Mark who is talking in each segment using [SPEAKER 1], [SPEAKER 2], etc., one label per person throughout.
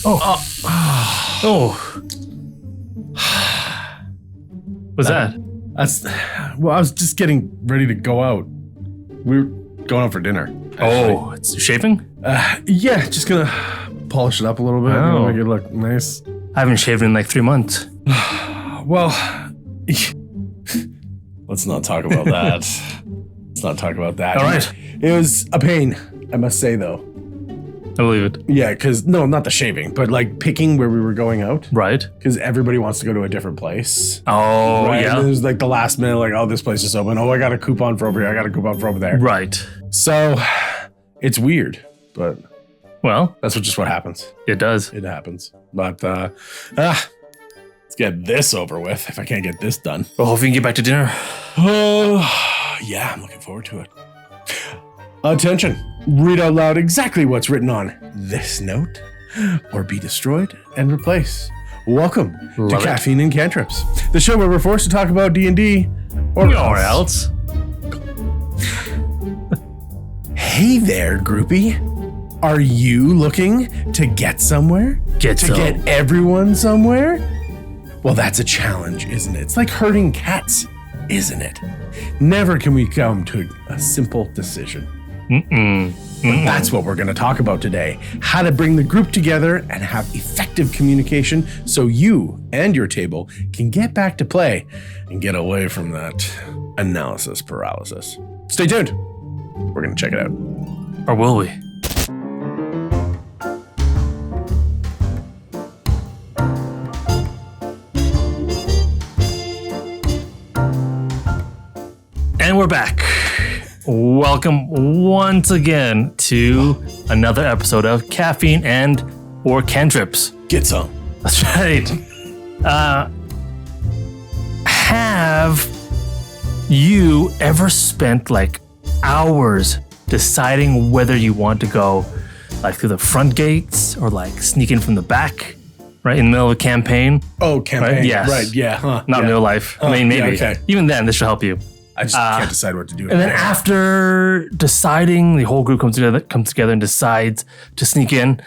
[SPEAKER 1] What's that?
[SPEAKER 2] Well, I was just getting ready to go out. We were going out for dinner. Actually.
[SPEAKER 1] Oh, it's shaving?
[SPEAKER 2] Yeah, just gonna polish it up a little bit.
[SPEAKER 1] Oh.
[SPEAKER 2] Make it look nice.
[SPEAKER 1] I haven't shaved in like 3 months.
[SPEAKER 2] Well, let's not talk about that.
[SPEAKER 1] All right.
[SPEAKER 2] It was a pain, I must say, though.
[SPEAKER 1] I believe it.
[SPEAKER 2] Yeah, because, no, not the shaving, but like picking where we were going out.
[SPEAKER 1] Right.
[SPEAKER 2] Because everybody wants to go to a different place.
[SPEAKER 1] Oh,
[SPEAKER 2] Right?
[SPEAKER 1] yeah.
[SPEAKER 2] And it was like the last minute, like, oh, this place is open. Oh, I got a coupon for over here. I got a coupon for over there.
[SPEAKER 1] Right.
[SPEAKER 2] So it's weird, but
[SPEAKER 1] Well,
[SPEAKER 2] that's just what happens.
[SPEAKER 1] it does.
[SPEAKER 2] It happens. But let's get this over with if I can't get this done.
[SPEAKER 1] Well, hopefully you can get back to dinner.
[SPEAKER 2] Yeah, I'm looking forward to it. Attention. Read out loud exactly what's written on this note or be destroyed and replaced. Welcome
[SPEAKER 1] Love
[SPEAKER 2] to
[SPEAKER 1] it.
[SPEAKER 2] Caffeine and Cantrips, the show where we're forced to talk about D&D or
[SPEAKER 1] else.
[SPEAKER 2] Hey there, groupie. Are you looking to get somewhere?
[SPEAKER 1] Get
[SPEAKER 2] everyone somewhere? Well, that's a challenge, isn't it? It's like herding cats, isn't it? Never can we come to a simple decision. But that's what we're going to talk about today. How to bring the group together and have effective communication so you and your table can get back to play and get away from that analysis paralysis. Stay tuned. We're going to check it out.
[SPEAKER 1] Or will we? And we're back. Welcome once again to another episode of Caffeine and or Cantrips.
[SPEAKER 2] Get some.
[SPEAKER 1] That's right. Have you ever spent like hours deciding whether you want to go like through the front gates or like sneak in from the back, right in the middle of a campaign?
[SPEAKER 2] Oh, campaign.
[SPEAKER 1] Right? Yes.
[SPEAKER 2] Right, yeah. Huh,
[SPEAKER 1] Not
[SPEAKER 2] yeah.
[SPEAKER 1] real life. I mean, maybe.
[SPEAKER 2] Yeah, okay.
[SPEAKER 1] Even then, this should help you.
[SPEAKER 2] I just can't decide what to do.
[SPEAKER 1] And then after deciding, the whole group comes together and decides to sneak in,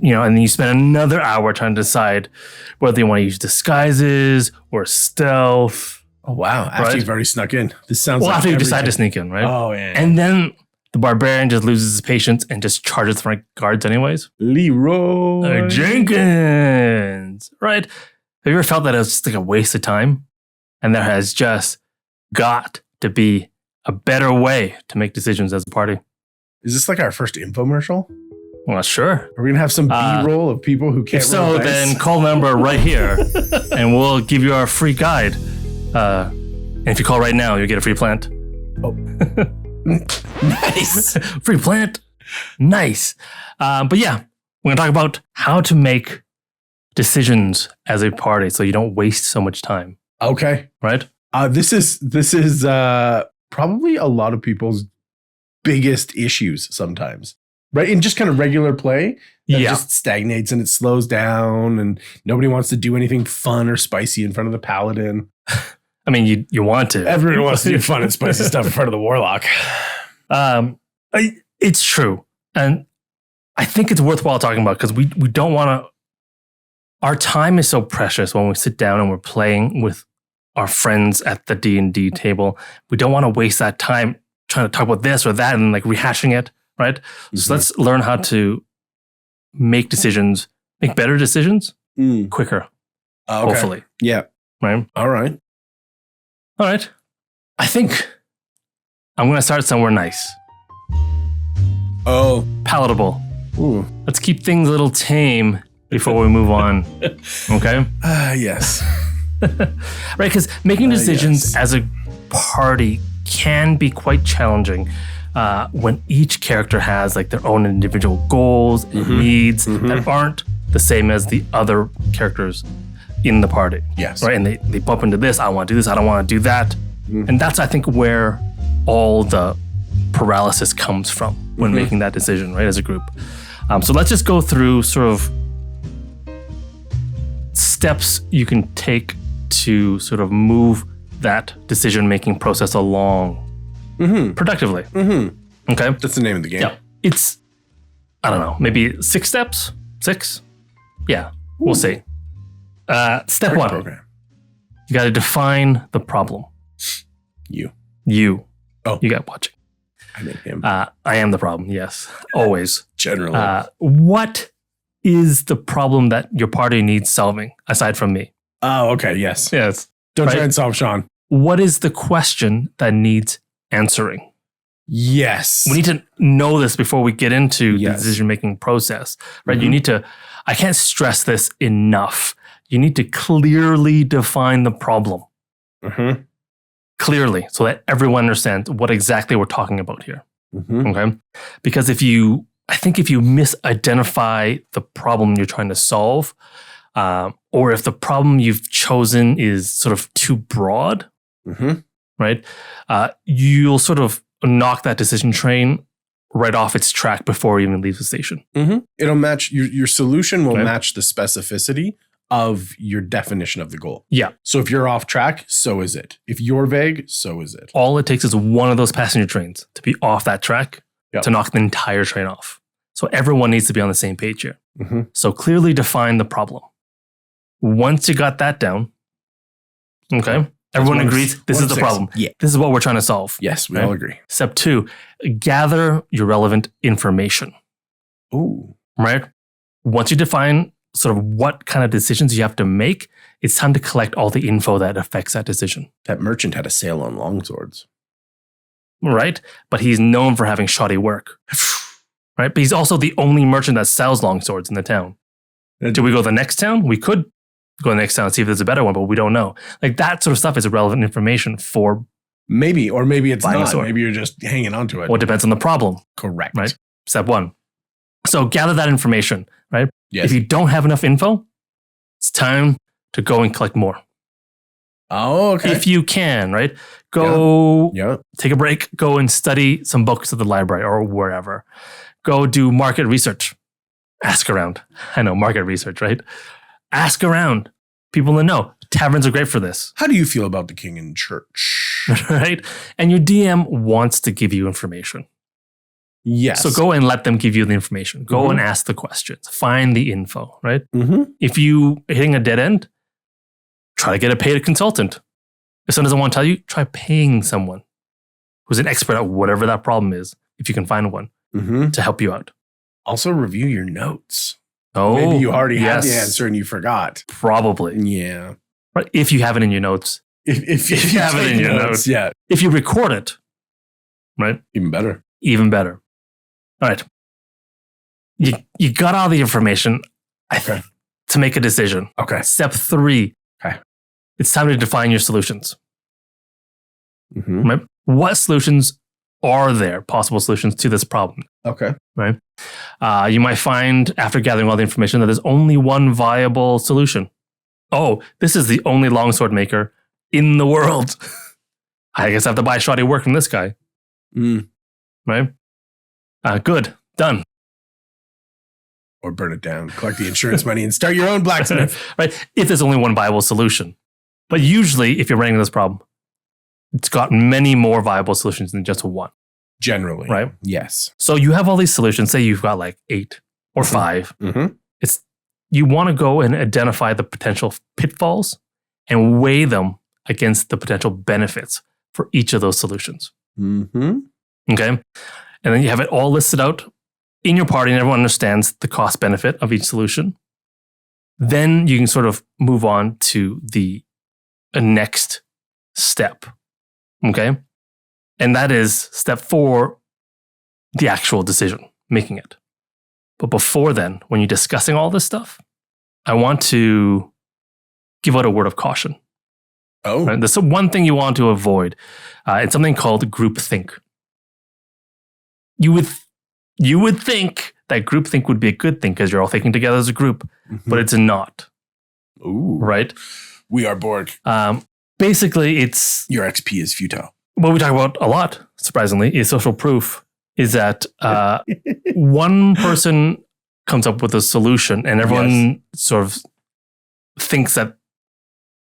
[SPEAKER 1] and then you spend another hour trying to decide whether you want to use disguises or stealth.
[SPEAKER 2] Oh, wow. After
[SPEAKER 1] Right?
[SPEAKER 2] you've already snuck in. This sounds
[SPEAKER 1] Well,
[SPEAKER 2] like
[SPEAKER 1] after you decide to
[SPEAKER 2] everything.
[SPEAKER 1] sneak in, right?
[SPEAKER 2] Oh, yeah.
[SPEAKER 1] And then the barbarian just loses his patience and just charges the front guards anyways.
[SPEAKER 2] Leroy.
[SPEAKER 1] Jenkins, right? Have you ever felt that it was just like a waste of time? And there has just got to be a better way to make decisions as a party.
[SPEAKER 2] Is this like our first infomercial?
[SPEAKER 1] Well, sure.
[SPEAKER 2] Are we going to have some B-roll of people who can't
[SPEAKER 1] If so,
[SPEAKER 2] roll dice?
[SPEAKER 1] then call the number right here and we'll give you our free guide. And if you call right now, you'll get a free plant.
[SPEAKER 2] Oh. Nice.
[SPEAKER 1] Free plant. Nice. But yeah, we're going to talk about how to make decisions as a party so you don't waste so much time,
[SPEAKER 2] Okay.
[SPEAKER 1] right?
[SPEAKER 2] This is probably a lot of people's biggest issues sometimes, right? In just kind of regular play, it just stagnates and it slows down and nobody wants to do anything fun or spicy in front of the paladin.
[SPEAKER 1] I mean, you want to.
[SPEAKER 2] Everyone wants to do fun and spicy stuff in front of the warlock.
[SPEAKER 1] It's true. And I think it's worthwhile talking about because we don't want to. Our time is so precious when we sit down and we're playing with our friends at the D&D table. We don't want to waste that time trying to talk about this or that and like rehashing it, right? Mm-hmm. So let's learn how to make decisions, make better decisions quicker,
[SPEAKER 2] Okay.
[SPEAKER 1] hopefully.
[SPEAKER 2] Yeah.
[SPEAKER 1] Right?
[SPEAKER 2] All right.
[SPEAKER 1] All right. I think I'm going to start somewhere nice,
[SPEAKER 2] Oh.
[SPEAKER 1] palatable.
[SPEAKER 2] Ooh.
[SPEAKER 1] Let's keep things a little tame before we move on. Okay?
[SPEAKER 2] Yes.
[SPEAKER 1] Right? Because making decisions as a party can be quite challenging when each character has like their own individual goals and needs that aren't the same as the other characters in the party.
[SPEAKER 2] Yes.
[SPEAKER 1] Right? And they bump into this. I want to do this. I don't want to do that. And that's, I think, where all the paralysis comes from when making that decision, right, as a group. So let's just go through sort of steps you can take to sort of move that decision-making process along productively. Okay?
[SPEAKER 2] That's the name of the game.
[SPEAKER 1] Yeah. It's, I don't know, maybe 6 steps? 6? Yeah, we'll see. Step
[SPEAKER 2] Great
[SPEAKER 1] one.
[SPEAKER 2] program.
[SPEAKER 1] You got to define the problem.
[SPEAKER 2] You.
[SPEAKER 1] Oh. You got watching.
[SPEAKER 2] I mean him.
[SPEAKER 1] I am the problem. Yes. Always.
[SPEAKER 2] Generally.
[SPEAKER 1] What is the problem that your party needs solving aside from me?
[SPEAKER 2] Oh, okay. Yes.
[SPEAKER 1] Yes.
[SPEAKER 2] Don't try and solve Sean.
[SPEAKER 1] What is the question that needs answering?
[SPEAKER 2] Yes.
[SPEAKER 1] We need to know this before we get into the decision-making process, right? You need to, I can't stress this enough. You need to clearly define the problem. Clearly, so that everyone understands what exactly we're talking about here. Okay? Because if you misidentify the problem you're trying to solve, or if the problem you've chosen is sort of too broad, right? You'll sort of knock that decision train right off its track before it even leaves the station.
[SPEAKER 2] It'll match, your solution will match the specificity of your definition of the goal.
[SPEAKER 1] Yeah.
[SPEAKER 2] So if you're off track, so is it. If you're vague, so is it.
[SPEAKER 1] All it takes is one of those passenger trains to be off that track to knock the entire train off. So everyone needs to be on the same page here. So clearly define the problem. Once you got that down, everyone agrees this is the problem.
[SPEAKER 2] Yeah.
[SPEAKER 1] This is what we're trying to solve.
[SPEAKER 2] Yes, we all agree.
[SPEAKER 1] Step 2, gather your relevant information.
[SPEAKER 2] Ooh.
[SPEAKER 1] Right? Once you define sort of what kind of decisions you have to make, it's time to collect all the info that affects that decision.
[SPEAKER 2] That merchant had a sale on longswords.
[SPEAKER 1] Right? But he's known for having shoddy work. Right? But he's also the only merchant that sells longswords in the town. Do we go to the next town? We could go to the next town and see if there's a better one, but we don't know. Like that sort of stuff is relevant information for
[SPEAKER 2] maybe, or maybe it's
[SPEAKER 1] buying a
[SPEAKER 2] not.
[SPEAKER 1] sword.
[SPEAKER 2] Maybe you're just hanging on to it.
[SPEAKER 1] Well, it depends on the problem.
[SPEAKER 2] Correct.
[SPEAKER 1] Right? Step 1. So gather that information, right?
[SPEAKER 2] Yes.
[SPEAKER 1] If you don't have enough info, it's time to go and collect more.
[SPEAKER 2] Oh, okay.
[SPEAKER 1] If you can, right? Go take a break, go and study some books at the library or wherever. Go do market research. Ask around. I know, market research, right? Ask around. People that know. Taverns are great for this.
[SPEAKER 2] How do you feel about the king in church?
[SPEAKER 1] Right? And your DM wants to give you information.
[SPEAKER 2] Yes.
[SPEAKER 1] So go and let them give you the information. Go and ask the questions. Find the info, right?
[SPEAKER 2] Mm-hmm.
[SPEAKER 1] If you are hitting a dead end, try to get a paid consultant. If someone doesn't want to tell you, try paying someone who's an expert at whatever that problem is, if you can find one, to help you out.
[SPEAKER 2] Also review your notes.
[SPEAKER 1] Oh,
[SPEAKER 2] maybe you already had the answer and you forgot.
[SPEAKER 1] Probably.
[SPEAKER 2] Yeah.
[SPEAKER 1] Right. If you have it in your notes.
[SPEAKER 2] If you
[SPEAKER 1] have it in your notes.
[SPEAKER 2] Yeah.
[SPEAKER 1] If you record it, right?
[SPEAKER 2] Even better.
[SPEAKER 1] Even better. All right. You got all the information to make a decision.
[SPEAKER 2] Okay.
[SPEAKER 1] Step 3.
[SPEAKER 2] Okay.
[SPEAKER 1] It's time to define your solutions.
[SPEAKER 2] Mm-hmm.
[SPEAKER 1] Right? What solutions are there? Possible solutions to this problem.
[SPEAKER 2] Okay.
[SPEAKER 1] Right. You might find after gathering all the information that there's only one viable solution. Oh, this is the only longsword maker in the world. I guess I have to buy shoddy work from this guy. Right? Good. Done.
[SPEAKER 2] Or burn it down, collect the insurance money, and start your own blacksmith.
[SPEAKER 1] Right? If there's only one viable solution. But usually, if you're running this problem, it's got many more viable solutions than just one.
[SPEAKER 2] Generally.
[SPEAKER 1] Right?
[SPEAKER 2] Yes.
[SPEAKER 1] So you have all these solutions. Say you've got like 8 or 5. You want to go and identify the potential pitfalls and weigh them against the potential benefits for each of those solutions. Okay? And then you have it all listed out in your party and everyone understands the cost benefit of each solution. Then you can sort of move on to the next step. Okay? And that is step 4, the actual decision, making it. But before then, when you're discussing all this stuff, I want to give out a word of caution.
[SPEAKER 2] Oh.
[SPEAKER 1] Right? There's one thing you want to avoid. It's something called groupthink. You would think that groupthink would be a good thing because you're all thinking together as a group, but it's not.
[SPEAKER 2] Ooh.
[SPEAKER 1] Right?
[SPEAKER 2] We are Borg.
[SPEAKER 1] Basically, it's...
[SPEAKER 2] Your XP is futile.
[SPEAKER 1] What we talk about a lot, surprisingly, is social proof. Is that one person comes up with a solution and everyone sort of thinks that...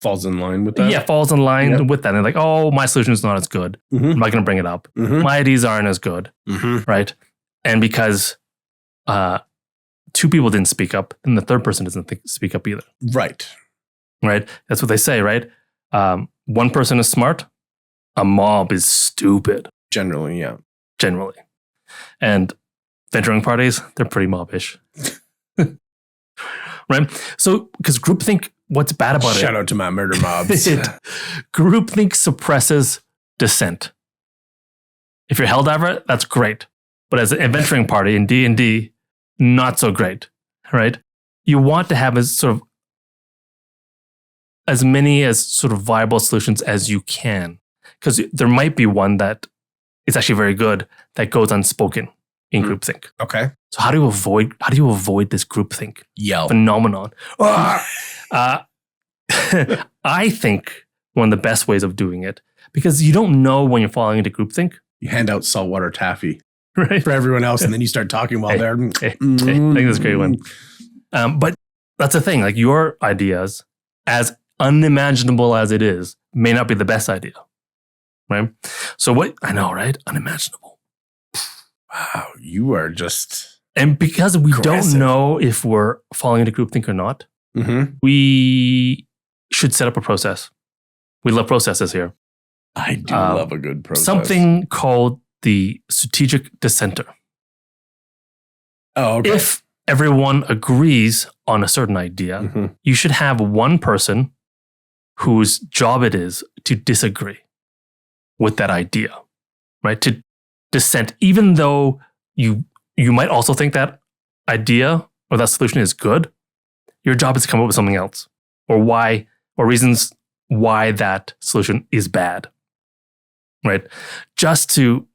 [SPEAKER 2] Falls in line with that?
[SPEAKER 1] Yeah, falls in line with that. And they're like, oh, my solution is not as good. I'm not going to bring it up. My ideas aren't as good. Right? And because two people didn't speak up, and the third person doesn't speak up either.
[SPEAKER 2] Right.
[SPEAKER 1] Right? That's what they say, right? One person is smart, a mob is stupid.
[SPEAKER 2] Generally, yeah.
[SPEAKER 1] Generally. And venturing parties, they're pretty mobbish. Right? So, because groupthink, what's bad about it?
[SPEAKER 2] Shout out to my murder mobs.
[SPEAKER 1] Groupthink suppresses dissent. If you're Helldiver, that's great. But as an adventuring party in D&D, not so great, right? You want to have as many as sort of viable solutions as you can, because there might be one that is actually very good that goes unspoken in groupthink.
[SPEAKER 2] Okay.
[SPEAKER 1] So how do you avoid this groupthink
[SPEAKER 2] Yell.
[SPEAKER 1] phenomenon? I think one of the best ways of doing it, because you don't know when you're falling into groupthink.
[SPEAKER 2] You hand out saltwater taffy
[SPEAKER 1] Right.
[SPEAKER 2] for everyone else, and then you start talking while they're.
[SPEAKER 1] I think that's a great one. But that's the thing. Like, your ideas, as unimaginable as it is, may not be the best idea. Right. So what I know, right? Unimaginable.
[SPEAKER 2] Wow, you are just.
[SPEAKER 1] And because we
[SPEAKER 2] aggressive.
[SPEAKER 1] don't know if we're falling into groupthink or not,
[SPEAKER 2] Mm-hmm.
[SPEAKER 1] we should set up a process. We love processes here.
[SPEAKER 2] I do love a good process.
[SPEAKER 1] Something called the strategic dissenter.
[SPEAKER 2] Oh, okay.
[SPEAKER 1] If everyone agrees on a certain idea,
[SPEAKER 2] Mm-hmm.
[SPEAKER 1] you should have one person whose job it is to disagree with that idea, right? To dissent, even though you might also think that idea or that solution is good, your job is to come up with something else, or reasons why that solution is bad, right? Just to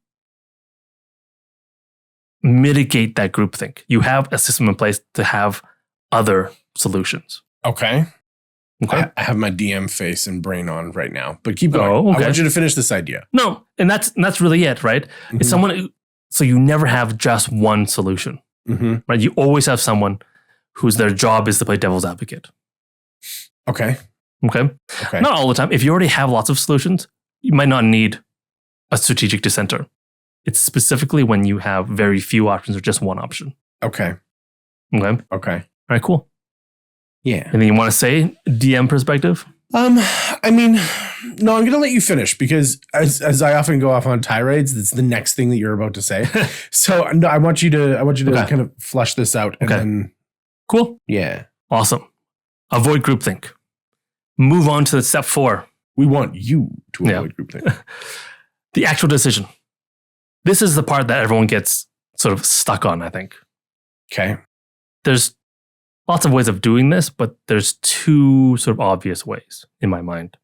[SPEAKER 1] mitigate that groupthink. You have a system in place to have other solutions.
[SPEAKER 2] Okay.
[SPEAKER 1] Okay.
[SPEAKER 2] I have my DM face and brain on right now, but keep going.
[SPEAKER 1] Oh, okay.
[SPEAKER 2] I want you to finish this idea.
[SPEAKER 1] No, and that's really it, right? It's someone. So you never have just one solution,
[SPEAKER 2] Mm-hmm.
[SPEAKER 1] right? You always have someone whose their job is to play devil's advocate.
[SPEAKER 2] Okay.
[SPEAKER 1] Okay.
[SPEAKER 2] Okay.
[SPEAKER 1] Not all the time. If you already have lots of solutions, you might not need a strategic dissenter. It's specifically when you have very few options or just one option.
[SPEAKER 2] Okay.
[SPEAKER 1] Okay. All
[SPEAKER 2] Okay.
[SPEAKER 1] right. Cool.
[SPEAKER 2] Yeah.
[SPEAKER 1] Anything you want to say? DM perspective.
[SPEAKER 2] I mean, no, I'm going to let you finish because as I often go off on tirades, that's the next thing that you're about to say. So no, I want you to
[SPEAKER 1] Okay.
[SPEAKER 2] kind of flush this out and
[SPEAKER 1] Okay.
[SPEAKER 2] then,
[SPEAKER 1] Cool.
[SPEAKER 2] yeah,
[SPEAKER 1] Awesome. Avoid groupthink. Move on to step 4.
[SPEAKER 2] we want you to
[SPEAKER 1] Yeah.
[SPEAKER 2] avoid groupthink.
[SPEAKER 1] The actual decision. This is the part that everyone gets sort of stuck on, I think.
[SPEAKER 2] Okay.
[SPEAKER 1] There's lots of ways of doing this, but there's two sort of obvious ways in my mind.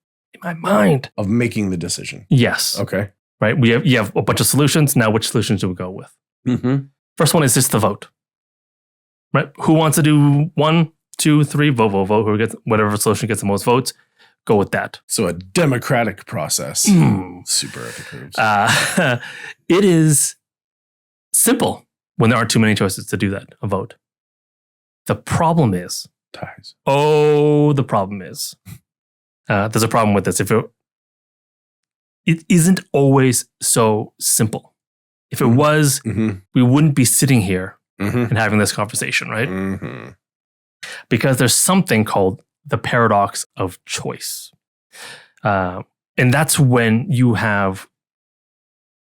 [SPEAKER 2] Of making the decision.
[SPEAKER 1] Yes.
[SPEAKER 2] Okay.
[SPEAKER 1] Right. You have a bunch of solutions. Now, which solutions do we go with?
[SPEAKER 2] Mm-hmm.
[SPEAKER 1] First one is just the vote. Right. Who wants to do 1, 2, 3? Vote. Who gets whatever solution gets the most votes? Go with that.
[SPEAKER 2] So a democratic process.
[SPEAKER 1] Mm.
[SPEAKER 2] Super epic moves.
[SPEAKER 1] It is simple when there aren't too many choices to do that. A vote. The problem is.
[SPEAKER 2] Ties.
[SPEAKER 1] The problem is. There's a problem with this. It isn't always so simple. If it was,
[SPEAKER 2] Mm-hmm.
[SPEAKER 1] we wouldn't be sitting here
[SPEAKER 2] Mm-hmm.
[SPEAKER 1] and having this conversation, right?
[SPEAKER 2] Mm-hmm.
[SPEAKER 1] Because there's something called the paradox of choice. And that's when you have,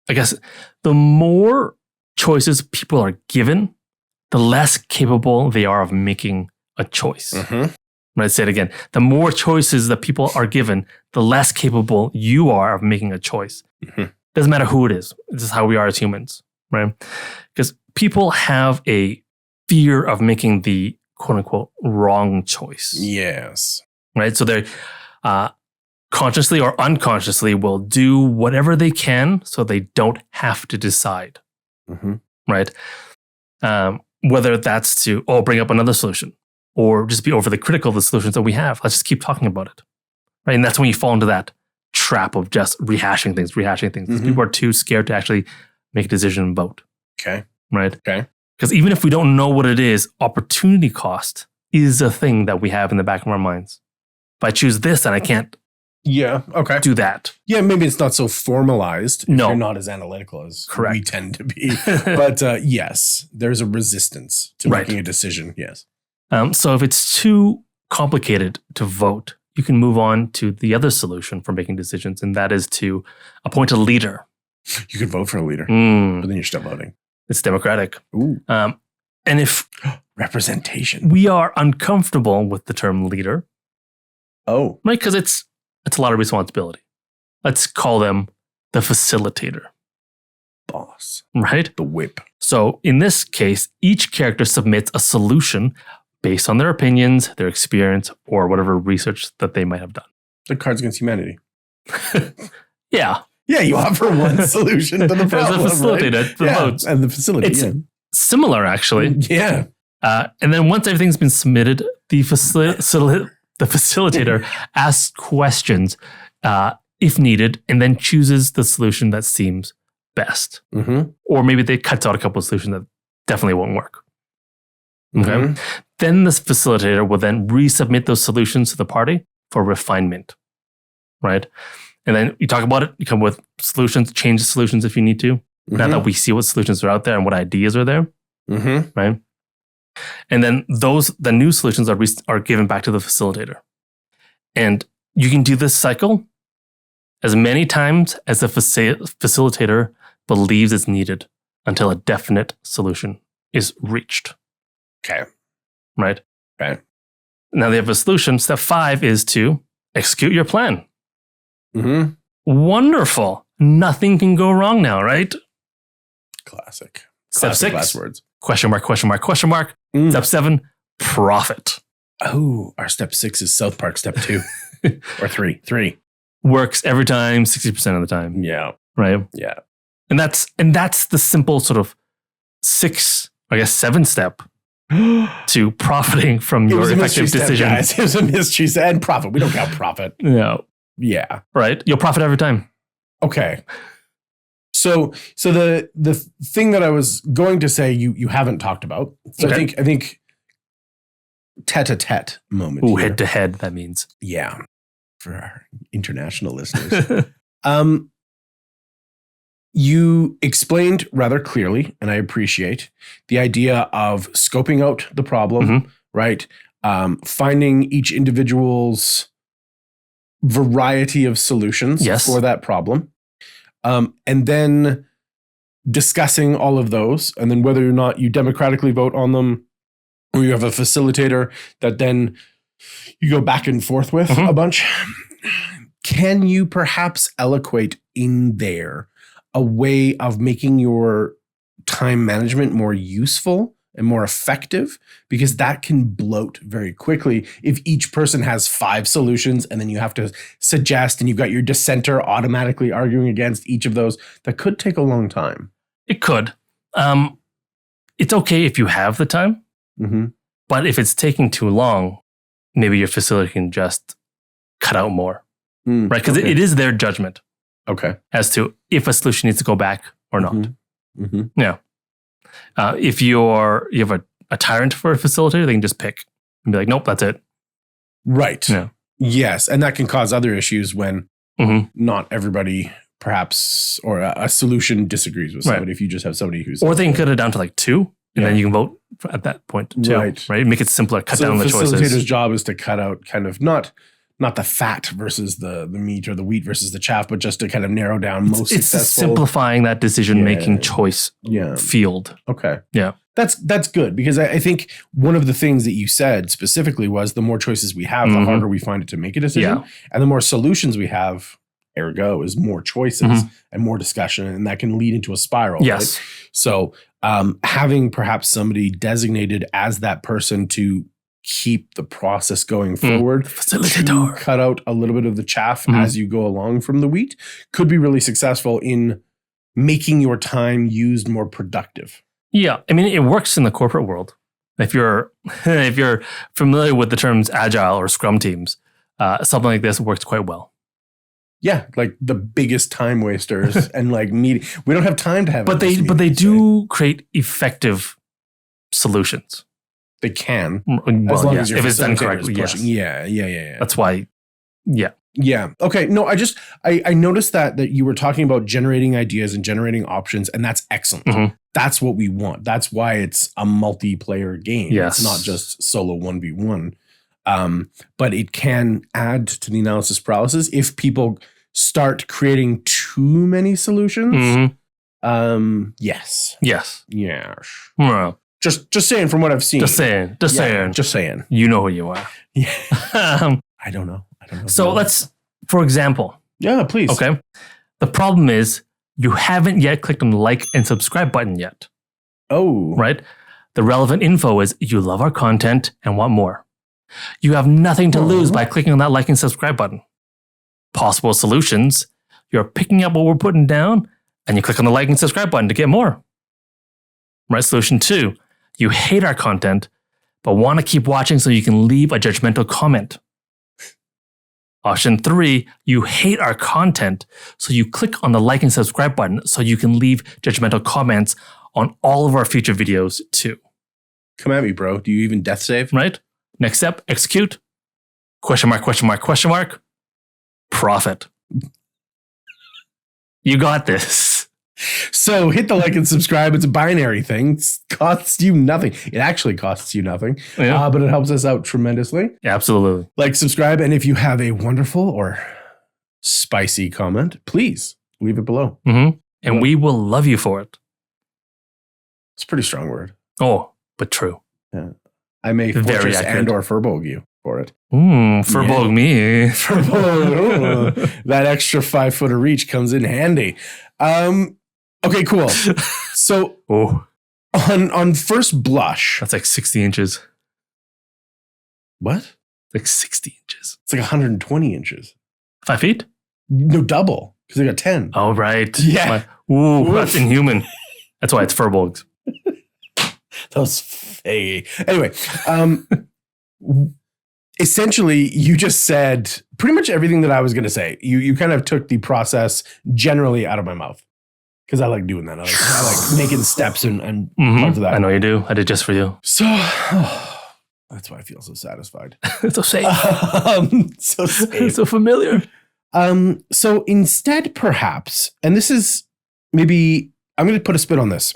[SPEAKER 1] I guess, the more choices people are given, the less capable they are of making a choice.
[SPEAKER 2] Mm-hmm.
[SPEAKER 1] Let's say it again. The more choices that people are given, the less capable you are of making a choice.
[SPEAKER 2] Mhm.
[SPEAKER 1] Doesn't matter who it is. This is how we are as humans, right? Because people have a fear of making the quote unquote wrong choice,
[SPEAKER 2] Yes.
[SPEAKER 1] right? So they consciously or unconsciously will do whatever they can so they don't have to decide,
[SPEAKER 2] Mm-hmm.
[SPEAKER 1] right? Whether that's to bring up another solution or just be overly critical of the solutions that we have. Let's just keep talking about it, right? And that's when you fall into that trap of just rehashing things.
[SPEAKER 2] Mhm.
[SPEAKER 1] People are too scared to actually make a decision and vote,
[SPEAKER 2] Okay.
[SPEAKER 1] right?
[SPEAKER 2] Okay.
[SPEAKER 1] Because even if we don't know what it is, opportunity cost is a thing that we have in the back of our minds. If I choose this, then I can't
[SPEAKER 2] Yeah. Okay.
[SPEAKER 1] do that.
[SPEAKER 2] Yeah, maybe it's not so formalized. If
[SPEAKER 1] No.
[SPEAKER 2] you're not as analytical as
[SPEAKER 1] Correct.
[SPEAKER 2] we tend to be. But yes, there's a resistance to
[SPEAKER 1] Right.
[SPEAKER 2] making a decision. Yes.
[SPEAKER 1] So if it's too complicated to vote, you can move on to the other solution for making decisions, and that is to appoint a leader.
[SPEAKER 2] You could vote for a leader,
[SPEAKER 1] Mm,
[SPEAKER 2] but then you're still voting.
[SPEAKER 1] it's democratic.
[SPEAKER 2] Ooh.
[SPEAKER 1] And if
[SPEAKER 2] Representation.
[SPEAKER 1] we are uncomfortable with the term leader,
[SPEAKER 2] Oh.
[SPEAKER 1] right, because it's a lot of responsibility, let's call them the facilitator,
[SPEAKER 2] Boss.
[SPEAKER 1] right?
[SPEAKER 2] The whip.
[SPEAKER 1] So in this case, each character submits a solution based on their opinions, their experience, or whatever research that they might have done.
[SPEAKER 2] The Cards Against Humanity.
[SPEAKER 1] Yeah.
[SPEAKER 2] Yeah, you offer one solution to the
[SPEAKER 1] There's
[SPEAKER 2] problem.
[SPEAKER 1] a facilitator,
[SPEAKER 2] right?
[SPEAKER 1] the votes.
[SPEAKER 2] And the facility.
[SPEAKER 1] It's similar, actually.
[SPEAKER 2] Yeah.
[SPEAKER 1] And then once everything's been submitted, the facilitator asks questions if needed, and then chooses the solution that seems best.
[SPEAKER 2] Mm-hmm.
[SPEAKER 1] Or maybe they cut out a couple of solutions that definitely won't work. Okay.
[SPEAKER 2] Mhm.
[SPEAKER 1] Then the facilitator will then resubmit those solutions to the party for refinement, right? And then you talk about it, you come with solutions, change the solutions if you need to. Now that we see what solutions are out there and what ideas are there,
[SPEAKER 2] Mm-hmm.
[SPEAKER 1] right? And then the new solutions are given back to the facilitator. And you can do this cycle as many times as the facilitator believes it's needed until a definite solution is reached.
[SPEAKER 2] Okay.
[SPEAKER 1] Right?
[SPEAKER 2] Right.
[SPEAKER 1] Now they have a solution. Step 5 is to execute your plan.
[SPEAKER 2] Mm-hmm.
[SPEAKER 1] Wonderful. Nothing can go wrong now, right?
[SPEAKER 2] Classic.
[SPEAKER 1] Step
[SPEAKER 2] Classic
[SPEAKER 1] 6,
[SPEAKER 2] last words.
[SPEAKER 1] question mark, question mark, question mark.
[SPEAKER 2] Mm.
[SPEAKER 1] Step 7, profit.
[SPEAKER 2] Oh, our step 6 is South Park step 2 or 3. 3.
[SPEAKER 1] Works every time, 60% of the time,
[SPEAKER 2] Yeah.
[SPEAKER 1] right?
[SPEAKER 2] Yeah.
[SPEAKER 1] And that's the simple sort of 7 step to profiting from your effective decision.
[SPEAKER 2] Guys. It was a mystery step. And profit. We don't count profit.
[SPEAKER 1] No,
[SPEAKER 2] Yeah.
[SPEAKER 1] right? You'll profit every time.
[SPEAKER 2] Okay. So the thing that I was going to say you haven't talked about. So
[SPEAKER 1] Okay.
[SPEAKER 2] I think tete-a-tete moment.
[SPEAKER 1] Ooh,
[SPEAKER 2] here.
[SPEAKER 1] head to head, that means.
[SPEAKER 2] Yeah. For our international listeners. You explained rather clearly, and I appreciate the idea of scoping out the problem,
[SPEAKER 1] Mhm.
[SPEAKER 2] right? Finding each individual's variety of solutions
[SPEAKER 1] Yes.
[SPEAKER 2] for that problem. And then discussing all of those, and then whether or not you democratically vote on them, or you have a facilitator that then you go back and forth with
[SPEAKER 1] Mhm.
[SPEAKER 2] a bunch. Can you perhaps eloquate in there a way of making your time management more useful and more effective? Because that can bloat very quickly if each person has 5 solutions and then you have to suggest, and you've got your dissenter automatically arguing against each of those. That could take a long time.
[SPEAKER 1] It could. It's okay if you have the time,
[SPEAKER 2] Mm-hmm.
[SPEAKER 1] but if it's taking too long, maybe your facility can just cut out more, right? Because
[SPEAKER 2] Okay.
[SPEAKER 1] it is their judgment
[SPEAKER 2] Okay.
[SPEAKER 1] as to if a solution needs to go back or not.
[SPEAKER 2] Mhm. Mm-hmm.
[SPEAKER 1] Yeah. If you have a tyrant for a facilitator, they can just pick and be like, nope, that's it.
[SPEAKER 2] Right.
[SPEAKER 1] Yeah.
[SPEAKER 2] Yes. And that can cause other issues when
[SPEAKER 1] Mhm.
[SPEAKER 2] not everybody perhaps, or a solution disagrees with somebody.
[SPEAKER 1] Right.
[SPEAKER 2] If you just have somebody who's...
[SPEAKER 1] Or they can cut it down to like 2, and
[SPEAKER 2] Yeah.
[SPEAKER 1] then you can vote at that point too.
[SPEAKER 2] Right.
[SPEAKER 1] Right? Make it simpler, cut
[SPEAKER 2] So
[SPEAKER 1] down the
[SPEAKER 2] facilitator's
[SPEAKER 1] choices.
[SPEAKER 2] job is to cut out kind of not the fat versus the meat, or the wheat versus the chaff, but just to kind of narrow down most
[SPEAKER 1] It's
[SPEAKER 2] successful.
[SPEAKER 1] simplifying that decision-making
[SPEAKER 2] Yeah.
[SPEAKER 1] choice
[SPEAKER 2] Yeah.
[SPEAKER 1] field.
[SPEAKER 2] Okay.
[SPEAKER 1] Yeah.
[SPEAKER 2] That's good, because I think one of the things that you said specifically was the more choices we have, the
[SPEAKER 1] Mhm.
[SPEAKER 2] harder we find it to make a decision.
[SPEAKER 1] Yeah.
[SPEAKER 2] And the more solutions we have, ergo, is more choices
[SPEAKER 1] Mhm.
[SPEAKER 2] and more discussion. And that can lead into a spiral.
[SPEAKER 1] Yes.
[SPEAKER 2] Right? So having perhaps somebody designated as that person to keep the process going forward, to
[SPEAKER 1] Facilitator.
[SPEAKER 2] cut out a little bit of the chaff
[SPEAKER 1] Mhm.
[SPEAKER 2] as you go along from the wheat, could be really successful in making your time used more productive.
[SPEAKER 1] Yeah. I mean, it works in the corporate world. If you're familiar with the terms agile or scrum teams, something like this works quite well.
[SPEAKER 2] Yeah, like the biggest time wasters and like meeting. We don't have time to have.
[SPEAKER 1] But they do create effective solutions.
[SPEAKER 2] They can,
[SPEAKER 1] Well,
[SPEAKER 2] as long
[SPEAKER 1] yes,
[SPEAKER 2] as your
[SPEAKER 1] if it's done
[SPEAKER 2] facilitator
[SPEAKER 1] correctly.
[SPEAKER 2] is
[SPEAKER 1] Yes.
[SPEAKER 2] pushing. Yeah.
[SPEAKER 1] That's why. Yeah.
[SPEAKER 2] Yeah. Okay. No, I noticed that you were talking about generating ideas and generating options, and that's excellent.
[SPEAKER 1] Mhm.
[SPEAKER 2] That's what we want. That's why it's a multiplayer game.
[SPEAKER 1] Yes.
[SPEAKER 2] It's not just solo 1v1. But it can add to the analysis paralysis if people start creating too many solutions.
[SPEAKER 1] Mhm.
[SPEAKER 2] Yes.
[SPEAKER 1] Yes.
[SPEAKER 2] Yes.
[SPEAKER 1] Well,
[SPEAKER 2] Just saying from what I've seen.
[SPEAKER 1] just saying. Just
[SPEAKER 2] Yeah,
[SPEAKER 1] saying.
[SPEAKER 2] Just saying.
[SPEAKER 1] You know who you are.
[SPEAKER 2] Yeah.
[SPEAKER 1] Um,
[SPEAKER 2] I don't know.
[SPEAKER 1] so let's, for example,
[SPEAKER 2] Yeah, please.
[SPEAKER 1] okay. The problem is you haven't yet clicked on the like and subscribe button yet,
[SPEAKER 2] Oh.
[SPEAKER 1] right? The relevant info is you love our content and want more. You have nothing to lose by clicking on that like and subscribe button. Possible solutions, you're picking up what we're putting down and you click on the like and subscribe button to get more. Right? Solution 2, you hate our content, but want to keep watching so you can leave a judgmental comment. Option 3, you hate our content, so you click on the like and subscribe button so you can leave judgmental comments on all of our future videos too.
[SPEAKER 2] Come at me, bro. Do you even death save?
[SPEAKER 1] Right? Next step, execute. Question mark, question mark, question mark. Profit. You got this.
[SPEAKER 2] So hit the like and subscribe. It's a binary thing. It costs you nothing. It actually costs you nothing,
[SPEAKER 1] Yeah.
[SPEAKER 2] but it helps us out tremendously.
[SPEAKER 1] Absolutely.
[SPEAKER 2] Like, subscribe, and if you have a wonderful or spicy comment, please leave it below.
[SPEAKER 1] Mm-hmm. And we will love you for it.
[SPEAKER 2] It's a pretty strong word.
[SPEAKER 1] Oh, but true.
[SPEAKER 2] I may
[SPEAKER 1] Very
[SPEAKER 2] fortress
[SPEAKER 1] accurate.
[SPEAKER 2] and or furbolg you for it.
[SPEAKER 1] Furbolg me.
[SPEAKER 2] Furbolg. That extra 5 foot of reach comes in handy. Okay, cool. So
[SPEAKER 1] Oh,
[SPEAKER 2] on first blush,
[SPEAKER 1] that's like 60 inches.
[SPEAKER 2] what?
[SPEAKER 1] Like 60 inches.
[SPEAKER 2] It's like 120 inches.
[SPEAKER 1] 5 feet?
[SPEAKER 2] No, double, because I got 10.
[SPEAKER 1] Oh, right.
[SPEAKER 2] Yeah.
[SPEAKER 1] That's inhuman. That's why it's Furbolgs.
[SPEAKER 2] Those fake. Anyway, essentially, you just said pretty much everything that I was going to say. You kind of took the process generally out of my mouth, because I like doing that. I like making steps and parts of that.
[SPEAKER 1] I know you do. I did just for you.
[SPEAKER 2] So that's why I feel so satisfied.
[SPEAKER 1] It's so safe.
[SPEAKER 2] So safe.
[SPEAKER 1] It's so familiar.
[SPEAKER 2] So instead, perhaps, and this is maybe, I'm going to put a spin on this.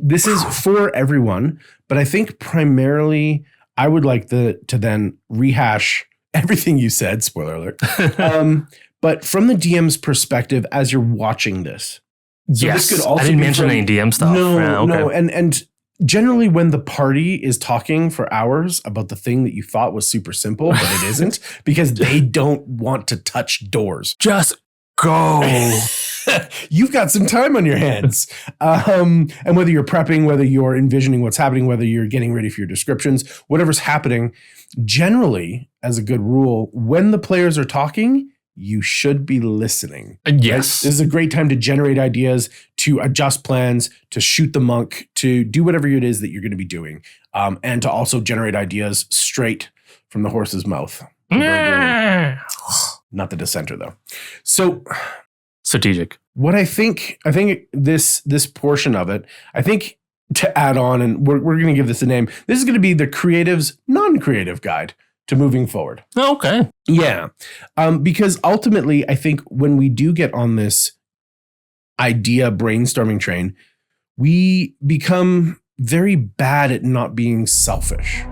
[SPEAKER 2] This is for everyone, but I think primarily I would like to then rehash everything you said, spoiler alert. But from the DM's perspective, as you're watching this. So
[SPEAKER 1] yes.
[SPEAKER 2] this could also
[SPEAKER 1] I didn't
[SPEAKER 2] be
[SPEAKER 1] mention any DM stuff.
[SPEAKER 2] No,
[SPEAKER 1] Yeah, okay.
[SPEAKER 2] no. And generally when the party is talking for hours about the thing that you thought was super simple, but it isn't, because they don't want to touch doors.
[SPEAKER 1] Just go.
[SPEAKER 2] You've got some time on your hands. And whether you're prepping, whether you're envisioning what's happening, whether you're getting ready for your descriptions, whatever's happening, generally, as a good rule, when the players are talking, you should be listening.
[SPEAKER 1] Yes.
[SPEAKER 2] Right? This is a great time to generate ideas, to adjust plans, to shoot the monk, to do whatever it is that you're going to be doing, and to also generate ideas straight from the horse's mouth. Not the dissenter, though. So
[SPEAKER 1] strategic.
[SPEAKER 2] what I think this portion of it, I think to add on, and we're going to give this a name, this is going to be the creative's non-creative guide to moving forward.
[SPEAKER 1] Okay.
[SPEAKER 2] Yeah. Because ultimately, I think when we do get on this idea brainstorming train, we become very bad at not being selfish.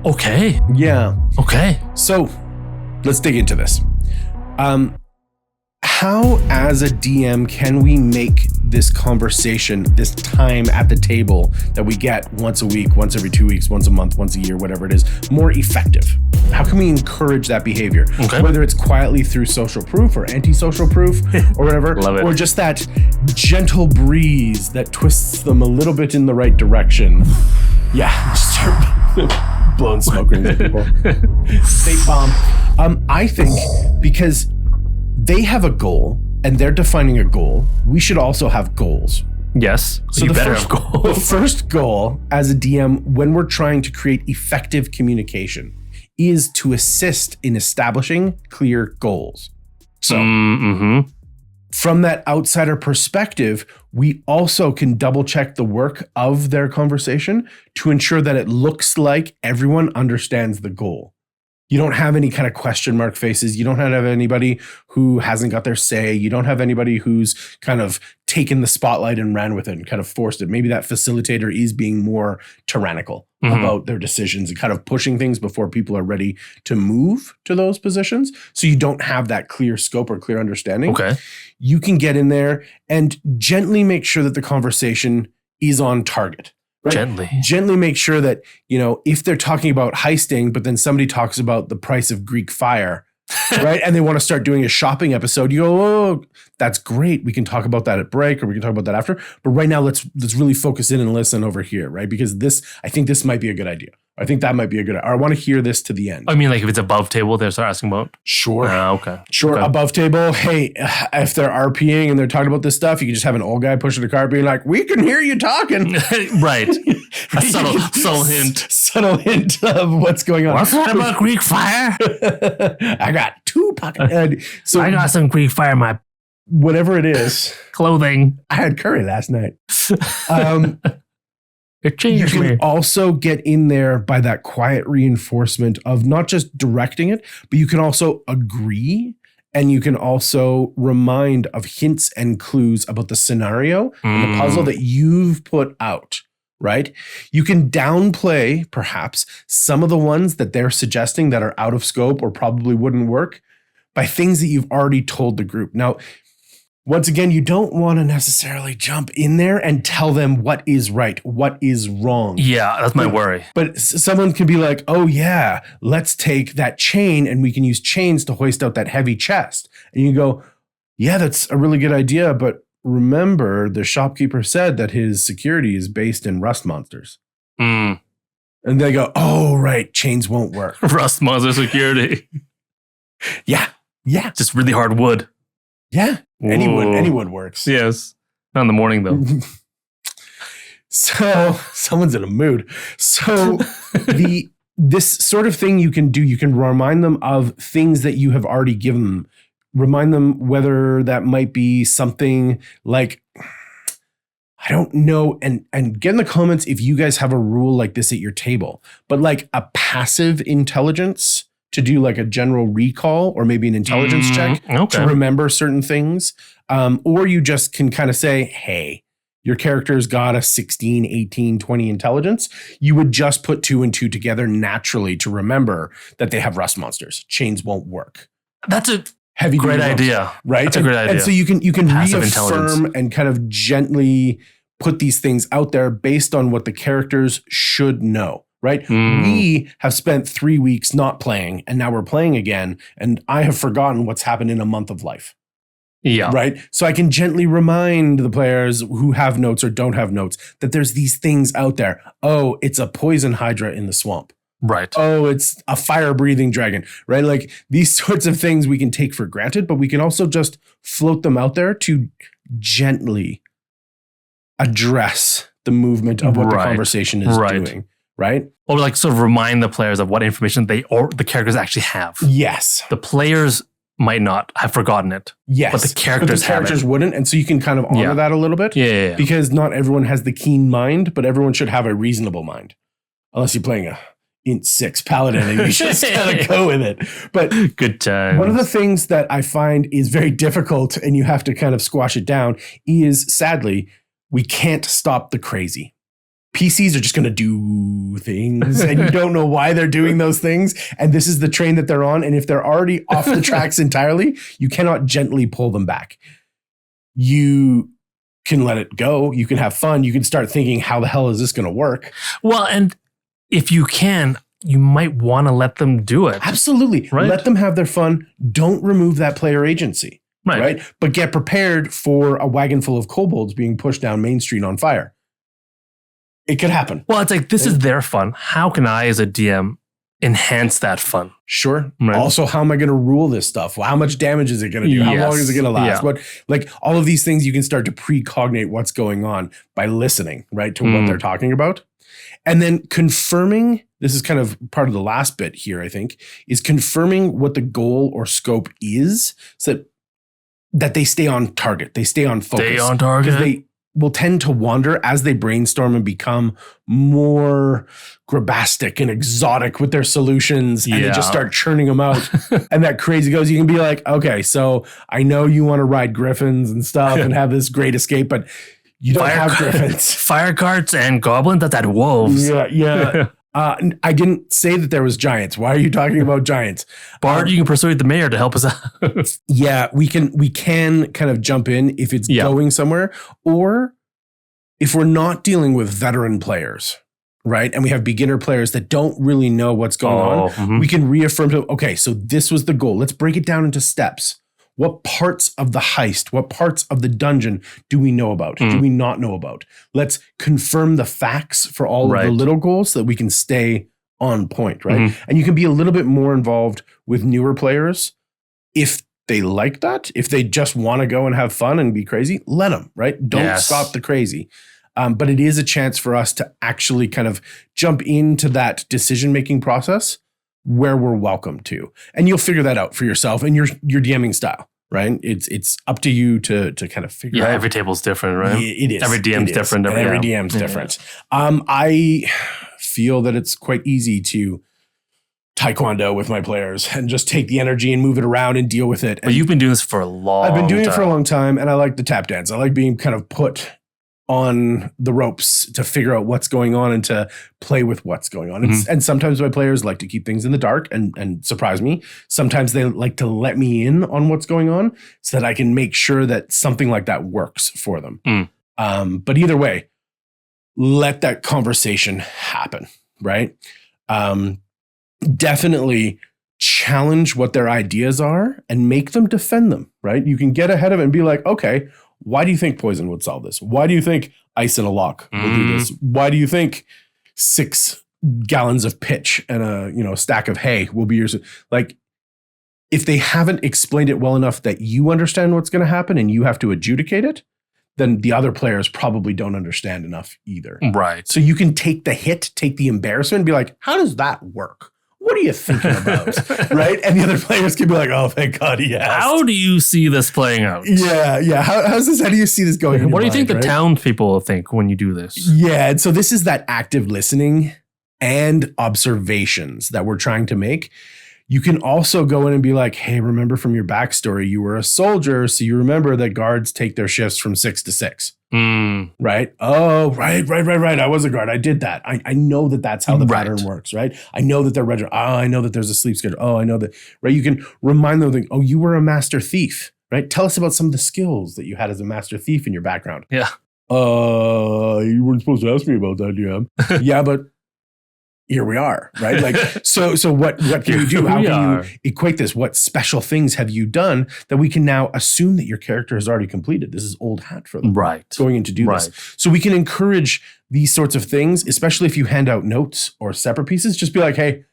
[SPEAKER 1] Okay.
[SPEAKER 2] Yeah.
[SPEAKER 1] Okay.
[SPEAKER 2] So let's dig into this. How, as a DM, can we make this conversation, this time at the table that we get once a week, once every 2 weeks, once a month, once a year, whatever it is, more effective? How can we encourage that behavior?
[SPEAKER 1] Okay.
[SPEAKER 2] Whether it's quietly through social proof or anti-social proof or whatever,
[SPEAKER 1] Love it.
[SPEAKER 2] or just that gentle breeze that twists them a little bit in the right direction. Yeah, just start blowing smoke rings at people. State bomb. I think because they have a goal and they're defining a goal, we should also have goals.
[SPEAKER 1] Yes. So you better have
[SPEAKER 2] The
[SPEAKER 1] goals.
[SPEAKER 2] first goal as a DM when we're trying to create effective communication is to assist in establishing clear goals. So from that outsider perspective, we also can double check the work of their conversation to ensure that it looks like everyone understands the goal. You don't have any kind of question mark faces. You don't have anybody who hasn't got their say. You don't have anybody who's kind of taken the spotlight and ran with it and kind of forced it. Maybe that facilitator is being more tyrannical about their decisions and kind of pushing things before people are ready to move to those positions. So you don't have that clear scope or clear understanding.
[SPEAKER 1] Okay.
[SPEAKER 2] You can get in there and gently make sure that the conversation is on target. Right? Gently make sure that, if they're talking about heisting, but then somebody talks about the price of Greek fire, right? And they want to start doing a shopping episode. You go, oh, that's great. We can talk about that at break, or we can talk about that after. But right now, let's really focus in and listen over here, right? Because I think this might be a good idea. I think that might be a good idea. I want to hear this to the end.
[SPEAKER 1] I mean, like if it's above table, they're start asking about?
[SPEAKER 2] Sure.
[SPEAKER 1] Okay.
[SPEAKER 2] Sure.
[SPEAKER 1] Okay.
[SPEAKER 2] Above table. Hey, if they're RPing and they're talking about this stuff, you can just have an old guy pushing the cart being like, we can hear you talking.
[SPEAKER 1] Right. A subtle hint.
[SPEAKER 2] Subtle hint of what's going on.
[SPEAKER 1] What's that about Greek fire?
[SPEAKER 2] I got 2 pockets. So
[SPEAKER 1] I got some Greek fire in my
[SPEAKER 2] whatever it is.
[SPEAKER 1] Clothing.
[SPEAKER 2] I had curry last night.
[SPEAKER 1] It
[SPEAKER 2] You
[SPEAKER 1] changed
[SPEAKER 2] can
[SPEAKER 1] me.
[SPEAKER 2] also get in there by that quiet reinforcement of not just directing it, but you can also agree, and you can also remind of hints and clues about the scenario and the puzzle that you've put out, right? You can downplay, perhaps, some of the ones that they're suggesting that are out of scope or probably wouldn't work by things that you've already told the group. Now, once again, you don't want to necessarily jump in there and tell them what is right, what is wrong.
[SPEAKER 1] Yeah, that's my worry.
[SPEAKER 2] But someone can be like, oh yeah, let's take that chain and we can use chains to hoist out that heavy chest. And you go, yeah, that's a really good idea. But remember, the shopkeeper said that his security is based in rust monsters. And they go, oh, right, chains won't work.
[SPEAKER 1] Rust monster security.
[SPEAKER 2] Yeah.
[SPEAKER 1] Just really hard wood.
[SPEAKER 2] Yeah. Any wood works.
[SPEAKER 1] Yes. Not in the morning, though.
[SPEAKER 2] So someone's in a mood. So this sort of thing you can do, you can remind them of things that you have already given them. Remind them whether that might be something like, I don't know, and get in the comments if you guys have a rule like this at your table, but like a passive intelligence to do like a general recall or maybe an intelligence check to remember certain things. Or you just can kind of say, hey, your character's got a 16, 18, 20 intelligence. You would just put 2 and 2 together naturally to remember that they have rust monsters. Chains won't work.
[SPEAKER 1] That's a
[SPEAKER 2] heavy
[SPEAKER 1] great idea.
[SPEAKER 2] Right?
[SPEAKER 1] That's a great idea.
[SPEAKER 2] And so you can
[SPEAKER 1] Passive
[SPEAKER 2] reaffirm and kind of gently put these things out there based on what the characters should know. Right? We have spent 3 weeks not playing and now we're playing again. And I have forgotten what's happened in a month of life.
[SPEAKER 1] Yeah.
[SPEAKER 2] Right. So I can gently remind the players who have notes or don't have notes that there's these things out there. Oh, it's a poison hydra in the swamp.
[SPEAKER 1] Right.
[SPEAKER 2] Oh, it's a fire breathing dragon. Right. Like these sorts of things we can take for granted, but we can also just float them out there to gently address the movement of what the conversation is doing. Right?
[SPEAKER 1] Or like sort of remind the players of what information they or the characters actually have.
[SPEAKER 2] Yes.
[SPEAKER 1] The players might not have forgotten it.
[SPEAKER 2] Yes.
[SPEAKER 1] But the characters
[SPEAKER 2] wouldn't. And so you can kind of honor that a little bit.
[SPEAKER 1] Yeah.
[SPEAKER 2] Because not everyone has the keen mind, but everyone should have a reasonable mind. Unless you're playing a int 6 paladin and you just kind of go with it. But
[SPEAKER 1] good times.
[SPEAKER 2] One of the things that I find is very difficult and you have to kind of squash it down is, sadly, we can't stop the crazy. PCs are just going to do things and you don't know why they're doing those things. And this is the train that they're on. And if they're already off the tracks entirely, you cannot gently pull them back. You can let it go. You can have fun. You can start thinking, how the hell is this going to work?
[SPEAKER 1] Well, and if you can, you might want to let them do it.
[SPEAKER 2] Absolutely.
[SPEAKER 1] Right?
[SPEAKER 2] Let them have their fun. Don't remove that player agency. Right. But get prepared for a wagon full of kobolds being pushed down Main Street on fire. It could happen.
[SPEAKER 1] Well, it's like, this is their fun. How can I, as a DM, enhance that fun?
[SPEAKER 2] Sure.
[SPEAKER 1] Right.
[SPEAKER 2] Also, how am I going to rule this stuff? Well, how much damage is it going to do? How long is it going to last? What, like all of these things, you can start to precognate what's going on by listening, right, to what they're talking about. And then confirming, this is kind of part of the last bit here, I think, is confirming what the goal or scope is so that they stay on target. They stay on focus.
[SPEAKER 1] Stay on target.
[SPEAKER 2] will tend to wander as they brainstorm and become more grabastic and exotic with their solutions, and they just start churning them out. And that crazy goes, you can be like, okay, so I know you want to ride griffins and stuff and have this great escape, but you don't have griffins.
[SPEAKER 1] Fire carts and goblins, that's at wolves.
[SPEAKER 2] Yeah. I didn't say that there was giants. Why are you talking about giants?
[SPEAKER 1] Bard, you can persuade the mayor to help us out.
[SPEAKER 2] Yeah, we can kind of jump in if it's going somewhere, or if we're not dealing with veteran players, right? And we have beginner players that don't really know what's going on. We can reaffirm to, okay, so this was the goal. Let's break it down into steps. What parts of the heist, what parts of the dungeon do we know about? Do we not know about? Let's confirm the facts for all of the little goals so that we can stay on point, right? And you can be a little bit more involved with newer players if they like that. If they just want to go and have fun and be crazy, let them, right? Don't stop the crazy. But it is a chance for us to actually kind of jump into that decision-making process where we're welcome to. And you'll figure that out for yourself and your DMing style, right? It's up to you to kind of figure out.
[SPEAKER 1] Yeah, every table's different, right?
[SPEAKER 2] It is.
[SPEAKER 1] Every DM's different.
[SPEAKER 2] Every DM's different. I feel that it's quite easy to taekwondo with my players and just take the energy and move it around and deal with it.
[SPEAKER 1] But you've been doing this for a long time.
[SPEAKER 2] I've been doing it for a long time, and I like the tap dance. I like being kind of put on the ropes to figure out what's going on and to play with what's going on. And sometimes my players like to keep things in the dark and surprise me. Sometimes they like to let me in on what's going on so that I can make sure that something like that works for them. But either way, let that conversation happen, right? Definitely challenge what their ideas are and make them defend them, right? You can get ahead of it and be like, okay, why do you think poison would solve this? Why do you think ice in a lock will do this? Why do you think 6 gallons of pitch and a stack of hay will be yours? Like, if they haven't explained it well enough that you understand what's going to happen and you have to adjudicate it, then the other players probably don't understand enough either.
[SPEAKER 1] Right.
[SPEAKER 2] So you can take the hit, take the embarrassment, and be like, how does that work? What are you thinking about? Right? And the other players can be like, oh, thank God he asked.
[SPEAKER 1] How do you see this playing out?
[SPEAKER 2] Yeah. How do you see this going?
[SPEAKER 1] What do you think the townspeople will think when you do this?
[SPEAKER 2] Yeah. And so this is that active listening and observations that we're trying to make. You can also go in and be like, hey, remember from your backstory, you were a soldier. So you remember that guards take their shifts from 6 to 6. Right? Oh, right. I was a guard. I did that. I know that that's how the pattern works, right? I know that they're registered. Oh, I know that there's a sleep schedule. Oh, I know that, right? You can remind them, oh, you were a master thief, right? Tell us about some of the skills that you had as a master thief in your background.
[SPEAKER 1] Yeah.
[SPEAKER 2] You weren't supposed to ask me about that, yeah. Yeah, but here we are, right? Like, so what can you do? How can you equate this? What special things have you done that we can now assume that your character has already completed? This is old hat for them.
[SPEAKER 1] Right.
[SPEAKER 2] Going in to do this. So we can encourage these sorts of things, especially if you hand out notes or separate pieces. Just be like, hey,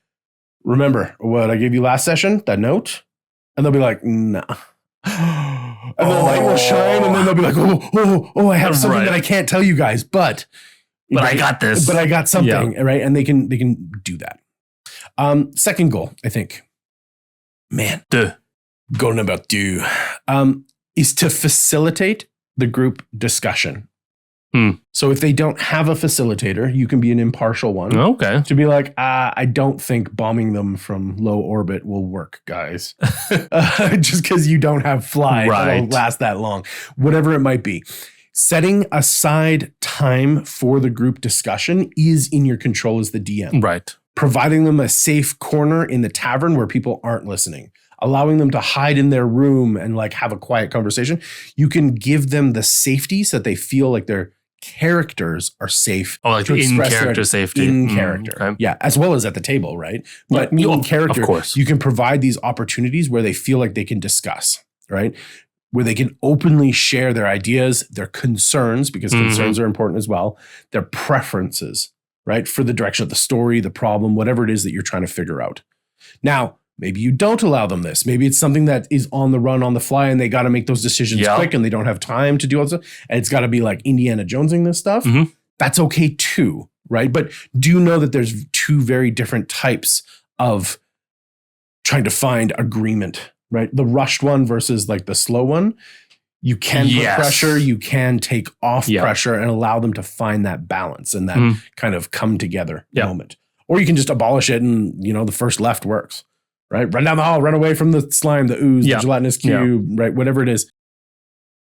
[SPEAKER 2] remember what I gave you last session, that note? And they'll be like, nah. And the light will shine, and then they'll be like, oh, I have something that I can't tell you guys, but
[SPEAKER 1] I got this.
[SPEAKER 2] But I got something, right? And they can do that. Second goal, I think, goal number 2, is to facilitate the group discussion. So if they don't have a facilitator, you can be an impartial one.
[SPEAKER 1] Okay.
[SPEAKER 2] To be like, I don't think bombing them from low orbit will work, guys. Just because you don't have fly that'll last that long. Whatever it might be. Setting aside time for the group discussion is in your control as the DM.
[SPEAKER 1] Right.
[SPEAKER 2] Providing them a safe corner in the tavern where people aren't listening. Allowing them to hide in their room and like have a quiet conversation. You can give them the safety so that they feel like their characters are safe.
[SPEAKER 1] Oh, like in character safety.
[SPEAKER 2] In character. Okay. Yeah, as well as at the table, right? But in character, of course, you can provide these opportunities where they feel like they can discuss, right? Where they can openly share their ideas, their concerns, because concerns are important as well, their preferences, right? For the direction of the story, the problem, whatever it is that you're trying to figure out. Now, maybe you don't allow them this. Maybe it's something that is on the run, on the fly, and they got to make those decisions quick and they don't have time to do all this stuff. And it's got to be like Indiana Jonesing this stuff. That's okay too, right? But do know that there's 2 very different types of trying to find agreement, right? The rushed one versus like the slow one. You can put
[SPEAKER 1] Yes.
[SPEAKER 2] pressure, you can take off
[SPEAKER 1] Yeah.
[SPEAKER 2] pressure and allow them to find that balance and that kind of come together
[SPEAKER 1] Yeah.
[SPEAKER 2] moment. Or you can just abolish it and, the first left works, right? Run down the hall, run away from the slime, the ooze,
[SPEAKER 1] Yeah.
[SPEAKER 2] the gelatinous cube, right? Whatever it is.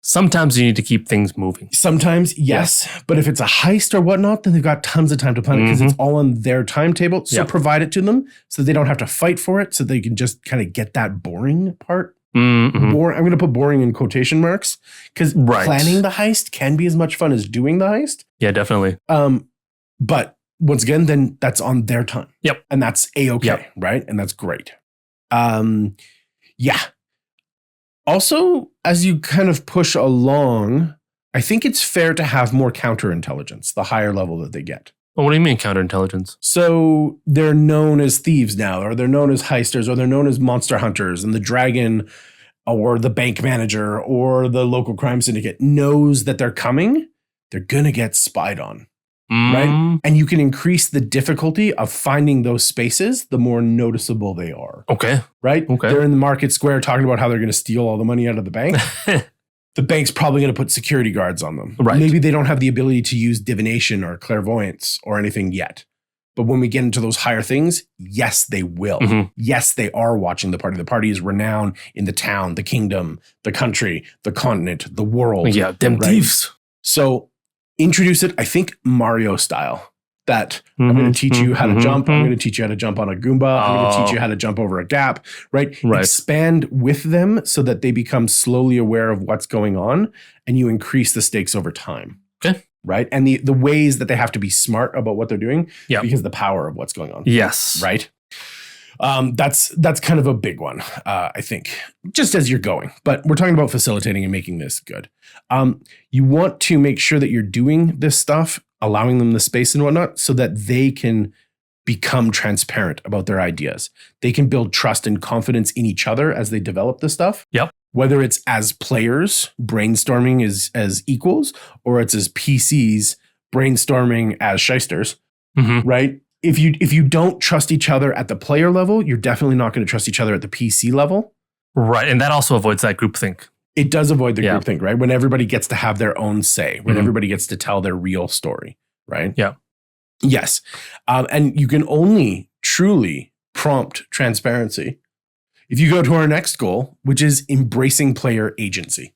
[SPEAKER 1] Sometimes you need to keep things moving.
[SPEAKER 2] Sometimes, yes. But if it's a heist or whatnot, then they've got tons of time to plan it because it's all on their timetable. So provide it to them so they don't have to fight for it. So they can just kind of get that boring part.
[SPEAKER 1] Mm-hmm.
[SPEAKER 2] I'm going to put boring in quotation marks because planning the heist can be as much fun as doing the heist.
[SPEAKER 1] Yeah, definitely.
[SPEAKER 2] But once again, then that's on their time.
[SPEAKER 1] Yep.
[SPEAKER 2] And that's A-okay, right? And that's great. Yeah. Also, as you kind of push along, I think it's fair to have more counterintelligence, the higher level that they get.
[SPEAKER 1] Well, what do you mean counterintelligence?
[SPEAKER 2] So they're known as thieves now, or they're known as heisters, or they're known as monster hunters, and the dragon or the bank manager or the local crime syndicate knows that they're coming. They're going to get spied on, right? And you can increase the difficulty of finding those spaces the more noticeable they are.
[SPEAKER 1] Okay.
[SPEAKER 2] Right?
[SPEAKER 1] Okay.
[SPEAKER 2] They're in the market square talking about how they're going to steal all the money out of the bank. The bank's probably going to put security guards on them.
[SPEAKER 1] Right.
[SPEAKER 2] Maybe they don't have the ability to use divination or clairvoyance or anything yet. But when we get into those higher things, yes, they will. Yes, they are watching the party. The party is renowned in the town, the kingdom, the country, the continent, the world.
[SPEAKER 1] Yeah, them thieves.
[SPEAKER 2] So introduce it, I think, Mario style. That I'm going to teach you how to jump. I'm going to teach you how to jump on a Goomba. I'm going to teach you how to jump over a gap, right? Expand with them so that they become slowly aware of what's going on and you increase the stakes over time.
[SPEAKER 1] Okay.
[SPEAKER 2] Right? And the ways that they have to be smart about what they're doing because the power of what's going on.
[SPEAKER 1] Yes.
[SPEAKER 2] Right? That's kind of a big one, I think, just as you're going. But we're talking about facilitating and making this good. You want to make sure that you're doing this stuff, allowing them the space and whatnot, so that they can become transparent about their ideas. They can build trust and confidence in each other as they develop this stuff.
[SPEAKER 1] Yep.
[SPEAKER 2] Whether it's as players brainstorming as equals, or it's as PCs brainstorming as shysters, right? If you don't trust each other at the player level, you're definitely not going to trust each other at the PC level.
[SPEAKER 1] Right. And that also avoids that groupthink.
[SPEAKER 2] It does avoid the groupthink, right? When everybody gets to have their own say, when everybody gets to tell their real story, right?
[SPEAKER 1] Yeah.
[SPEAKER 2] Yes. And you can only truly prompt transparency if you go to our next goal, which is embracing player agency.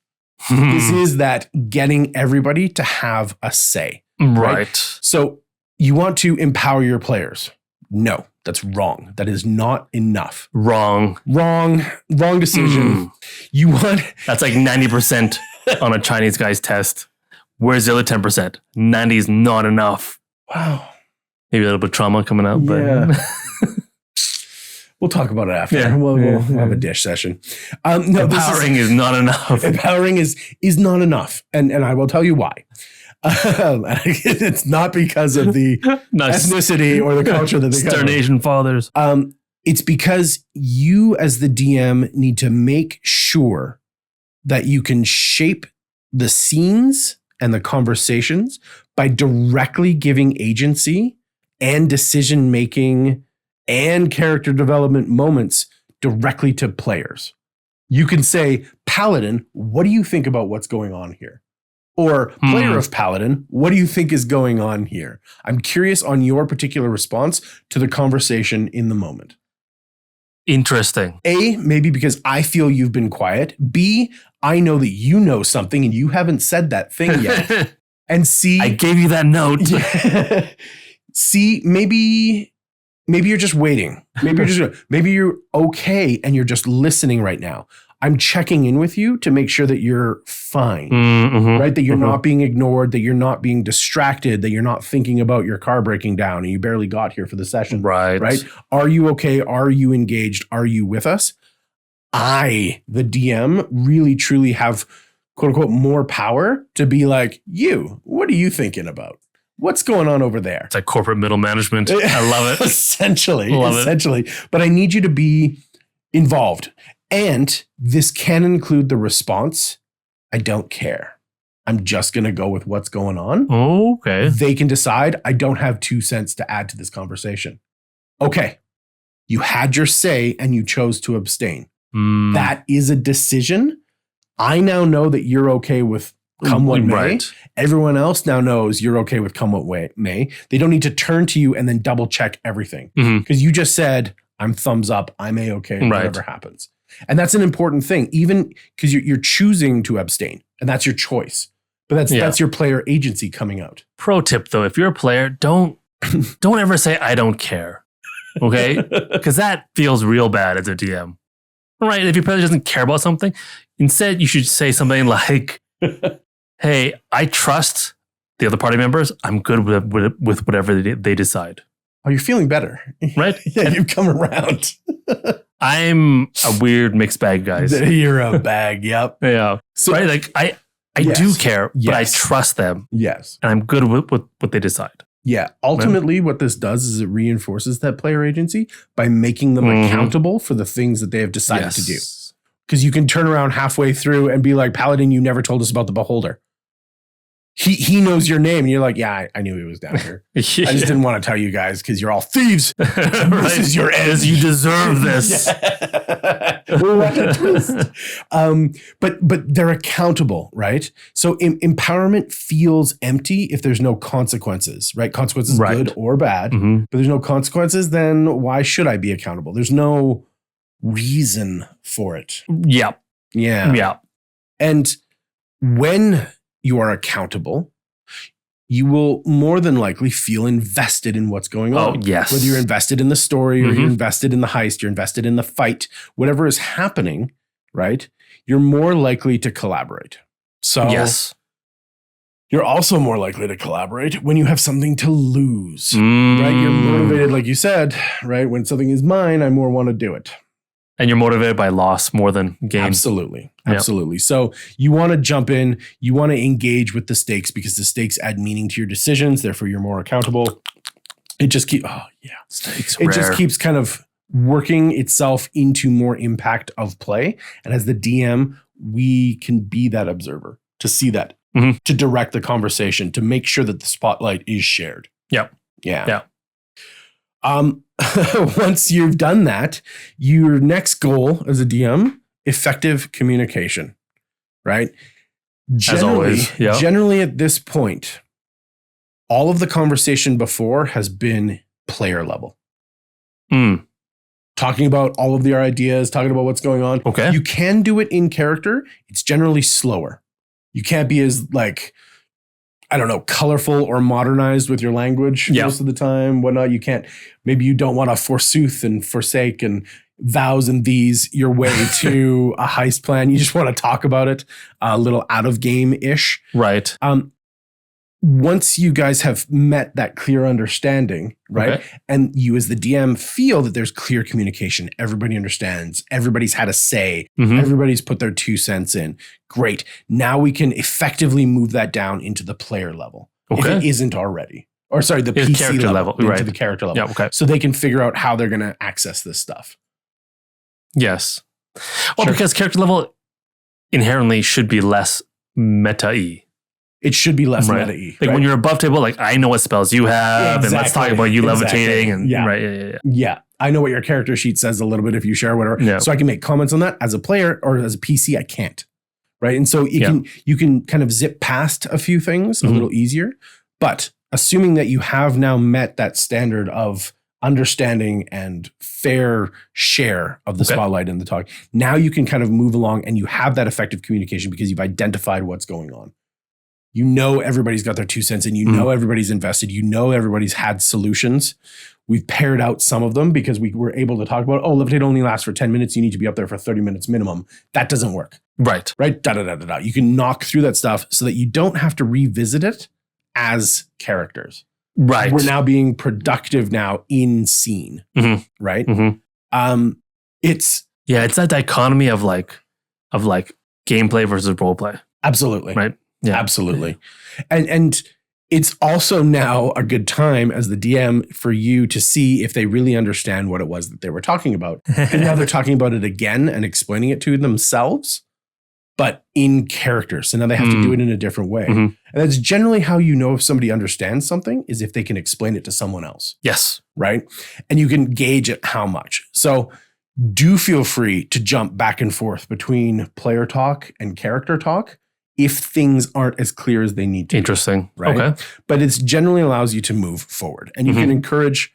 [SPEAKER 2] This is that getting everybody to have a say.
[SPEAKER 1] Right.
[SPEAKER 2] So you want to empower your players. No, that's wrong. That is not enough.
[SPEAKER 1] Wrong
[SPEAKER 2] decision. You want...
[SPEAKER 1] That's like 90% on a Chinese guy's test. Where's the other 10%? 90 is not enough.
[SPEAKER 2] Wow.
[SPEAKER 1] Maybe a little bit of trauma coming out, but...
[SPEAKER 2] We'll talk about it after. We'll have a dish session. No,
[SPEAKER 1] empowering is not enough.
[SPEAKER 2] Empowering is not enough. And I will tell you why. It's not because of the ethnicity or the culture that they come
[SPEAKER 1] Stern Asian fathers.
[SPEAKER 2] It's because you as the DM need to make sure that you can shape the scenes and the conversations by directly giving agency and decision-making and character development moments directly to players. You can say, Paladin, what do you think about what's going on here? Or player of Paladin, what do you think is going on here? I'm curious on your particular response to the conversation in the moment.
[SPEAKER 1] Interesting.
[SPEAKER 2] A, maybe because I feel you've been quiet. B, I know that you know something and you haven't said that thing yet. And C,
[SPEAKER 1] I gave you that note.
[SPEAKER 2] C, maybe you're just waiting. Maybe you're okay and you're just listening right now. I'm checking in with you to make sure that you're fine, right? That you're not being ignored, that you're not being distracted, that you're not thinking about your car breaking down and you barely got here for the session.
[SPEAKER 1] Right.
[SPEAKER 2] Are you okay? Are you engaged? Are you with us? I, the DM, really truly have, quote unquote, more power to be like, what are you thinking about? What's going on over there?
[SPEAKER 1] It's like corporate middle management. I love it.
[SPEAKER 2] Essentially. But I need you to be involved. And this can include the response, I don't care. I'm just going to go with what's going on.
[SPEAKER 1] Okay.
[SPEAKER 2] They can decide, I don't have 2 cents to add to this conversation. Okay. You had your say and you chose to abstain. That is a decision I now know that you're okay with come what may.
[SPEAKER 1] Right.
[SPEAKER 2] Everyone else now knows you're okay with come what may. They don't need to turn to you and then double check everything because you just said, I'm thumbs up. I'm A-okay. Whatever happens. And that's an important thing, even because you're choosing to abstain and that's your choice. But that's your player agency coming out.
[SPEAKER 1] Pro tip though, if you're a player, don't ever say, I don't care. Okay. Because that feels real bad as a DM. Right. If your player doesn't care about something, instead you should say something like, hey, I trust the other party members. I'm good with whatever they decide.
[SPEAKER 2] Oh, you're feeling better.
[SPEAKER 1] Right?
[SPEAKER 2] Yeah, you've come around.
[SPEAKER 1] I'm a weird mixed bag, guys.
[SPEAKER 2] You're a bag. Yep.
[SPEAKER 1] Yeah. So, right. Like I do care, but I trust them.
[SPEAKER 2] Yes.
[SPEAKER 1] And I'm good with what they decide.
[SPEAKER 2] Yeah. Ultimately, what this does is it reinforces that player agency by making them accountable for the things that they have decided to do. Because you can turn around halfway through and be like, Paladin, you never told us about the beholder. He knows your name. And you're like, yeah, I knew he was down here. I just didn't want to tell you guys because you're all thieves. This is your end.
[SPEAKER 1] You deserve this.
[SPEAKER 2] What a twist. But they're accountable, right? So empowerment feels empty if there's no consequences, right? Consequences, good or bad. But there's no consequences, then why should I be accountable? There's no reason for it.
[SPEAKER 1] Yeah.
[SPEAKER 2] And when you are accountable, you will more than likely feel invested in what's going on.
[SPEAKER 1] Oh, yes.
[SPEAKER 2] Whether you're invested in the story or you're invested in the heist, you're invested in the fight, whatever is happening, right? You're more likely to collaborate. So you're also more likely to collaborate when you have something to lose, right? You're motivated, like you said, right? When something is mine, I more want to do it.
[SPEAKER 1] And you're motivated by loss more than gain.
[SPEAKER 2] Absolutely. So you want to jump in, you want to engage with the stakes because the stakes add meaning to your decisions. Therefore, you're more accountable. It just keeps, just keeps kind of working itself into more impact of play. And as the DM, we can be that observer to see that, to direct the conversation, to make sure that the spotlight is shared. Yeah. Once you've done that, your next goal as a DM, effective communication, right? Generally at this point, all of the conversation before has been player level. Talking about all of their ideas, talking about what's going on.
[SPEAKER 1] Okay.
[SPEAKER 2] You can do it in character. It's generally slower. You can't be as colorful or modernized with your language most of the time, whatnot. You can't, maybe you don't want to forsooth and forsake and vows and these your way to a heist plan. You just want to talk about it a little out of game-ish.
[SPEAKER 1] Right.
[SPEAKER 2] Once you guys have met that clear understanding, right? And you as the DM feel that there's clear communication, everybody understands, everybody's had a say, everybody's put their 2 cents in. Great. Now we can effectively move that down into the player level. If it isn't already. Or sorry, the PC level. Into the character level.
[SPEAKER 1] Yeah, okay.
[SPEAKER 2] So they can figure out how they're going to access this stuff.
[SPEAKER 1] Yes. Well, because character level inherently should be less meta-y.
[SPEAKER 2] It should be less meta-y.
[SPEAKER 1] Like when you're above table, like I know what spells you have, and let's talk about you levitating, and
[SPEAKER 2] Yeah, I know what your character sheet says a little bit if you share whatever.
[SPEAKER 1] Yeah.
[SPEAKER 2] So I can make comments on that. As a player or as a PC, I can't. Right, and so you can kind of zip past a few things a little easier. But assuming that you have now met that standard of understanding and fair share of the spotlight and the talk, now you can kind of move along and you have that effective communication because you've identified what's going on. You know everybody's got their 2 cents in. You know everybody's invested. You know everybody's had solutions. We've paired out some of them because we were able to talk about, levitate only lasts for 10 minutes. You need to be up there for 30 minutes minimum. That doesn't work.
[SPEAKER 1] Right.
[SPEAKER 2] You can knock through that stuff so that you don't have to revisit it as characters.
[SPEAKER 1] Right.
[SPEAKER 2] We're now being productive now in scene. Right. It's
[SPEAKER 1] that dichotomy of gameplay versus roleplay.
[SPEAKER 2] Absolutely.
[SPEAKER 1] Right. Yeah.
[SPEAKER 2] Absolutely. And it's also now a good time as the DM for you to see if they really understand what it was that they were talking about. And now they're talking about it again and explaining it to themselves, but in character. So now they have to do it in a different way. And that's generally how you know if somebody understands something is if they can explain it to someone else.
[SPEAKER 1] Yes.
[SPEAKER 2] Right. And you can gauge it how much. So Do feel free to jump back and forth between player talk and character talk if things aren't as clear as they need to be.
[SPEAKER 1] Interesting.
[SPEAKER 2] Right?
[SPEAKER 1] Okay.
[SPEAKER 2] But it generally allows you to move forward. And you can encourage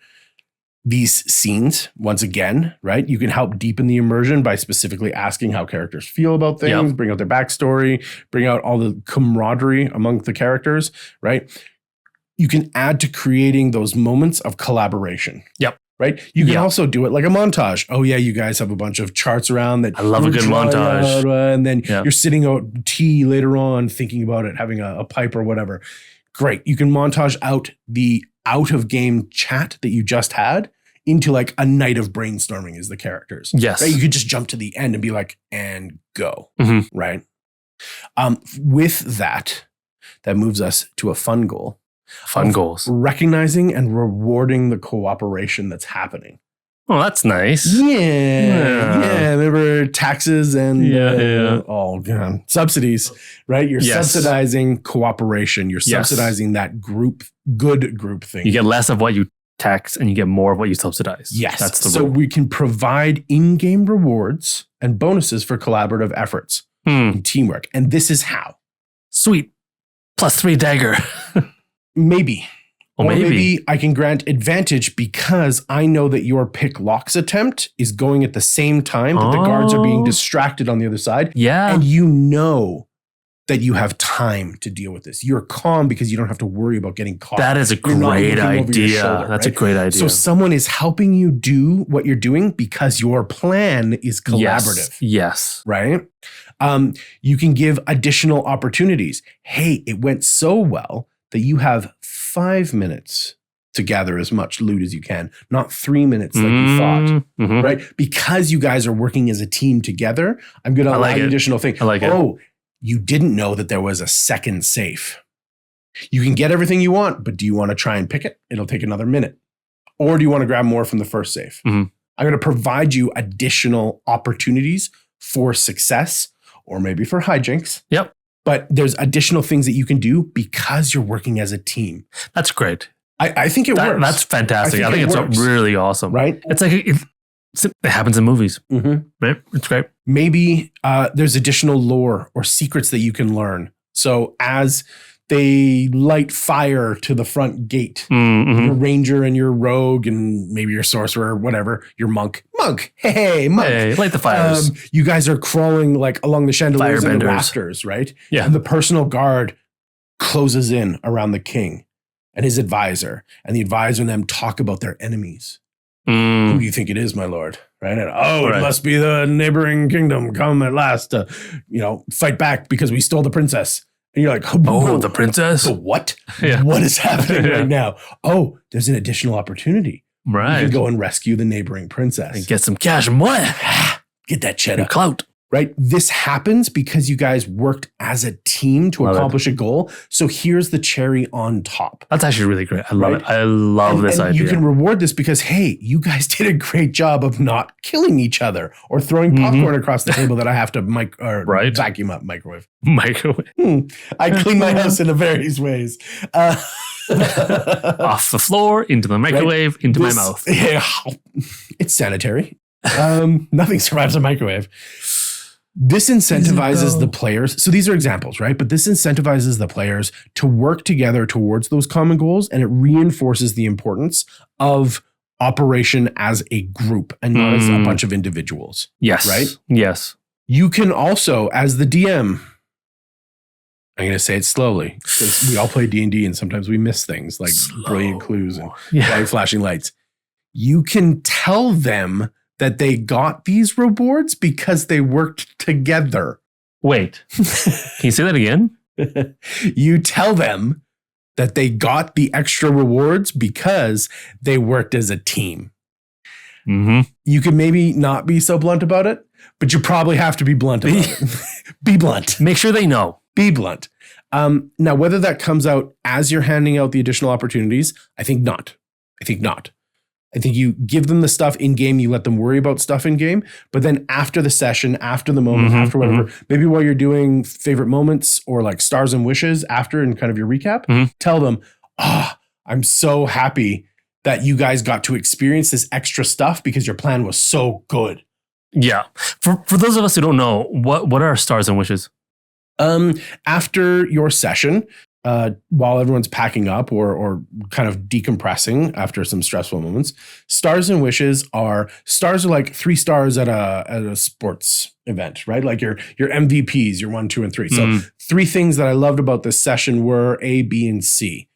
[SPEAKER 2] these scenes once again, right? You can help deepen the immersion by specifically asking how characters feel about things, bring out their backstory, bring out all the camaraderie among the characters, right? You can add to creating those moments of collaboration.
[SPEAKER 1] Yep.
[SPEAKER 2] Right? You can also do it like a montage. Oh, yeah, you guys have a bunch of charts around that.
[SPEAKER 1] I love a good montage.
[SPEAKER 2] And then you're sitting out tea later on, thinking about it, having a pipe or whatever. Great. You can montage out the out-of-game chat that you just had into like a night of brainstorming as the characters.
[SPEAKER 1] Yes.
[SPEAKER 2] Right? You could just jump to the end and be like, and go.
[SPEAKER 1] Mm-hmm.
[SPEAKER 2] Right? With that moves us to a fun goal.
[SPEAKER 1] Fun goals.
[SPEAKER 2] Recognizing and rewarding the cooperation that's happening.
[SPEAKER 1] Oh, that's nice.
[SPEAKER 2] Yeah. Remember taxes and subsidies, right? You're subsidizing cooperation. You're subsidizing that good group thing.
[SPEAKER 1] You get less of what you tax and you get more of what you subsidize.
[SPEAKER 2] Yes.
[SPEAKER 1] That's the
[SPEAKER 2] so
[SPEAKER 1] rule.
[SPEAKER 2] we can provide in-game rewards and bonuses for collaborative efforts and teamwork. And this is how.
[SPEAKER 1] Sweet. +3 dagger.
[SPEAKER 2] Maybe.
[SPEAKER 1] Or maybe
[SPEAKER 2] I can grant advantage because I know that your pick locks attempt is going at the same time that the guards are being distracted on the other side.
[SPEAKER 1] Yeah.
[SPEAKER 2] And you know that you have time to deal with this. You're calm because you don't have to worry about getting caught.
[SPEAKER 1] That is a great idea.
[SPEAKER 2] Shoulder,
[SPEAKER 1] That's a great idea.
[SPEAKER 2] So someone is helping you do what you're doing because your plan is collaborative.
[SPEAKER 1] Yes.
[SPEAKER 2] Right? You can give additional opportunities. Hey, it went so well that you have 5 minutes to gather as much loot as you can, not 3 minutes like you thought, right? Because you guys are working as a team together, I'm going to allow you additional thing.
[SPEAKER 1] I like it.
[SPEAKER 2] Oh, you didn't know that there was a second safe. You can get everything you want, but do you want to try and pick it? It'll take another minute. Or do you want to grab more from the first safe? I'm going to provide you additional opportunities for success or maybe for hijinks.
[SPEAKER 1] Yep.
[SPEAKER 2] But there's additional things that you can do because you're working as a team.
[SPEAKER 1] That's great.
[SPEAKER 2] I think it works.
[SPEAKER 1] That's fantastic. I think it's really awesome.
[SPEAKER 2] Right?
[SPEAKER 1] It's like it happens in movies. Right? It's great.
[SPEAKER 2] Maybe there's additional lore or secrets that you can learn. So as they light fire to the front gate, your ranger and your rogue and maybe your sorcerer, whatever, your monk. Hey, monk.
[SPEAKER 1] Hey, light the fires.
[SPEAKER 2] You guys are crawling like along the chandeliers and the rafters, right?
[SPEAKER 1] Yeah.
[SPEAKER 2] And the personal guard closes in around the king and his advisor. And the advisor and them talk about their enemies. Who do you think it is, my lord? Right? And, it must be the neighboring kingdom come at last to, fight back because we stole the princess. And you're like,
[SPEAKER 1] the princess?
[SPEAKER 2] The what?
[SPEAKER 1] Yeah.
[SPEAKER 2] What is happening right now? Oh, there's an additional opportunity.
[SPEAKER 1] Right.
[SPEAKER 2] You can go and rescue the neighboring princess.
[SPEAKER 1] And get some cash and money.
[SPEAKER 2] Get that cheddar.
[SPEAKER 1] And clout.
[SPEAKER 2] Right? This happens because you guys worked as a team to accomplish a goal. So here's the cherry on top.
[SPEAKER 1] That's actually really great. I love it. I love this idea.
[SPEAKER 2] You can reward this because, hey, you guys did a great job of not killing each other or throwing popcorn across the table that I have to vacuum up, microwave. I clean my house in various ways.
[SPEAKER 1] Off the floor, into the microwave, into my mouth.
[SPEAKER 2] Yeah, it's sanitary. Nothing survives a microwave. This incentivizes the players. So these are examples, right? But this incentivizes the players to work together towards those common goals, and it reinforces the importance of operation as a group and not as a bunch of individuals.
[SPEAKER 1] Yes.
[SPEAKER 2] Right?
[SPEAKER 1] Yes.
[SPEAKER 2] You can also, as the DM, I'm going to say it slowly because we all play D&D and sometimes we miss things like brilliant clues and bright flashing lights. You can tell them that they got these rewards because they worked together.
[SPEAKER 1] Wait, can you say that again?
[SPEAKER 2] You tell them that they got the extra rewards because they worked as a team. You can maybe not be so blunt about it, but you probably have to be blunt about it. Be blunt.
[SPEAKER 1] Make sure they know.
[SPEAKER 2] Be blunt. Now, whether that comes out as you're handing out the additional opportunities, I think not. I think you give them the stuff in game, you let them worry about stuff in game, but then after the session, after the moment, after whatever, maybe while you're doing favorite moments or like stars and wishes after and kind of your recap, tell them, I'm so happy that you guys got to experience this extra stuff because your plan was so good.
[SPEAKER 1] Yeah. For those of us who don't know, what are stars and wishes?
[SPEAKER 2] After your session, while everyone's packing up or kind of decompressing after some stressful moments, stars and wishes are like 3 stars at a sports event, right? Like your MVPs, your 1, 2, and 3. So 3 things that I loved about this session were A, B, and C.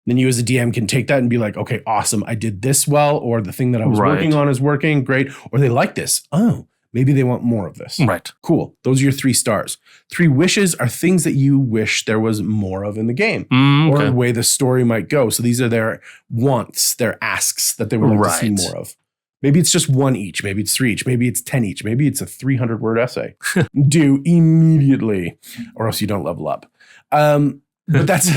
[SPEAKER 2] Then you as a DM can take that and be like, okay, awesome. I did this well, or the thing that I was working on is working great, or they like this. Oh, maybe they want more of this.
[SPEAKER 1] Right.
[SPEAKER 2] Cool. Those are your 3 stars. 3 wishes are things that you wish there was more of in the game or the way the story might go. So these are their wants, their asks that they would like to see more of. Maybe it's just 1 each. Maybe it's 3 each. Maybe it's 10 each. Maybe it's a 300-word essay. Do immediately, or else you don't level up. But that's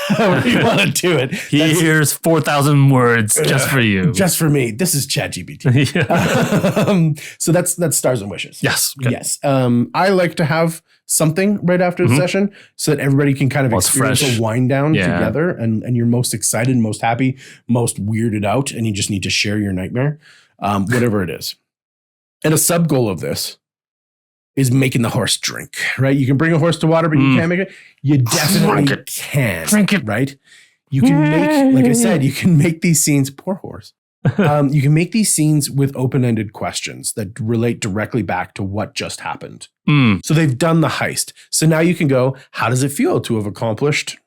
[SPEAKER 2] however you want to do it.
[SPEAKER 1] Here's 4,000 words just for you.
[SPEAKER 2] Just for me. This is ChatGPT. So that's stars and wishes.
[SPEAKER 1] Yes. Okay.
[SPEAKER 2] Yes. I like to have something right after the session so that everybody can kind of experience a wind down together and you're most excited, most happy, most weirded out, and you just need to share your nightmare, whatever it is. And a sub goal of this is making the horse drink, right? You can bring a horse to water, but you can't make it. You definitely can. Drink it. Right? You can make, like I said, you can make these scenes, poor horse. You can make these scenes with open-ended questions that relate directly back to what just happened. So they've done the heist. So now you can go, how does it feel to have accomplished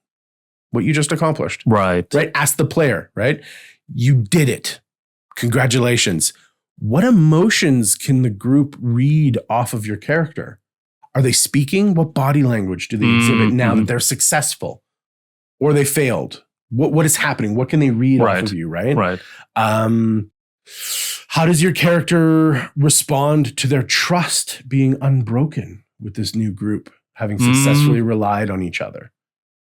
[SPEAKER 2] what you just accomplished?
[SPEAKER 1] Right.
[SPEAKER 2] Ask the player, right? You did it. Congratulations. What emotions can the group read off of your character? Are they speaking? What body language do they exhibit now that they're successful or they failed? What is happening? What can they read off of you, right?
[SPEAKER 1] Right.
[SPEAKER 2] How does your character respond to their trust being unbroken with this new group, having successfully relied on each other?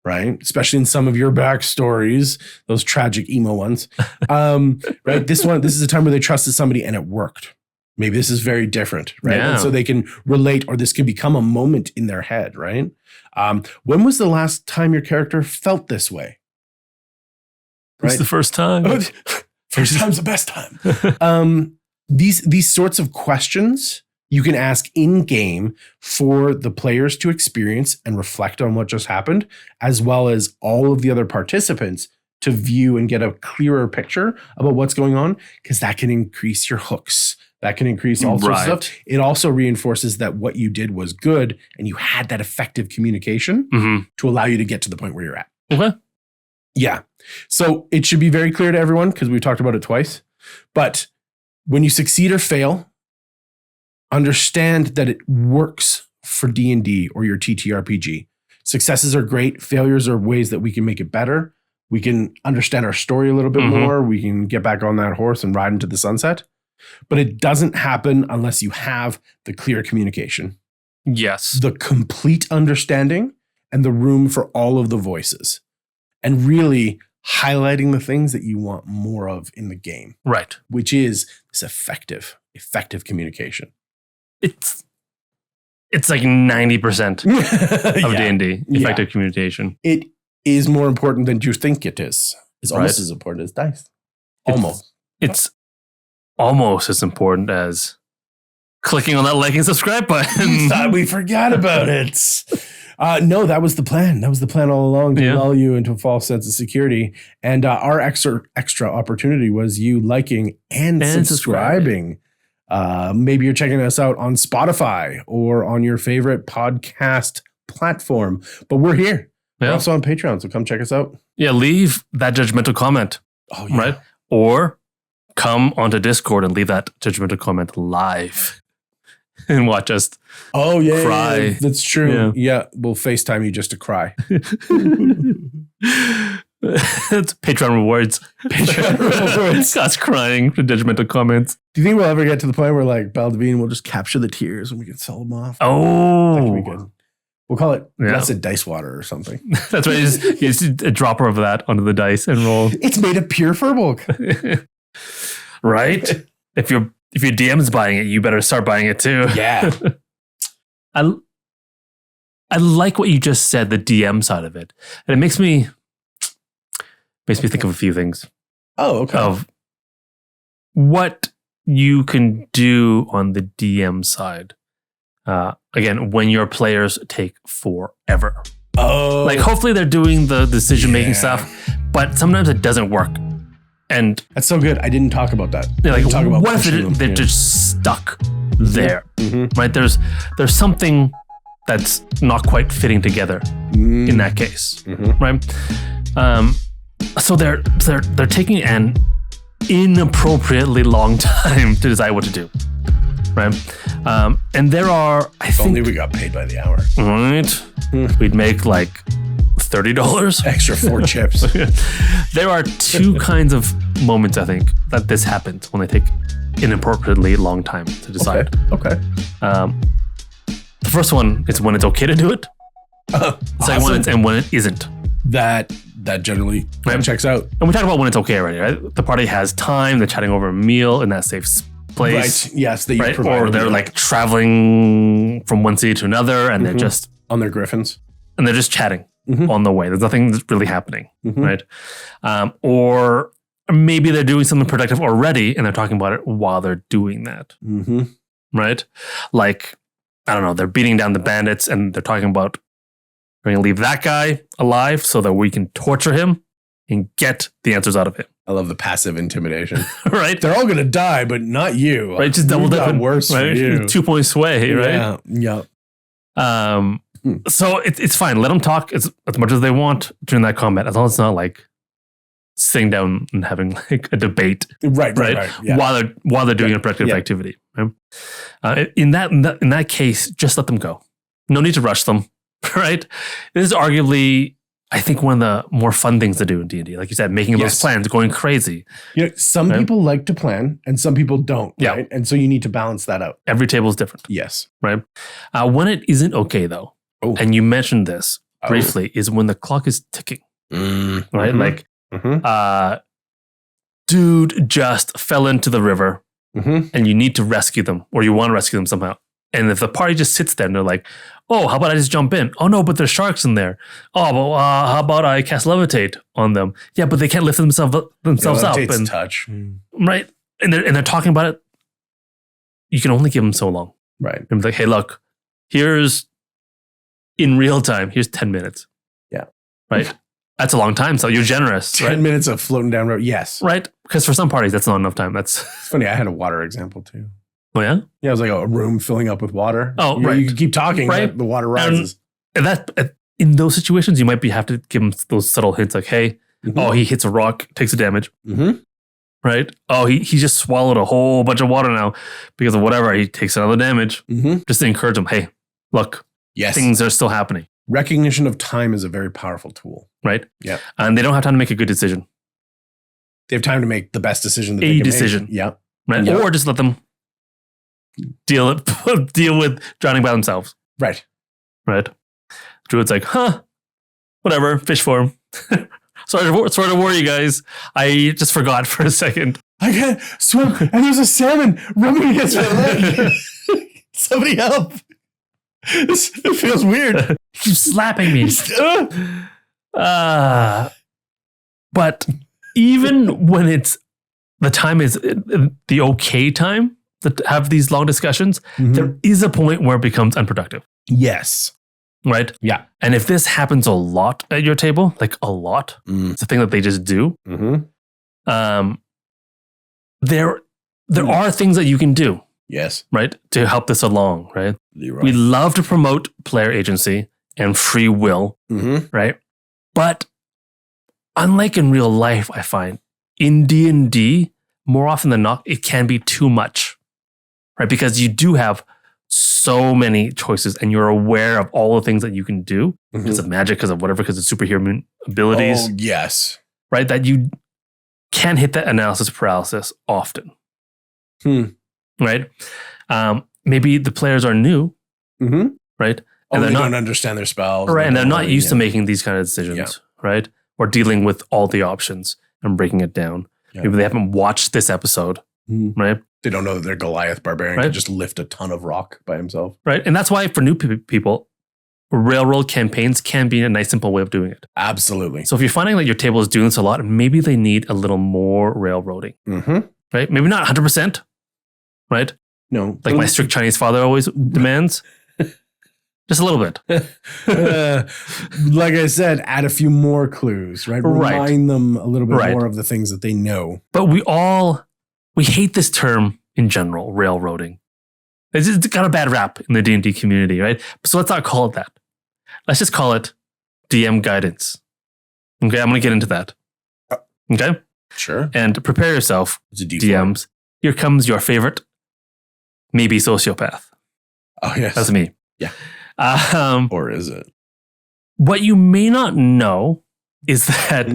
[SPEAKER 2] Right? Especially in some of your backstories, those tragic emo ones. Right? This is a time where they trusted somebody and it worked. Maybe this is very different, right?
[SPEAKER 1] Yeah.
[SPEAKER 2] And so they can relate, or this can become a moment in their head, right? When was the last time your character felt this way?
[SPEAKER 1] It's the first time.
[SPEAKER 2] First time's the best time. These sorts of questions you can ask in game for the players to experience and reflect on what just happened, as well as all of the other participants to view and get a clearer picture about what's going on, because that can increase your hooks. That can increase all sorts of stuff. It also reinforces that what you did was good and you had that effective communication to allow you to get to the point where you're at.
[SPEAKER 1] Okay.
[SPEAKER 2] Yeah. So it should be very clear to everyone, because we've talked about it twice. But when you succeed or fail, understand that it works for D&D or your TTRPG. Successes are great. Failures are ways that we can make it better. We can understand our story a little bit more. We can get back on that horse and ride into the sunset. But it doesn't happen unless you have the clear communication.
[SPEAKER 1] Yes.
[SPEAKER 2] The complete understanding and the room for all of the voices. And really highlighting the things that you want more of in the game.
[SPEAKER 1] Right.
[SPEAKER 2] Which is this effective communication.
[SPEAKER 1] It's like 90% of D&D, effective communication.
[SPEAKER 2] It is more important than you think it is. It's almost as important as dice. Almost.
[SPEAKER 1] It's almost as important as clicking on that like and subscribe button.
[SPEAKER 2] You thought we forgot about it. No, that was the plan. That was the plan all along, to lull you into a false sense of security. And our extra opportunity was you liking and subscribing. Maybe you're checking us out on Spotify or on your favorite podcast platform. But we're here. Yeah. We're also on Patreon, so come check us out.
[SPEAKER 1] Yeah, leave that judgmental comment.
[SPEAKER 2] Oh, yeah.
[SPEAKER 1] Right? Or come onto Discord and leave that judgmental comment live and watch us cry.
[SPEAKER 2] Yeah, that's true. Yeah, we'll FaceTime you just to cry.
[SPEAKER 1] That's Patreon rewards. Patreon rewards. Us crying for judgmental comments.
[SPEAKER 2] Do you think we'll ever get to the point where like Baldwin will just capture the tears and we can sell them off?
[SPEAKER 1] Oh.
[SPEAKER 2] That could be good. We'll call it blessed dice water or something.
[SPEAKER 1] That's right. You just a dropper of that onto the dice and roll.
[SPEAKER 2] It's made of pure Furbolg.
[SPEAKER 1] Right? If your DM's buying it, you better start buying it too.
[SPEAKER 2] Yeah.
[SPEAKER 1] I like what you just said, the DM side of it. And it makes me think of a few things.
[SPEAKER 2] Oh, okay.
[SPEAKER 1] Of what you can do on the DM side. Again, when your players take forever.
[SPEAKER 2] Oh.
[SPEAKER 1] Like, hopefully they're doing the decision-making stuff, but sometimes it doesn't work. And
[SPEAKER 2] that's so good. I didn't talk about that.
[SPEAKER 1] Like,
[SPEAKER 2] talk about
[SPEAKER 1] what if they're just stuck there, right? There's something that's not quite fitting together in that case, right? So they're taking an inappropriately long time to decide what to do, right? And there are, I think,
[SPEAKER 2] only we got paid by the hour,
[SPEAKER 1] right? We'd make like $30
[SPEAKER 2] extra 4 chips.
[SPEAKER 1] There are 2 kinds of moments, I think, that this happens when they take inappropriately long time to decide.
[SPEAKER 2] Okay.
[SPEAKER 1] The first one is when it's okay to do it. The second one is and when it isn't.
[SPEAKER 2] That generally checks out.
[SPEAKER 1] And we talked about when it's okay already, right? The party has time, they're chatting over a meal in that safe place.
[SPEAKER 2] Right. Yes, that you
[SPEAKER 1] right?
[SPEAKER 2] provide.
[SPEAKER 1] Or they're like traveling from one city to another and they're just
[SPEAKER 2] on their griffins.
[SPEAKER 1] And they're just chatting on the way. There's nothing that's really happening, right? Or maybe they're doing something productive already and they're talking about it while they're doing that, right? Like, I don't know, they're beating down the bandits and they're talking about, we're going to leave that guy alive so that we can torture him and get the answers out of him.
[SPEAKER 2] I love the passive intimidation.
[SPEAKER 1] Right?
[SPEAKER 2] They're all going to die, but not you.
[SPEAKER 1] Right? Just double dip.
[SPEAKER 2] Worse
[SPEAKER 1] right?
[SPEAKER 2] for you.
[SPEAKER 1] 2-point sway, right?
[SPEAKER 2] Yeah.
[SPEAKER 1] So it's fine. Let them talk as much as they want during that combat, as long as it's not like sitting down and having like a debate,
[SPEAKER 2] right? Yeah.
[SPEAKER 1] While they're doing a productive activity. Right? In that case, just let them go. No need to rush them. Right? This is arguably, I think, one of the more fun things to do in D&D. Like you said, making those plans, going crazy.
[SPEAKER 2] You know, some people like to plan and some people don't.
[SPEAKER 1] Yeah.
[SPEAKER 2] Right? And so you need to balance that out.
[SPEAKER 1] Every table is different.
[SPEAKER 2] Yes.
[SPEAKER 1] Right? When it isn't okay, though, and you mentioned this briefly, is when the clock is ticking. Right? Like, dude just fell into the river and you need to rescue them, or you want to rescue them somehow. And if the party just sits there and they're like, oh, how about I just jump in? Oh, no, but there's sharks in there. Oh, but how about I cast levitate on them? Yeah, but they can't lift themselves up. And
[SPEAKER 2] touch.
[SPEAKER 1] Right? And they're talking about it. You can only give them so long.
[SPEAKER 2] Right.
[SPEAKER 1] And be like, hey, look, here's, in real time, here's 10 minutes.
[SPEAKER 2] Yeah.
[SPEAKER 1] Right? That's a long time, so you're generous.
[SPEAKER 2] 10 minutes of floating down road. Yes.
[SPEAKER 1] Right? Because for some parties, that's not enough time. It's
[SPEAKER 2] funny. I had a water example too.
[SPEAKER 1] Oh, yeah?
[SPEAKER 2] Yeah, it was like a room filling up with water.
[SPEAKER 1] Oh, right.
[SPEAKER 2] You can keep talking, right? The water rises.
[SPEAKER 1] And that, in those situations, you might have to give them those subtle hints like, hey, oh, he hits a rock, takes a damage. Right? Oh, he just swallowed a whole bunch of water now because of whatever. He takes another damage. Just to encourage him, hey, look, things are still happening.
[SPEAKER 2] Recognition of time is a very powerful tool.
[SPEAKER 1] Right?
[SPEAKER 2] Yeah.
[SPEAKER 1] And they don't have time to make a good decision.
[SPEAKER 2] They have time to make the best decision that they can
[SPEAKER 1] decision.
[SPEAKER 2] make. Yeah.
[SPEAKER 1] Right? Or just let them deal with drowning by themselves.
[SPEAKER 2] Right.
[SPEAKER 1] Right. Druid's like, whatever, fish form. sorry to worry you guys. I just forgot for a second.
[SPEAKER 2] I can't swim and there's a salmon rubbing against my leg. Somebody help. It feels weird.
[SPEAKER 1] Keep slapping me. But even when it's the time is the okay time to have these long discussions, there is a point where it becomes unproductive.
[SPEAKER 2] Yes.
[SPEAKER 1] Right?
[SPEAKER 2] Yeah.
[SPEAKER 1] And if this happens a lot at your table, like a lot, it's a thing that they just do. There are things that you can do.
[SPEAKER 2] Yes.
[SPEAKER 1] Right? To help this along, right?
[SPEAKER 2] Right.
[SPEAKER 1] We love to promote player agency and free will, right? But unlike in real life, I find in D&D, more often than not, it can be too much, right? Because you do have so many choices and you're aware of all the things that you can do because of magic, because of whatever, because of superhuman abilities.
[SPEAKER 2] Oh, yes.
[SPEAKER 1] Right? That you can hit that analysis paralysis often. Right? Maybe the players are new, right?
[SPEAKER 2] And they don't understand their spells.
[SPEAKER 1] Right, and they're not used to making these kind of decisions, right? Or dealing with all the options and breaking it down. Maybe they haven't watched this episode, right?
[SPEAKER 2] They don't know that their Goliath barbarian can just lift a ton of rock by himself.
[SPEAKER 1] Right, and that's why for new people, railroad campaigns can be a nice, simple way of doing it.
[SPEAKER 2] Absolutely.
[SPEAKER 1] So if you're finding that your table is doing this a lot, maybe they need a little more railroading, right? Maybe not 100%, right?
[SPEAKER 2] No.
[SPEAKER 1] Like my strict Chinese father always demands. Just a little bit.
[SPEAKER 2] Like I said, add a few more clues, right? Remind them a little bit more of the things that they know.
[SPEAKER 1] But we hate this term in general, railroading. It's got a bad rap in the D&D community, right? So let's not call it that. Let's just call it DM guidance. Okay, I'm going to get into that. Okay?
[SPEAKER 2] Sure.
[SPEAKER 1] And prepare yourself,
[SPEAKER 2] It's a D4.
[SPEAKER 1] DMs. Here comes your favorite, maybe sociopath.
[SPEAKER 2] Oh, yes.
[SPEAKER 1] That's me.
[SPEAKER 2] Yeah. Or is it?
[SPEAKER 1] What you may not know is that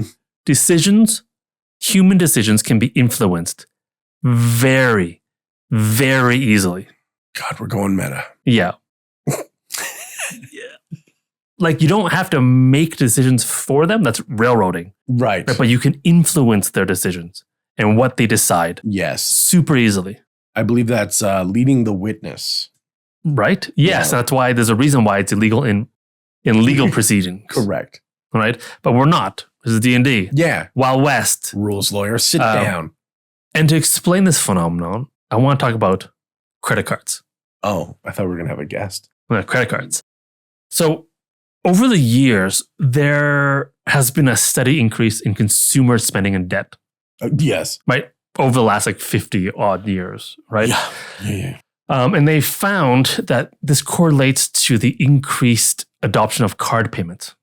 [SPEAKER 1] human decisions can be influenced very, very easily.
[SPEAKER 2] God, we're going meta.
[SPEAKER 1] Yeah. Like you don't have to make decisions for them. That's railroading.
[SPEAKER 2] Right.
[SPEAKER 1] But you can influence their decisions and what they decide.
[SPEAKER 2] Yes.
[SPEAKER 1] Super easily.
[SPEAKER 2] I believe that's leading the witness.
[SPEAKER 1] Right? Yes.
[SPEAKER 2] Yeah.
[SPEAKER 1] That's why there's a reason why it's illegal in legal proceedings.
[SPEAKER 2] Correct.
[SPEAKER 1] Right? But we're not. This is D&D.
[SPEAKER 2] Yeah.
[SPEAKER 1] Wild West.
[SPEAKER 2] Rules lawyer, sit down.
[SPEAKER 1] And to explain this phenomenon, I want to talk about credit cards.
[SPEAKER 2] Oh, I thought we were going to have a guest.
[SPEAKER 1] Credit cards. So over the years, there has been a steady increase in consumer spending and debt.
[SPEAKER 2] Yes.
[SPEAKER 1] Right? Over the last 50 odd years, right?
[SPEAKER 2] Yeah.
[SPEAKER 1] And they found that this correlates to the increased adoption of card payments.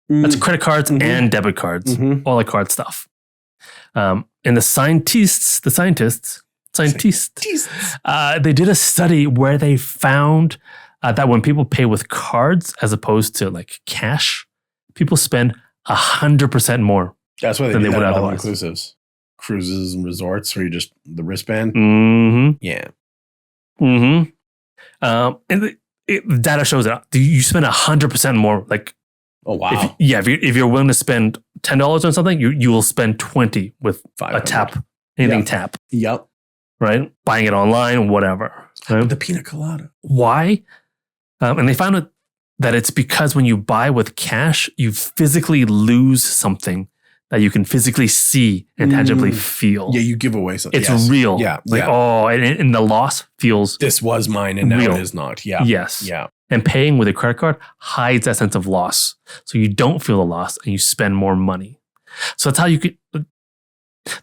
[SPEAKER 1] That's credit cards and debit cards, all the card stuff. And the scientists, they did a study where they found that when people pay with cards as opposed to cash, people spend 100% more.
[SPEAKER 2] That's why
[SPEAKER 1] than
[SPEAKER 2] they
[SPEAKER 1] would
[SPEAKER 2] would all
[SPEAKER 1] otherwise.
[SPEAKER 2] inclusives. Cruises and resorts where you just the wristband.
[SPEAKER 1] Mm-hmm.
[SPEAKER 2] Yeah.
[SPEAKER 1] Mm-hmm. And the data shows that you spend 100% more.
[SPEAKER 2] Oh wow.
[SPEAKER 1] If you're willing to spend $10 on something, you will spend 20 with a tap, anything tap.
[SPEAKER 2] Yep.
[SPEAKER 1] Right? Buying it online, whatever. Right?
[SPEAKER 2] The pina colada.
[SPEAKER 1] Why? And they found that it's because when you buy with cash, you physically lose something that you can physically see and tangibly feel.
[SPEAKER 2] Yeah, you give away something.
[SPEAKER 1] It's real.
[SPEAKER 2] Yeah.
[SPEAKER 1] And the loss feels
[SPEAKER 2] this was mine and now
[SPEAKER 1] real.
[SPEAKER 2] it is not. Yeah.
[SPEAKER 1] Yes.
[SPEAKER 2] Yeah.
[SPEAKER 1] And paying with a credit card hides that sense of loss. So you don't feel the loss and you spend more money. So that's how you could,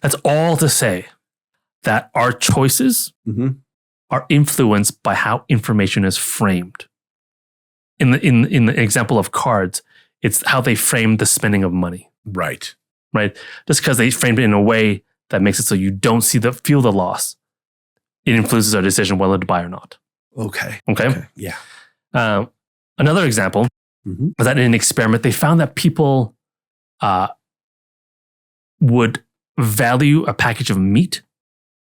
[SPEAKER 1] that's all to say that our choices are influenced by how information is framed. In the example of cards, it's how they frame the spending of money.
[SPEAKER 2] Right.
[SPEAKER 1] Right. Just because they framed it in a way that makes it so you don't feel the loss, it influences our decision whether to buy or not.
[SPEAKER 2] Okay. Yeah.
[SPEAKER 1] Another example was that in an experiment, they found that people would value a package of meat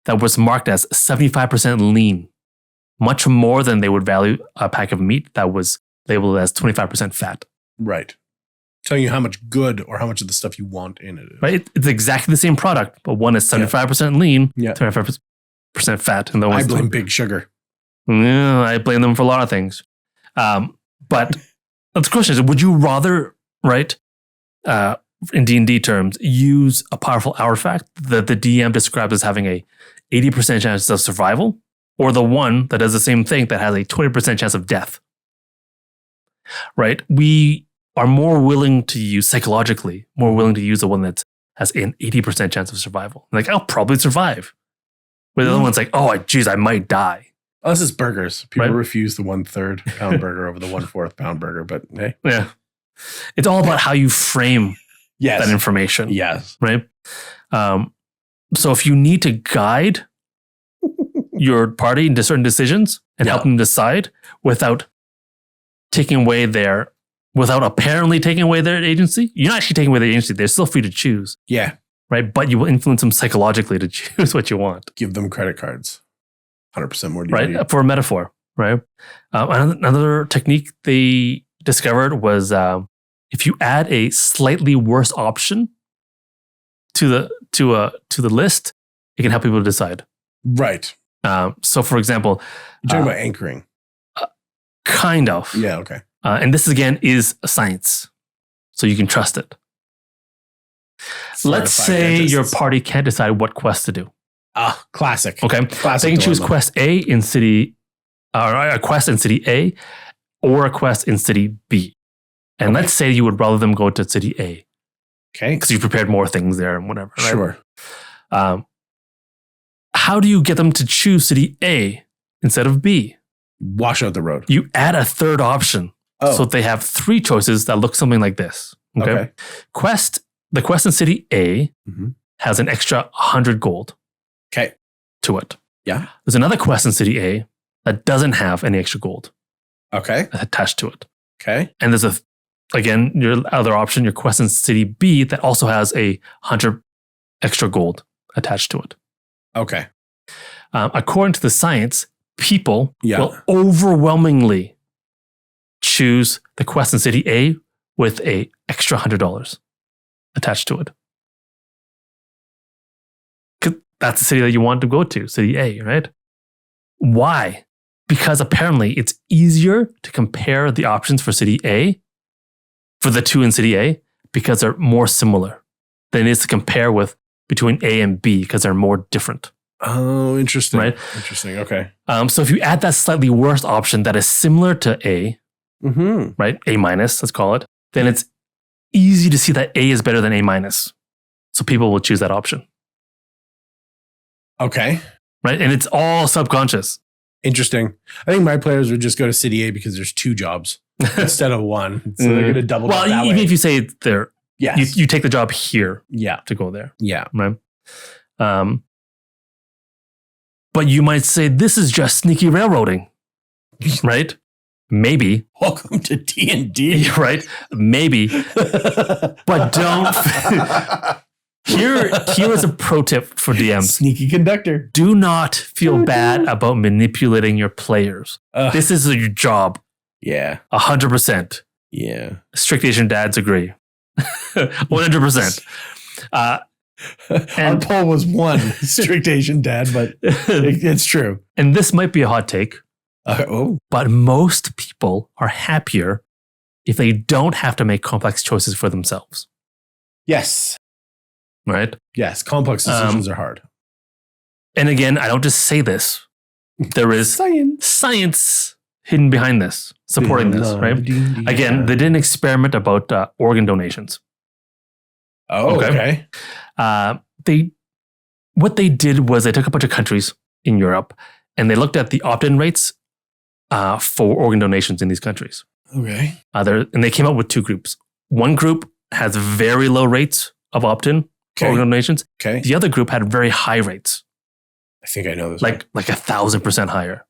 [SPEAKER 1] that was marked as 75% lean much more than they would value a pack of meat that was labeled as 25% fat.
[SPEAKER 2] Right. Telling you how much good or how much of the stuff you want in it is.
[SPEAKER 1] Right? It's exactly the same product, but one is 75% lean, 25% fat. And
[SPEAKER 2] I blame Big Sugar.
[SPEAKER 1] Yeah, I blame them for a lot of things. But the question is, would you rather, right, in D&D terms, use a powerful artifact that the DM describes as having a 80% chance of survival, or the one that does the same thing that has a 20% chance of death? Right? We are more willing to use psychologically, more willing to use the one that has an 80% chance of survival. I'll probably survive. Where the other one's oh, geez, I might die.
[SPEAKER 2] Unless it's burgers. People refuse the 1/3 pound burger over the 1/4 pound burger, but hey.
[SPEAKER 1] Yeah. It's all about how you frame that information.
[SPEAKER 2] Yes.
[SPEAKER 1] Right? So if you need to guide your party into certain decisions and help them decide without apparently taking away their agency, you're not actually taking away their agency. They're still free to choose.
[SPEAKER 2] Yeah.
[SPEAKER 1] Right? But you will influence them psychologically to choose what you want.
[SPEAKER 2] Give them credit cards. 100% more.
[SPEAKER 1] Right? For a metaphor. Right? Another technique they discovered was if you add a slightly worse option to the list, it can help people decide.
[SPEAKER 2] Right.
[SPEAKER 1] So, for example,
[SPEAKER 2] you're talking about anchoring.
[SPEAKER 1] Kind of.
[SPEAKER 2] Yeah. Okay.
[SPEAKER 1] And this again is a science, so you can trust it. Let's say your party can't decide what quest to do.
[SPEAKER 2] Classic.
[SPEAKER 1] Okay.
[SPEAKER 2] Classic
[SPEAKER 1] They can choose
[SPEAKER 2] dilemma.
[SPEAKER 1] quest A in city, or a quest in city A, or a quest in city B. And let's say you would rather them go to city A
[SPEAKER 2] Okay.
[SPEAKER 1] because you prepared more things there and whatever. Right?
[SPEAKER 2] Sure.
[SPEAKER 1] How do you get them to choose city A instead of B?
[SPEAKER 2] Wash out the road.
[SPEAKER 1] You add a third option.
[SPEAKER 2] Oh.
[SPEAKER 1] So they have 3 choices that look something like this. Okay. The quest in city A has an extra 100 gold.
[SPEAKER 2] Okay.
[SPEAKER 1] To it.
[SPEAKER 2] Yeah.
[SPEAKER 1] There's another quest in city A that doesn't have any extra gold.
[SPEAKER 2] Okay.
[SPEAKER 1] Attached to it.
[SPEAKER 2] Okay.
[SPEAKER 1] And there's again, your other option, your quest in city B that also has a 100 extra gold attached to it.
[SPEAKER 2] Okay.
[SPEAKER 1] According to the science, people
[SPEAKER 2] Yeah.
[SPEAKER 1] will overwhelmingly choose the quest in city A with a extra $100 attached to it. 'Cause that's the city that you want to go to, city A, right? Why? Because apparently it's easier to compare the options for city A, for the 2 in city A, because they're more similar than it is to compare with between A and B because they're more different.
[SPEAKER 2] Oh, interesting.
[SPEAKER 1] Right?
[SPEAKER 2] Interesting. Okay.
[SPEAKER 1] So if you add that slightly worse option that is similar to A, right? A minus, let's call it, then it's easy to see that A is better than A minus. So people will choose that option.
[SPEAKER 2] Okay.
[SPEAKER 1] Right? And it's all subconscious.
[SPEAKER 2] Interesting. I think my players would just go to city A because there's 2 jobs instead of 1. So they're going to double
[SPEAKER 1] well,
[SPEAKER 2] up that
[SPEAKER 1] even
[SPEAKER 2] way.
[SPEAKER 1] if you say there,
[SPEAKER 2] Yes.
[SPEAKER 1] you take the job here
[SPEAKER 2] Yeah.
[SPEAKER 1] to go there.
[SPEAKER 2] Yeah.
[SPEAKER 1] Right? But you might say this is just sneaky railroading, right? Maybe.
[SPEAKER 2] Welcome to D&D.
[SPEAKER 1] Right? Maybe. But don't. Here is a pro tip for DMs.
[SPEAKER 2] Sneaky conductor.
[SPEAKER 1] Do not feel bad about manipulating your players. This is your job.
[SPEAKER 2] Yeah.
[SPEAKER 1] 100%.
[SPEAKER 2] Yeah.
[SPEAKER 1] Strict Asian dads agree. 100%.
[SPEAKER 2] Our poll was 1 strict Asian dad, but it's true.
[SPEAKER 1] And this might be a hot take, but most people are happier if they don't have to make complex choices for themselves.
[SPEAKER 2] Yes.
[SPEAKER 1] Right?
[SPEAKER 2] Yes. Complex decisions are hard.
[SPEAKER 1] And again, I don't just say this. There is science hidden behind this, supporting this, right? Again, they did an experiment about organ donations.
[SPEAKER 2] Oh, okay.
[SPEAKER 1] What they did was they took a bunch of countries in Europe and they looked at the opt-in rates for organ donations in these countries.
[SPEAKER 2] Okay.
[SPEAKER 1] And they came up with 2 groups. One group has very low rates of opt-in for organ donations.
[SPEAKER 2] Okay.
[SPEAKER 1] The other group had very high rates.
[SPEAKER 2] I think I know this.
[SPEAKER 1] Like 1,000% higher.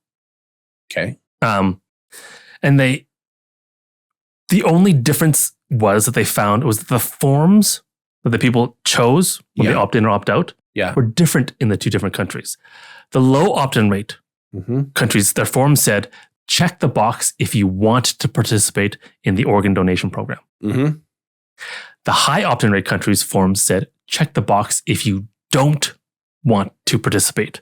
[SPEAKER 2] Okay.
[SPEAKER 1] And the only difference was that they found was that the forms that the people chose when they opt in or opt out were different in the 2 different countries. The low opt-in rate countries, their forms said, check the box if you want to participate in the organ donation program. The high opt-in rate countries' forms said, check the box if you don't want to participate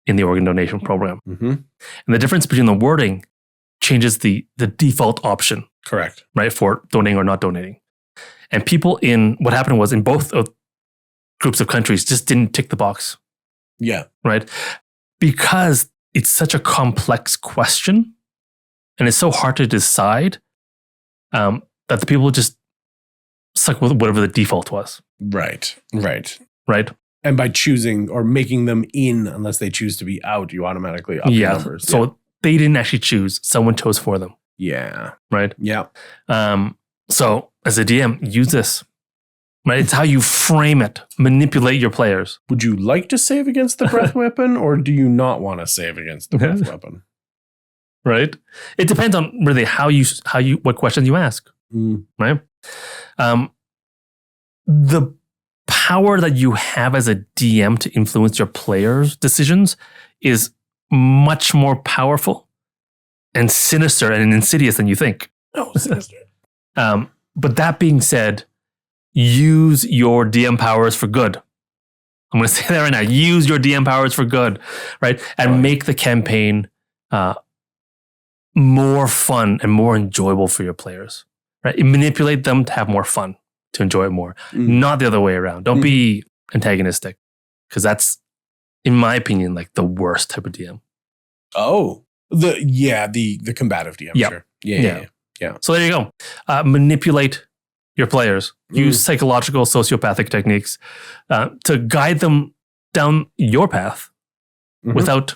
[SPEAKER 1] in the organ donation program. And the difference between the wording changes the default option.
[SPEAKER 2] Correct.
[SPEAKER 1] Right, for donating or not donating. And people what happened was in both groups of countries just didn't tick the box.
[SPEAKER 2] Yeah.
[SPEAKER 1] Right? Because it's such a complex question and it's so hard to decide that the people just stuck with whatever the default was.
[SPEAKER 2] Right. And by choosing or making them in, unless they choose to be out, you automatically up the numbers.
[SPEAKER 1] So they didn't actually choose. Someone chose for them.
[SPEAKER 2] Yeah.
[SPEAKER 1] Right?
[SPEAKER 2] Yeah.
[SPEAKER 1] So as a DM, use this. Right? It's how you frame it. Manipulate your players.
[SPEAKER 2] Would you like to save against the breath weapon, or do you not want to save against the breath weapon?
[SPEAKER 1] Right? It depends on really what questions you ask. Right? The power that you have as a DM to influence your players' decisions is much more powerful and sinister and insidious than you think.
[SPEAKER 2] Oh, sinister.
[SPEAKER 1] But that being said, use your DM powers for good. I'm going to say that right now. Use your DM powers for good, right? And make the campaign more fun and more enjoyable for your players, right? Manipulate them to have more fun, to enjoy it more, not the other way around. Don't be antagonistic, because that's in my opinion, like the worst type of DM.
[SPEAKER 2] Oh, the combative DM.
[SPEAKER 1] Yep.
[SPEAKER 2] Sure. Yeah.
[SPEAKER 1] So there you go. Manipulate your players. Use psychological, sociopathic techniques to guide them down your path without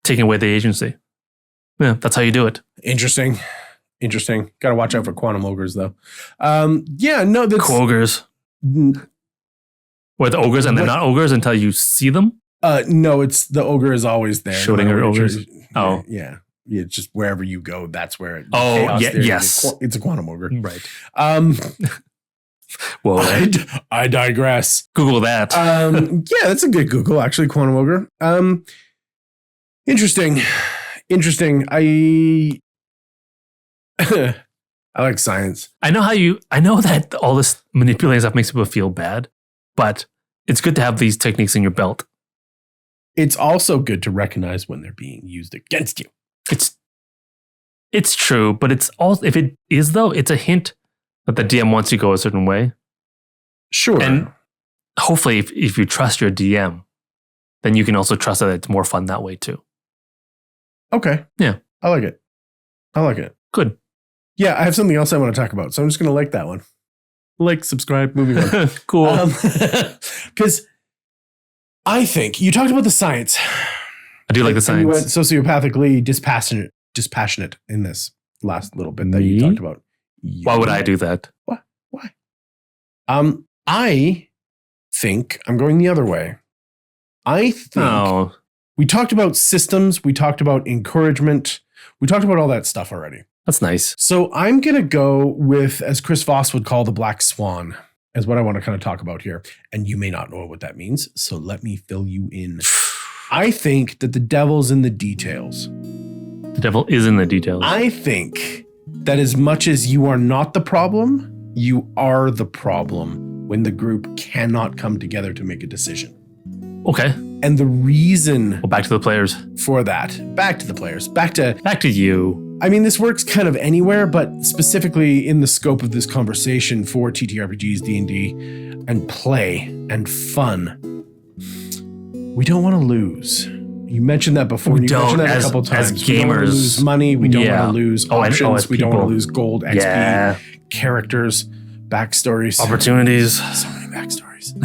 [SPEAKER 1] taking away the agency. Yeah, that's how you do it.
[SPEAKER 2] Interesting. Got to watch out for quantum ogres, though. That's
[SPEAKER 1] Quogres. Or the ogres, and they're not ogres until you see them?
[SPEAKER 2] No, it's the ogre is always there.
[SPEAKER 1] Schrodinger ogres?
[SPEAKER 2] Oh. Yeah. Just wherever you go, that's where it.
[SPEAKER 1] Yes.
[SPEAKER 2] It's a quantum ogre.
[SPEAKER 1] Right.
[SPEAKER 2] Well, I digress.
[SPEAKER 1] Google that.
[SPEAKER 2] That's a good Google, actually, quantum ogre. Interesting. I like science.
[SPEAKER 1] I know that all this manipulating stuff makes people feel bad, but it's good to have these techniques in your belt.
[SPEAKER 2] It's also good to recognize when they're being used against you.
[SPEAKER 1] It's true, but it's also, if it is though, it's a hint that the DM wants you to go a certain way.
[SPEAKER 2] Sure.
[SPEAKER 1] And hopefully if you trust your DM, then you can also trust that it's more fun that way too.
[SPEAKER 2] Okay.
[SPEAKER 1] Yeah.
[SPEAKER 2] I like it.
[SPEAKER 1] Good.
[SPEAKER 2] Yeah, I have something else I want to talk about, so I'm just going to like that one. Like, subscribe, moving on.
[SPEAKER 1] Cool.
[SPEAKER 2] Because I think you talked about the science.
[SPEAKER 1] I do like the science.
[SPEAKER 2] You went sociopathically dispassionate in this last little bit that you talked about.
[SPEAKER 1] Why would I do that?
[SPEAKER 2] Why? I think I'm going the other way. I think we talked about systems. We talked about encouragement. We talked about all that stuff already.
[SPEAKER 1] That's nice.
[SPEAKER 2] So I'm going to go with, as Chris Voss would call, the black swan, is what I want to kind of talk about here. And you may not know what that means, so let me fill you in. I think that the devil's in the details.
[SPEAKER 1] The devil is in the details.
[SPEAKER 2] I think that as much as you are not the problem, you are the problem when the group cannot come together to make a decision.
[SPEAKER 1] Okay.
[SPEAKER 2] And the reason
[SPEAKER 1] back to the players.
[SPEAKER 2] For that, back to the players, back to
[SPEAKER 1] you.
[SPEAKER 2] I mean, this works kind of anywhere, but specifically in the scope of this conversation for TTRPGs, D&D, and play and fun. We don't want to lose. You mentioned that before. You mentioned that a couple times.
[SPEAKER 1] As gamers,
[SPEAKER 2] we don't want to lose money. We don't want to lose options. We don't want to lose gold, XP, characters, backstories.
[SPEAKER 1] Opportunities.
[SPEAKER 2] So many backstories.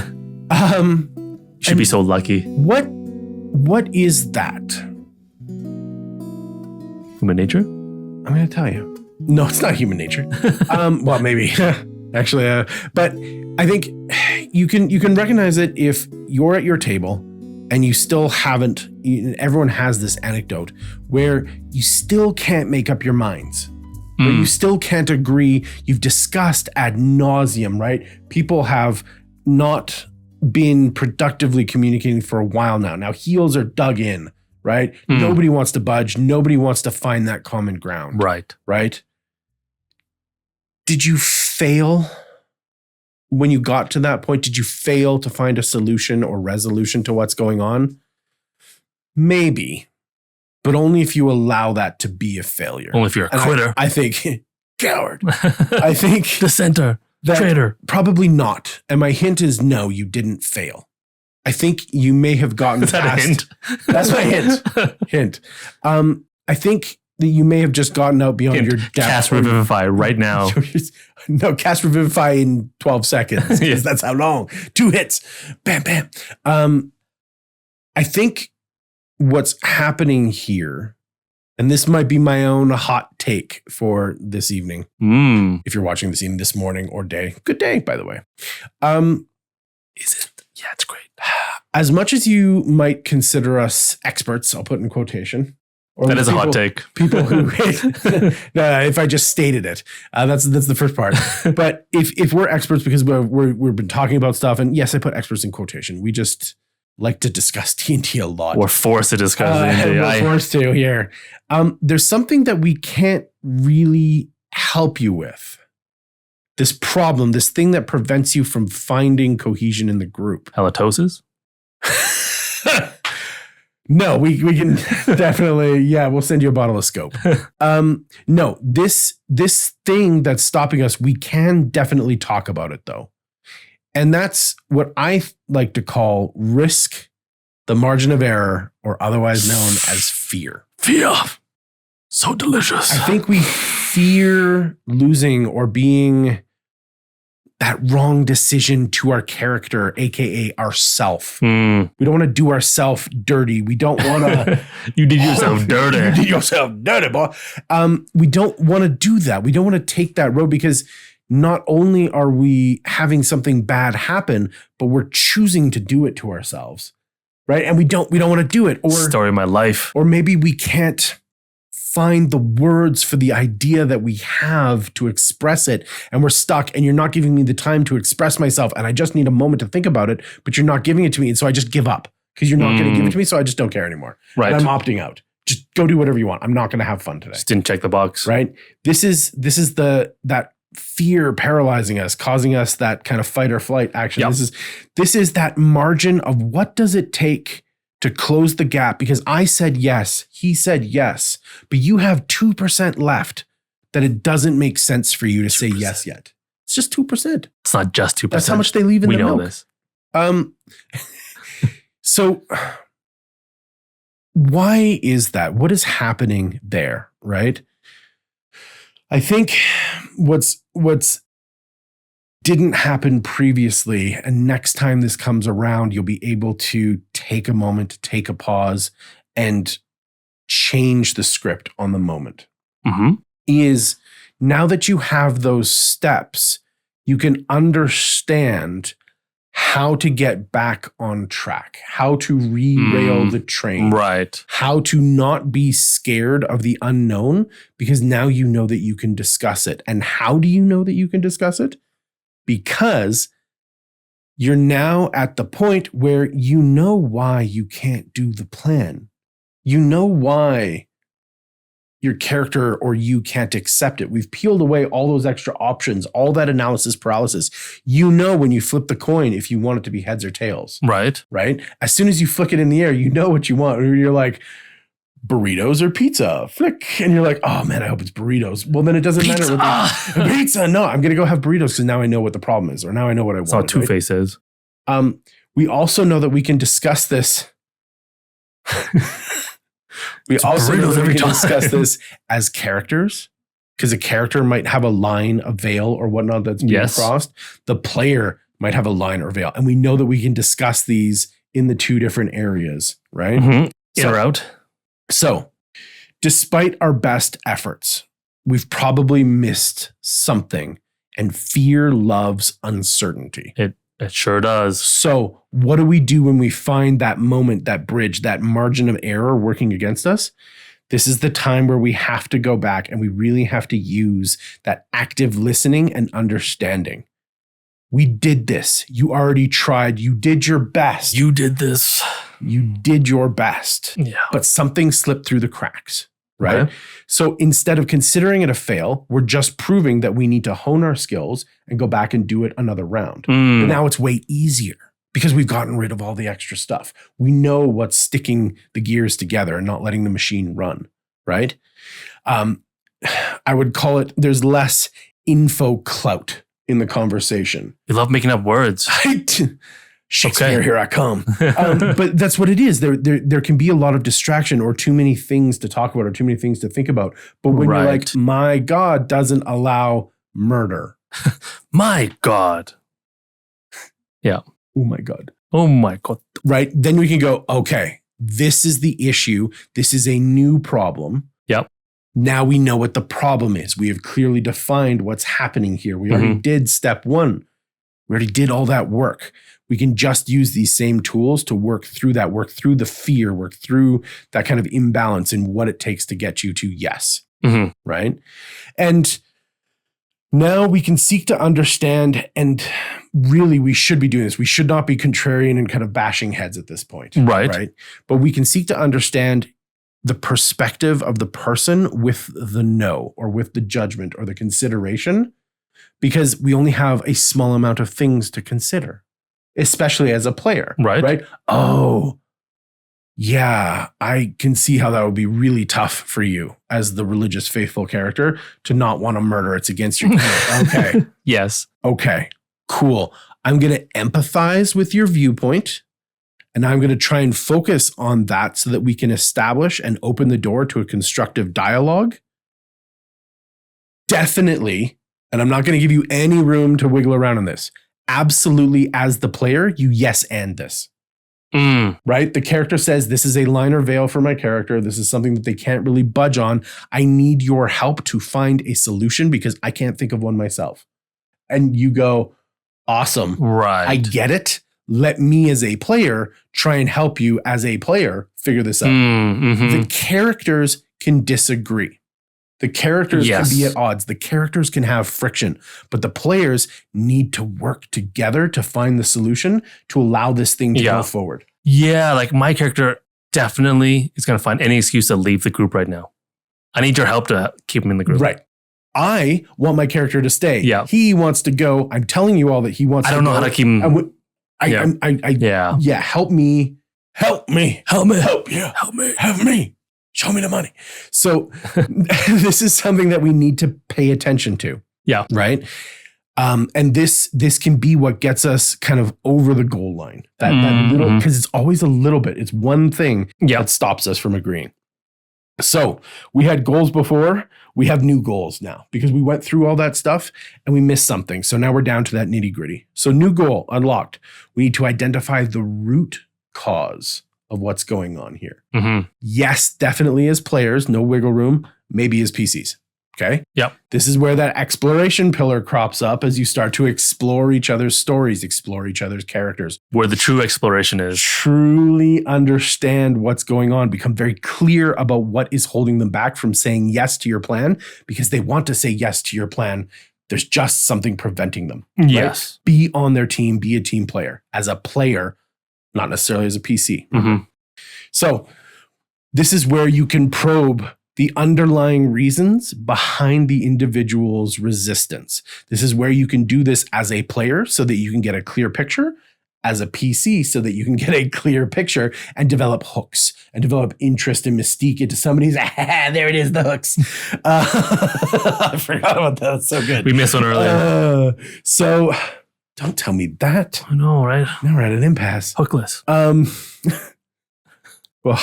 [SPEAKER 1] Should be so lucky.
[SPEAKER 2] What is that?
[SPEAKER 1] Human nature?
[SPEAKER 2] I'm going to tell you. No, it's not human nature. Well, maybe. Actually, but I think you can recognize it if you're at your table and you still haven't, everyone has this anecdote where you still can't make up your minds, where you still can't agree. You've discussed ad nauseum, right? People have not been productively communicating for a while now. Now heels are dug in, right? Nobody wants to budge. Nobody wants to find that common ground. Right? Did you fail when you got to that point? Did you fail to find a solution or resolution to what's going on? Maybe, but only if you allow that to be a failure.
[SPEAKER 1] Only if you're a quitter.
[SPEAKER 2] I think, coward. I think
[SPEAKER 1] dissenter, traitor.
[SPEAKER 2] Probably not. And my hint is no, you didn't fail. I think you may have gotten
[SPEAKER 1] Is that
[SPEAKER 2] past.
[SPEAKER 1] a hint?
[SPEAKER 2] That's my hint. I think that you may have just gotten out beyond your depth.
[SPEAKER 1] Cast Revivify right now.
[SPEAKER 2] No, cast Revivify in 12 seconds. Because that's how long. 2 hits. Bam, bam. I think what's happening here, and this might be my own hot take for this evening. If you're watching this evening, this morning or day. Good day, by the way.
[SPEAKER 1] Is it? Yeah, it's great.
[SPEAKER 2] As much as you might consider us experts, I'll put in quotation. Or
[SPEAKER 1] that is a hot take.
[SPEAKER 2] People who, if I just stated it, that's the first part. But if we're experts because we've been talking about stuff, and yes, I put experts in quotation. We just like to discuss D&D a lot.
[SPEAKER 1] We're forced to discuss D&D.
[SPEAKER 2] We're forced to here. There's something that we can't really help you with. This problem, this thing that prevents you from finding cohesion in the group.
[SPEAKER 1] Halitosis?
[SPEAKER 2] No, we can definitely, we'll send you a bottle of scope. No, this thing that's stopping us, we can definitely talk about it though. And that's what I like to call risk The margin of error, or otherwise known as fear.
[SPEAKER 1] Fear. So delicious.
[SPEAKER 2] I think we fear losing or being that wrong decision to our character, aka ourself. We don't want to do ourself dirty. We don't want to.
[SPEAKER 1] You did yourself dirty.
[SPEAKER 2] You did yourself dirty, boy. We don't want to do that. We don't want to take that road because not only are we having something bad happen, but we're choosing to do it to ourselves, right? And we don't want to do it. Or
[SPEAKER 1] story of my life.
[SPEAKER 2] Or maybe we can't find the words for the idea that we have to express it, and we're stuck, and you're not giving me the time to express myself, and I just need a moment to think about it, but you're not giving it to me, and so I just give up because you're not going to give it to me, so I just don't care anymore.
[SPEAKER 1] Right.
[SPEAKER 2] And I'm opting out. Just go do whatever you want. I'm not going to have fun today.
[SPEAKER 1] Just didn't check the box.
[SPEAKER 2] Right? This is that fear paralyzing us, causing us that kind of fight or flight action.
[SPEAKER 1] Yep.
[SPEAKER 2] This is that margin of what does it take to close the gap, because I said yes, he said yes, but you have 2% left that it doesn't make sense for you to 2%. Say yes yet. It's just 2%.
[SPEAKER 1] It's not just 2%.
[SPEAKER 2] That's how much they leave in the milk. We know this. So why is that? What is happening there, right? I think what's didn't happen previously, and next time this comes around, you'll be able to take a moment, to take a pause, and change the script on the moment. Is now that you have those steps, you can understand how to get back on track, how to re-rail the train,
[SPEAKER 1] right?
[SPEAKER 2] How to not be scared of the unknown, because now you know that you can discuss it. And how do you know that you can discuss it? Because you're now at the point where you know why you can't do the plan. You know why your character or you can't accept it. We've peeled away all those extra options, all that analysis paralysis. You know when you flip the coin if you want it to be heads or tails.
[SPEAKER 1] Right.
[SPEAKER 2] Right? As soon as you flick it in the air, you know what you want. You're like, burritos or pizza, flick. And you're like, oh man, I hope it's burritos. Well, then it doesn't matter. Pizza. No, I'm going to go have burritos because now I know what the problem is, or now I know what I want.
[SPEAKER 1] That's how Two-Face is.
[SPEAKER 2] We also know that we can discuss this. We also know that we can discuss this as characters, because a character might have a line, a veil or whatnot that's being crossed. The player might have a line or veil. And we know that we can discuss these in the two different areas, right?
[SPEAKER 1] In or out.
[SPEAKER 2] So, despite our best efforts, we've probably missed something, and fear loves uncertainty.
[SPEAKER 1] It sure does.
[SPEAKER 2] So, what do we do when we find that moment, that bridge, that margin of error working against us? This is the time where we have to go back and we really have to use that active listening and understanding. We did this. You already tried. You did your best.
[SPEAKER 1] You did this.
[SPEAKER 2] You did your best.
[SPEAKER 1] Yeah.
[SPEAKER 2] But something slipped through the cracks, right?
[SPEAKER 1] Okay.
[SPEAKER 2] So instead of considering it a fail, we're just proving that we need to hone our skills and go back and do it another round. But now it's way easier because we've gotten rid of all the extra stuff. We know what's sticking the gears together and not letting the machine run, right? I would call it, there's less info clout in the conversation.
[SPEAKER 1] You love making up words.
[SPEAKER 2] Shakespeare, okay. Here I come. But that's what it is. There can be a lot of distraction or too many things to talk about or too many things to think about. But when you're like, my God doesn't allow murder.
[SPEAKER 1] My God. Yeah.
[SPEAKER 2] Oh my God.
[SPEAKER 1] Oh my God.
[SPEAKER 2] Right. Then we can go, okay, this is the issue. This is a new problem.
[SPEAKER 1] Yep.
[SPEAKER 2] Now we know what the problem is. We have clearly defined what's happening here. We already did step one. We already did all that work. We can just use these same tools to work through that, work through the fear, work through that kind of imbalance in what it takes to get you to yes. Right. And now we can seek to understand, and really we should be doing this. We should not be contrarian and kind of bashing heads at this point. Right. But we can seek to understand the perspective of the person with the no, or with the judgment or the consideration, because we only have a small amount of things to consider, especially as a player. Right. Oh, yeah, I can see how that would be really tough for you as the religious faithful character to not want to murder. It's against your Okay.
[SPEAKER 1] Yes.
[SPEAKER 2] Okay, cool. I'm going to empathize with your viewpoint, And I'm going to try and focus on that so that we can establish and open the door to a constructive dialogue. Definitely, and I'm not going to give you any room to wiggle around on this. Absolutely, as the player, you yes and this. Right? The character says, this is a line or veil for my character. This is something that they can't really budge on. I need your help to find a solution because I can't think of one myself. And you go, awesome.
[SPEAKER 1] Right.
[SPEAKER 2] I get it. Let me as a player try and help you as a player figure this out. The characters can disagree. The characters can be at odds. The characters can have friction, but the players need to work together to find the solution to allow this thing to go forward.
[SPEAKER 1] Yeah, like my character definitely is going to find any excuse to leave the group right now. I need your help to keep him in the group.
[SPEAKER 2] Right. I want my character to stay.
[SPEAKER 1] Yeah.
[SPEAKER 2] He wants to go. I'm telling you all that he wants to go.
[SPEAKER 1] I don't know how to keep him.
[SPEAKER 2] Help me. Help me. Help me. Help you. Help me. Help me. Show me the money. So this is something that we need to pay attention to.
[SPEAKER 1] Yeah.
[SPEAKER 2] Right. And this can be what gets us kind of over the goal line. That little, because it's always a little bit. It's one thing that stops us from agreeing. So we had goals before. We have new goals now because we went through all that stuff and we missed something. So now we're down to that nitty gritty. So new goal unlocked. We need to identify the root cause of what's going on here. Yes, definitely as players, no wiggle room, maybe as PCs. Okay.
[SPEAKER 1] Yep.
[SPEAKER 2] This is where that exploration pillar crops up as you start to explore each other's stories, explore each other's characters.
[SPEAKER 1] Where the true exploration is.
[SPEAKER 2] Truly understand what's going on. Become very clear about what is holding them back from saying yes to your plan because they want to say yes to your plan. There's just something preventing them.
[SPEAKER 1] Yes.
[SPEAKER 2] Right? Be on their team. Be a team player. As a player, not necessarily as a PC. So this is where you can probe the underlying reasons behind the individual's resistance. This is where you can do this as a player so that you can get a clear picture, as a PC so that you can get a clear picture and develop hooks and develop interest and mystique into somebody's, there it is, the hooks. I forgot about that. That's so good.
[SPEAKER 1] We missed one earlier.
[SPEAKER 2] So don't tell me that.
[SPEAKER 1] I know, right?
[SPEAKER 2] Now we're at an impasse.
[SPEAKER 1] Hookless.
[SPEAKER 2] Well,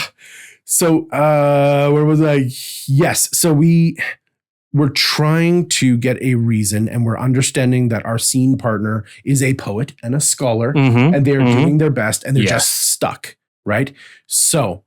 [SPEAKER 2] so where was I? Yes. So we're trying to get a reason and we're understanding that our scene partner is a poet and a scholar and they're doing their best and they're just stuck, right? So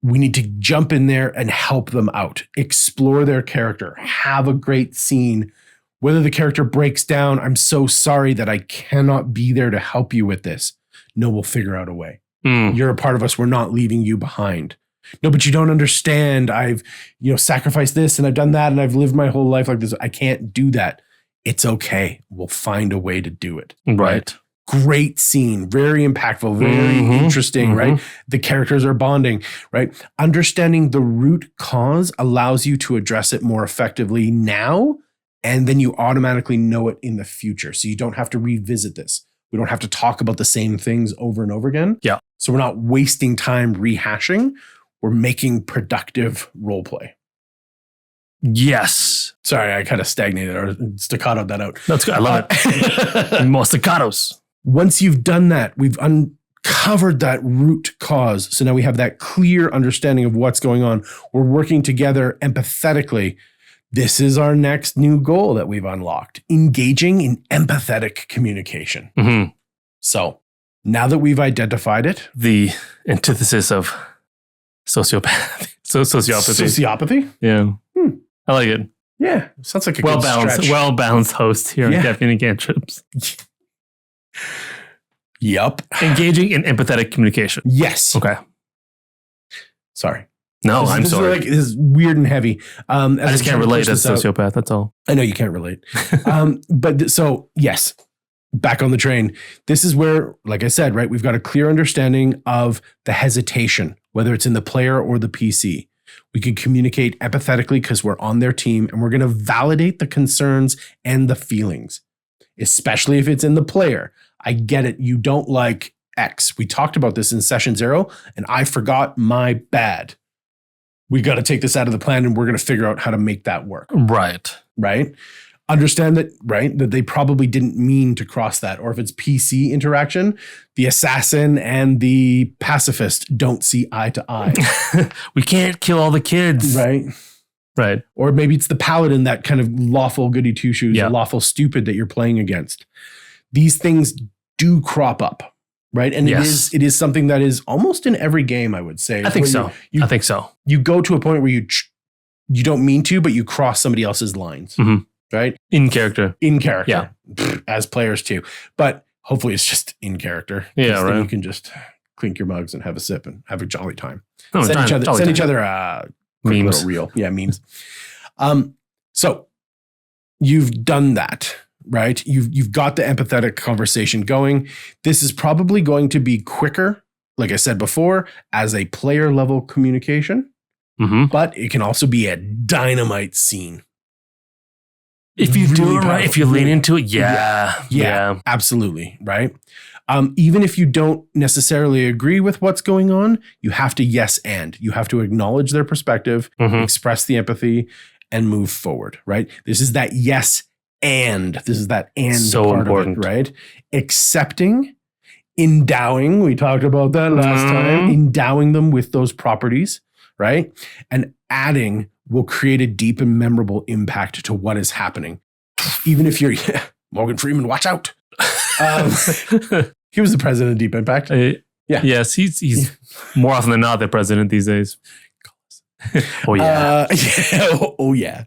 [SPEAKER 2] we need to jump in there and help them out, explore their character, have a great scene. Whether the character breaks down, I'm so sorry that I cannot be there to help you with this. No, we'll figure out a way. You're a part of us. We're not leaving you behind. No, but you don't understand. I've, sacrificed this and I've done that and I've lived my whole life like this. I can't do that. It's okay. We'll find a way to do it.
[SPEAKER 1] Right.
[SPEAKER 2] Great scene. Very impactful. Very interesting, right? The characters are bonding, right? Understanding the root cause allows you to address it more effectively now. And then you automatically know it in the future. So you don't have to revisit this. We don't have to talk about the same things over and over again.
[SPEAKER 1] Yeah.
[SPEAKER 2] So we're not wasting time rehashing. We're making productive role play.
[SPEAKER 1] Yes.
[SPEAKER 2] Sorry, I kind of stagnated or staccatoed that out.
[SPEAKER 1] That's good. I love it. More staccatos.
[SPEAKER 2] Once you've done that, we've uncovered that root cause. So now we have that clear understanding of what's going on. We're working together empathetically. This is our next new goal that we've unlocked, engaging in empathetic communication. So now that we've identified it.
[SPEAKER 1] The antithesis of sociopathy. Sociopathy? Yeah. I like it.
[SPEAKER 2] Yeah. Sounds like a
[SPEAKER 1] well-balanced host here on Caffeine and Cantrips.
[SPEAKER 2] Yup.
[SPEAKER 1] Engaging in empathetic communication.
[SPEAKER 2] Yes.
[SPEAKER 1] Okay.
[SPEAKER 2] Sorry.
[SPEAKER 1] No, I'm sorry.
[SPEAKER 2] This is weird and heavy.
[SPEAKER 1] I just can't relate as a sociopath. That's all.
[SPEAKER 2] I know you can't relate. So yes, back on the train. This is where, like I said, right, we've got a clear understanding of the hesitation, whether it's in the player or the PC. We can communicate empathetically because we're on their team and we're going to validate the concerns and the feelings, especially if it's in the player. I get it. You don't like X. We talked about this in session 0 and I forgot, my bad. We got to take this out of the plan and we're going to figure out how to make that work.
[SPEAKER 1] Right.
[SPEAKER 2] Right. understand that, right? That they probably didn't mean to cross that. Or if it's PC interaction, the assassin and the pacifist don't see eye to eye.
[SPEAKER 1] We can't kill all the kids.
[SPEAKER 2] Right.
[SPEAKER 1] Right.
[SPEAKER 2] Or maybe it's the paladin, that kind of lawful goody two shoes, or lawful stupid that you're playing against. These things do crop up, right? And it is something that is almost in every game, I would say.
[SPEAKER 1] I think so. I think so.
[SPEAKER 2] You go to a point where you don't mean to, but you cross somebody else's lines, right?
[SPEAKER 1] In character.
[SPEAKER 2] Yeah. As players too. But hopefully it's just in character.
[SPEAKER 1] Yeah, right.
[SPEAKER 2] Then you can just clink your mugs and have a sip and have a jolly time.
[SPEAKER 1] Oh,
[SPEAKER 2] send each other
[SPEAKER 1] memes.
[SPEAKER 2] Reel. Yeah, memes. So you've done that, right? You've got the empathetic conversation going. This is probably going to be quicker, like I said before, as a player level communication, but it can also be a dynamite scene.
[SPEAKER 1] If you do it right, if you lean into it, yeah,
[SPEAKER 2] absolutely, right? Even if you don't necessarily agree with what's going on, you have to yes and. You have to acknowledge their perspective, express the empathy, and move forward, right? This is that yes and. This is that and
[SPEAKER 1] so
[SPEAKER 2] part
[SPEAKER 1] important,
[SPEAKER 2] of it, right? Accepting, endowing, we talked about that last time, endowing them with those properties, right? And adding will create a deep and memorable impact to what is happening. Even if you're Morgan Freeman, watch out. He was the president of Deep Impact.
[SPEAKER 1] Yes, he's more often than not the president these days. Oh yeah.
[SPEAKER 2] Oh yeah.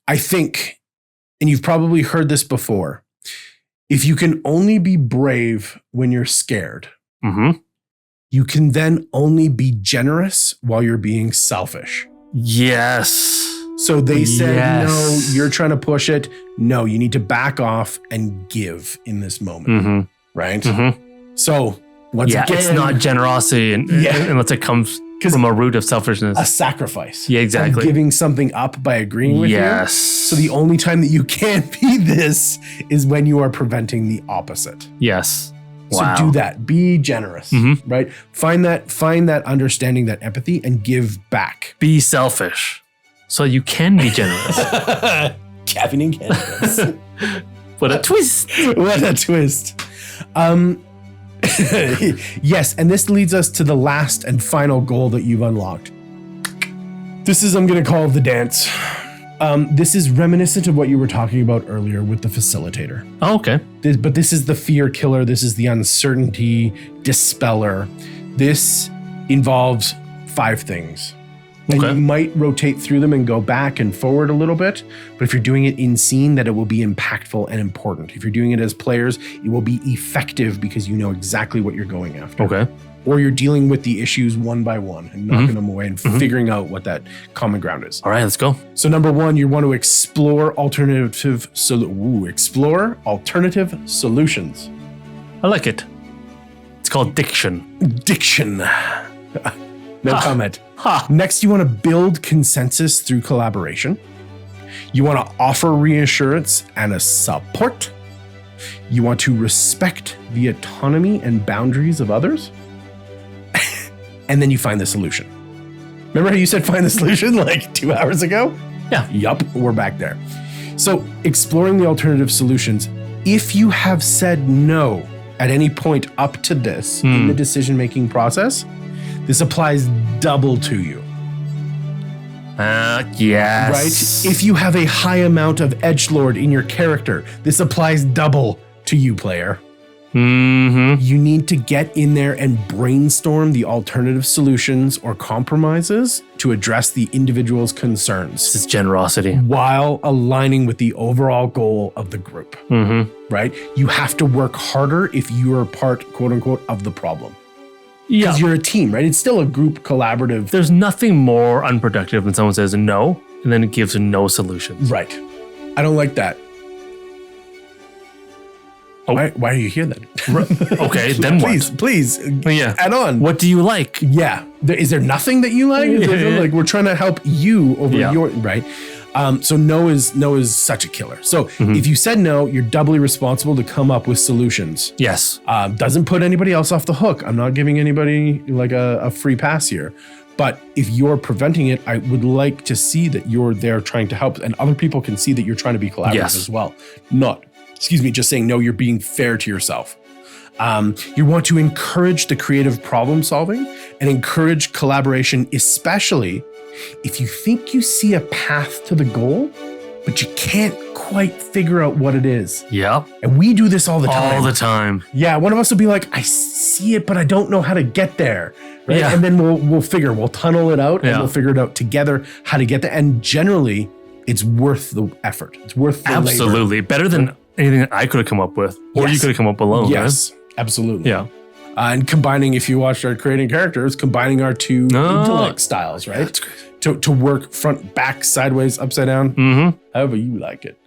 [SPEAKER 2] I think, and you've probably heard this before, if you can only be brave when you're scared, you can then only be generous while you're being selfish.
[SPEAKER 1] Yes.
[SPEAKER 2] So they said, no, you're trying to push it. No, you need to back off and give in this moment. Right? So once again,
[SPEAKER 1] it's not generosity unless it comes from a root of selfishness.
[SPEAKER 2] A sacrifice.
[SPEAKER 1] Yeah, exactly.
[SPEAKER 2] Of giving something up by agreeing with you. So the only time that you can't be this is when you are preventing the opposite.
[SPEAKER 1] Yes.
[SPEAKER 2] So do that. Be generous, right? Find that understanding, that empathy, and give back.
[SPEAKER 1] Be selfish so you can be generous.
[SPEAKER 2] Caffeine&Cantrips.
[SPEAKER 1] What a twist.
[SPEAKER 2] What a twist. Yes, and this leads us to the last and final goal that you've unlocked. This is, I'm going to call the dance. This is reminiscent of what you were talking about earlier with the facilitator.
[SPEAKER 1] Oh, okay.
[SPEAKER 2] But this is the fear killer. This is the uncertainty dispeller. This involves 5 things. And you might rotate through them and go back and forward a little bit. But if you're doing it in scene, that it will be impactful and important. If you're doing it as players, it will be effective because you know exactly what you're going after.
[SPEAKER 1] Okay.
[SPEAKER 2] Or you're dealing with the issues one by one and knocking them away and figuring out what that common ground is.
[SPEAKER 1] All right, let's go.
[SPEAKER 2] So number 1, you want to explore alternative solutions.
[SPEAKER 1] I like it. It's called diction.
[SPEAKER 2] Diction. No comment. Next, you want to build consensus through collaboration. You want to offer reassurance and a support. You want to respect the autonomy and boundaries of others. And then you find the solution. Remember how you said find the solution like 2 hours ago?
[SPEAKER 1] Yeah.
[SPEAKER 2] Yup, we're back there. So exploring the alternative solutions. If you have said no at any point up to this in the decision-making process, this applies double to you.
[SPEAKER 1] Yes.
[SPEAKER 2] Right? If you have a high amount of edgelord in your character, this applies double to you, player. You need to get in there and brainstorm the alternative solutions or compromises to address the individual's concerns.
[SPEAKER 1] This is generosity.
[SPEAKER 2] While aligning with the overall goal of the group. Right? You have to work harder if you are part, quote unquote, of the problem.
[SPEAKER 1] Yeah.
[SPEAKER 2] Because you're a team, right? It's still a group collaborative.
[SPEAKER 1] There's nothing more unproductive than someone says no, and then it gives no solutions.
[SPEAKER 2] Right. I don't like that.
[SPEAKER 1] Oh.
[SPEAKER 2] Why are you here then?
[SPEAKER 1] Okay, then what?
[SPEAKER 2] Please, add on.
[SPEAKER 1] What do you like?
[SPEAKER 2] Yeah. Is there nothing that you like? Like we're trying to help you over your, right? So no is such a killer. So if you said no, you're doubly responsible to come up with solutions.
[SPEAKER 1] Yes.
[SPEAKER 2] Doesn't put anybody else off the hook. I'm not giving anybody like a free pass here. But if you're preventing it, I would like to see that you're there trying to help, and other people can see that you're trying to be collaborative as well. Not, just saying, no, you're being fair to yourself. You want to encourage the creative problem solving and encourage collaboration, especially if you think you see a path to the goal, but you can't quite figure out what it is.
[SPEAKER 1] Yep.
[SPEAKER 2] And we do this all the time.
[SPEAKER 1] All the time.
[SPEAKER 2] Yeah, one of us will be like, I see it, but I don't know how to get there. Right?
[SPEAKER 1] Yeah.
[SPEAKER 2] And then we'll tunnel it out and we'll figure it out together how to get there. And generally, it's worth the effort. It's worth the labor.
[SPEAKER 1] Absolutely. Better than anything that I could have come up with, or you could have come up alone.
[SPEAKER 2] Yes, absolutely.
[SPEAKER 1] Yeah.
[SPEAKER 2] And combining, if you watched our creating characters, combining our two intellect styles, right?
[SPEAKER 1] That's great.
[SPEAKER 2] To work front, back, sideways, upside down, however you like it.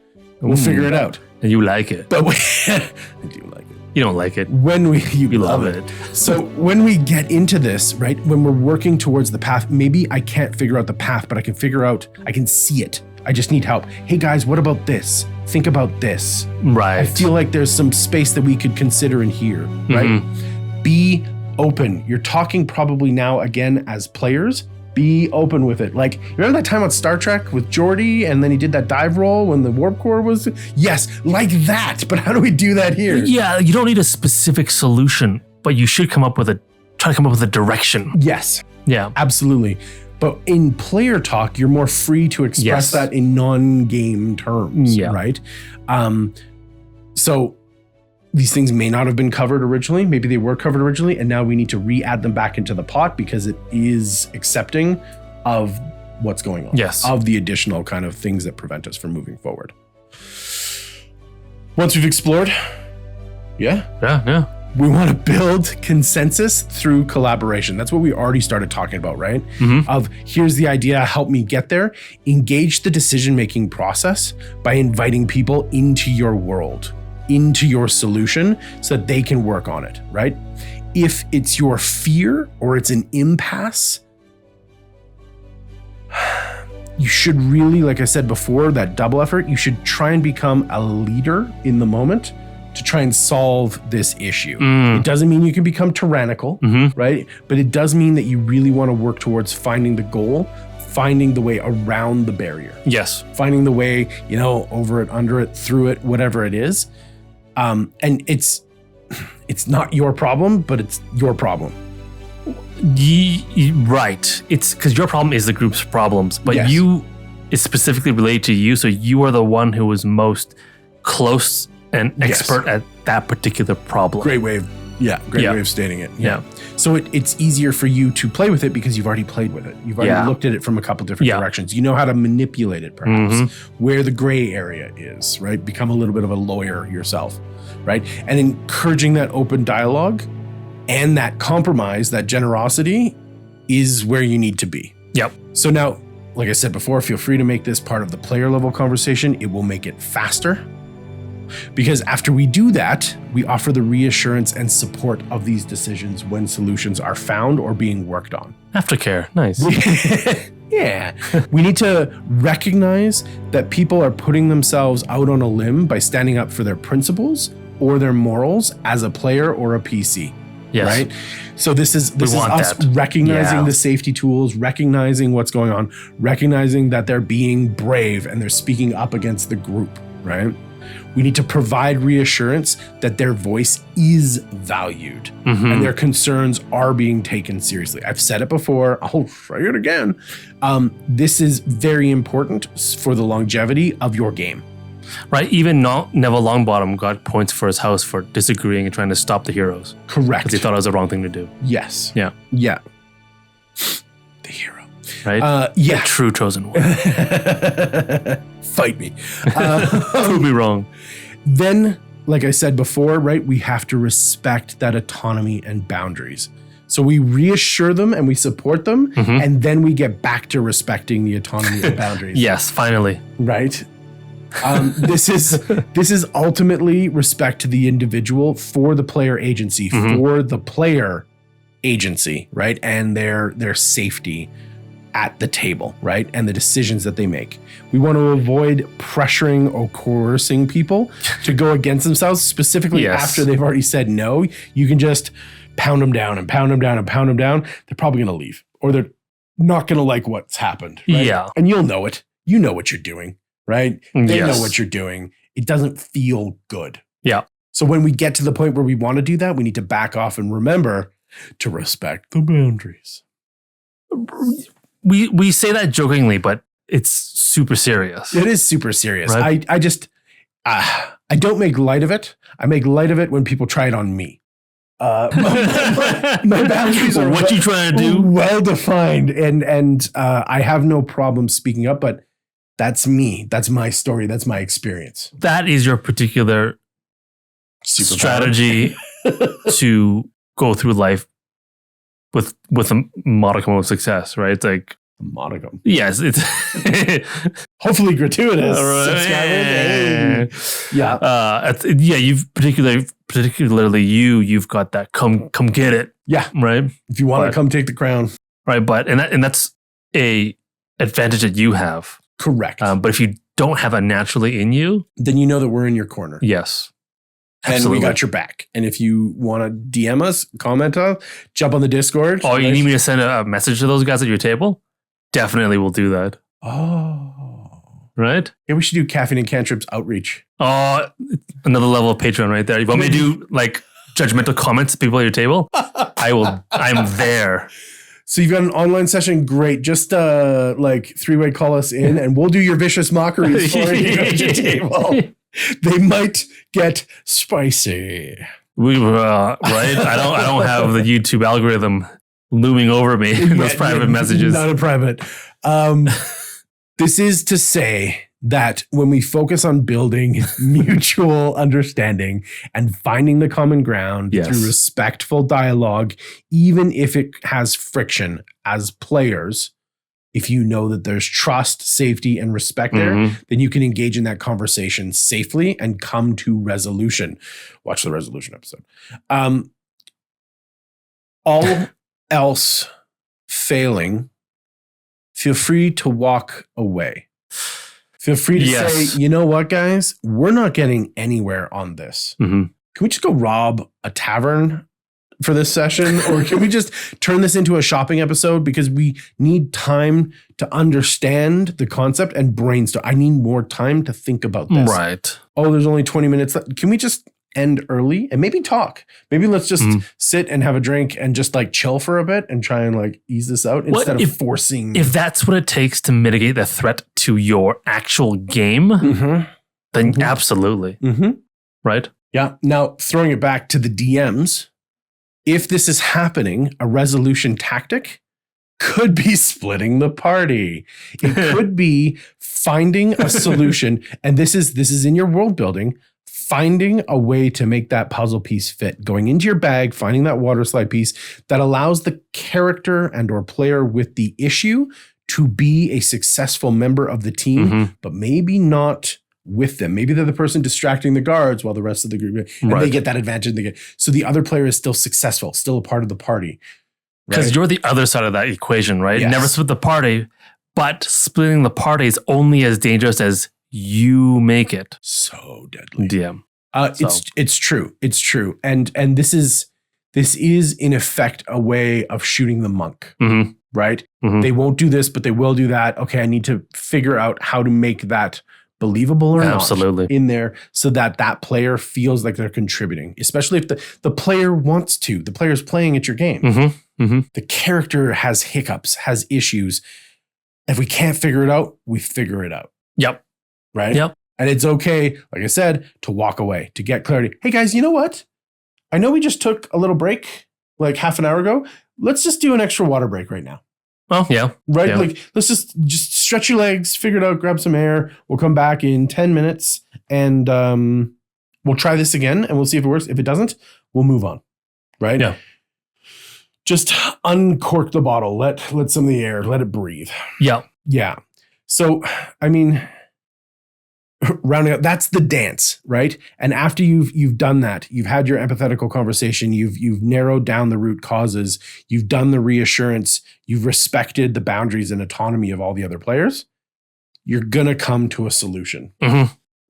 [SPEAKER 2] We'll figure it out.
[SPEAKER 1] And you like it.
[SPEAKER 2] But I do like it.
[SPEAKER 1] You don't like it.
[SPEAKER 2] When you
[SPEAKER 1] love it.
[SPEAKER 2] So when we get into this, right, when we're working towards the path, maybe I can't figure out the path, but I can see it. I just need help. Hey guys, what about this? Think about this.
[SPEAKER 1] Right.
[SPEAKER 2] I feel like there's some space that we could consider in here, right? Be open. You're talking probably now again as players. Be open with it. Like, remember that time on Star Trek with Geordi and then he did that dive roll when the warp core was? Yes, like that. But how do we do that here?
[SPEAKER 1] Yeah, you don't need a specific solution, but you should try to come up with a direction.
[SPEAKER 2] Yes.
[SPEAKER 1] Yeah.
[SPEAKER 2] Absolutely. But in player talk, you're more free to express that in non-game terms, right? So these things may not have been covered originally. Maybe they were covered originally, and now we need to re-add them back into the pot because it is accepting of what's going on.
[SPEAKER 1] Yes.
[SPEAKER 2] Of the additional kind of things that prevent us from moving forward. Once we've explored,
[SPEAKER 1] Yeah.
[SPEAKER 2] we want to build consensus through collaboration. That's what we already started talking about, right? Of here's the idea, help me get there. Engage the decision-making process by inviting people into your world, into your solution so that they can work on it, right? If it's your fear or it's an impasse, you should really, like I said before, that double effort, you should try and become a leader in the moment to try and solve this issue. It doesn't mean you can become tyrannical, right? But it does mean that you really want to work towards finding the goal, finding the way around the barrier.
[SPEAKER 1] Yes.
[SPEAKER 2] Finding the way, over it, under it, through it, whatever it is. And it's not your problem, but it's your problem.
[SPEAKER 1] Right. It's because your problem is the group's problems, but it's specifically related to you. So you are the one who is most close and expert at that particular problem.
[SPEAKER 2] Great way of stating it.
[SPEAKER 1] Yeah.
[SPEAKER 2] So it's easier for you to play with it because you've already played with it. You've already looked at it from a couple different directions. You know how to manipulate it, perhaps, where the gray area is, right? Become a little bit of a lawyer yourself, right? And encouraging that open dialogue and that compromise, that generosity is where you need to be.
[SPEAKER 1] Yep.
[SPEAKER 2] So now, like I said before, feel free to make this part of the player level conversation. It will make it faster. Because after we do that, we offer the reassurance and support of these decisions when solutions are found or being worked on.
[SPEAKER 1] Aftercare. Nice.
[SPEAKER 2] Yeah. We need to recognize that people are putting themselves out on a limb by standing up for their principles or their morals as a player or a PC.
[SPEAKER 1] Yes.
[SPEAKER 2] Right? So this is us recognizing the safety tools, recognizing what's going on, recognizing that they're being brave and they're speaking up against the group, right? We need to provide reassurance that their voice is valued and their concerns are being taken seriously. I've said it before. I'll say it again. This is very important for the longevity of your game.
[SPEAKER 1] Right. Even Neville Longbottom got points for his house for disagreeing and trying to stop the heroes.
[SPEAKER 2] Correct.
[SPEAKER 1] Because he thought it was the wrong thing to do.
[SPEAKER 2] Yes.
[SPEAKER 1] Yeah.
[SPEAKER 2] Yeah. The hero.
[SPEAKER 1] Right?
[SPEAKER 2] Yeah.
[SPEAKER 1] The true chosen one.
[SPEAKER 2] Fight me.
[SPEAKER 1] Prove me wrong.
[SPEAKER 2] Then, like I said before, right, we have to respect that autonomy and boundaries. So we reassure them and we support them, and then we get back to respecting the autonomy and boundaries.
[SPEAKER 1] Yes, finally.
[SPEAKER 2] Right? This is ultimately respect to the individual for the player agency, for the player agency, right? And their safety at the table, right? And the decisions that they make. We want to avoid pressuring or coercing people to go against themselves, specifically after they've already said no. You can just pound them down and pound them down and pound them down. They're probably going to leave, or they're not going to like what's happened. Right?
[SPEAKER 1] Yeah.
[SPEAKER 2] And you'll know it. You know what you're doing, right? They
[SPEAKER 1] Yes.
[SPEAKER 2] know what you're doing. It doesn't feel good.
[SPEAKER 1] Yeah.
[SPEAKER 2] So when we get to the point where we want to do that, we need to back off and remember to respect the boundaries.
[SPEAKER 1] We say that jokingly, but it's super serious.
[SPEAKER 2] It is super serious.
[SPEAKER 1] Right.
[SPEAKER 2] I don't make light of it. I make light of it when people try it on me. My boundaries are
[SPEAKER 1] what you trying to do?
[SPEAKER 2] well defined, and I have no problem speaking up. But that's me. That's my story. That's my experience.
[SPEAKER 1] That is your particular strategy to go through life with a modicum of success, right? It's like
[SPEAKER 2] modicum.
[SPEAKER 1] yes, it's
[SPEAKER 2] Hopefully gratuitous.
[SPEAKER 1] Right.
[SPEAKER 2] Yeah.
[SPEAKER 1] You've particularly you've got that come get it.
[SPEAKER 2] Yeah.
[SPEAKER 1] Right.
[SPEAKER 2] If you want to come take the crown.
[SPEAKER 1] Right. But and that's a advantage that you have.
[SPEAKER 2] Correct.
[SPEAKER 1] But if you don't have that naturally in you,
[SPEAKER 2] then you know that we're in your corner.
[SPEAKER 1] yes.
[SPEAKER 2] And we got your back. And if you want to DM us, comment us, jump on the Discord.
[SPEAKER 1] Oh, you need me to send a message to those guys at your table? Definitely will do that.
[SPEAKER 2] Oh.
[SPEAKER 1] Right?
[SPEAKER 2] Yeah, we should do Caffeine and Cantrips outreach.
[SPEAKER 1] Oh, another level of Patreon right there. You want me to do like judgmental comments to people at your table? I'm there.
[SPEAKER 2] So you've got an online session. Great. Just like three-way call us in and we'll do your vicious mockeries for you at your table. They might get spicy.
[SPEAKER 1] Right? I don't have the YouTube algorithm looming over me in those private messages.
[SPEAKER 2] Not a private. This is to say that when we focus on building mutual understanding and finding the common ground through respectful dialogue, even if it has friction as players, if you know that there's trust, safety, and respect there, then you can engage in that conversation safely and come to resolution. Watch the resolution episode. All else failing, feel free to walk away. Feel free to say, you know what, guys? We're not getting anywhere on this. Can we just go rob a tavern for this session? Or can we just turn this into a shopping episode? Because we need time to understand the concept and brainstorm. I need more time to think about this.
[SPEAKER 1] Right.
[SPEAKER 2] Oh, there's only 20 minutes left. Can we just end early and maybe talk? Maybe let's just sit and have a drink and just like chill for a bit and try and like ease this out instead of forcing.
[SPEAKER 1] If that's what it takes to mitigate the threat to your actual game, then absolutely. Right?
[SPEAKER 2] Yeah. Now, throwing it back to the DMs, if this is happening, a resolution tactic could be splitting the party. It could be finding a solution. And this is in your world building, finding a way to make that puzzle piece fit, going into your bag, finding that water slide piece that allows the character and or player with the issue to be a successful member of the team, but maybe not with them. Maybe they're the person distracting the guards while the rest of the group, and they get that advantage. So the other player is still successful, still a part of the party.
[SPEAKER 1] Because you're the other side of that equation, right?
[SPEAKER 2] Yes.
[SPEAKER 1] Never split the party, but splitting the party is only as dangerous as you make it.
[SPEAKER 2] So deadly.
[SPEAKER 1] DM.
[SPEAKER 2] It's true. It's true. And this is in effect a way of shooting the monk, right? They won't do this, but they will do that. Okay, I need to figure out how to make that believable or not in there so that that player feels like they're contributing, especially if the player wants to. The player's playing at your game. The character has hiccups, has issues. If we can't figure it out, we figure it out.
[SPEAKER 1] Yep.
[SPEAKER 2] Right?
[SPEAKER 1] Yep.
[SPEAKER 2] And it's okay, like I said, to walk away, to get clarity. Hey guys, you know what? I know we just took a little break like half an hour ago. Let's just do an extra water break right now.
[SPEAKER 1] Oh, yeah.
[SPEAKER 2] Right?
[SPEAKER 1] Yeah.
[SPEAKER 2] Like, let's just stretch your legs, figure it out, grab some air. We'll come back in 10 minutes and we'll try this again and we'll see if it works. If it doesn't, we'll move on. Right?
[SPEAKER 1] Yeah.
[SPEAKER 2] Just uncork the bottle. Let some of the air, let it breathe.
[SPEAKER 1] Yeah.
[SPEAKER 2] Yeah. So, I mean, rounding up, that's the dance, right? And after you've done that, you've had your empathetical conversation, you've narrowed down the root causes, you've done the reassurance, you've respected the boundaries and autonomy of all the other players, you're gonna come to a solution.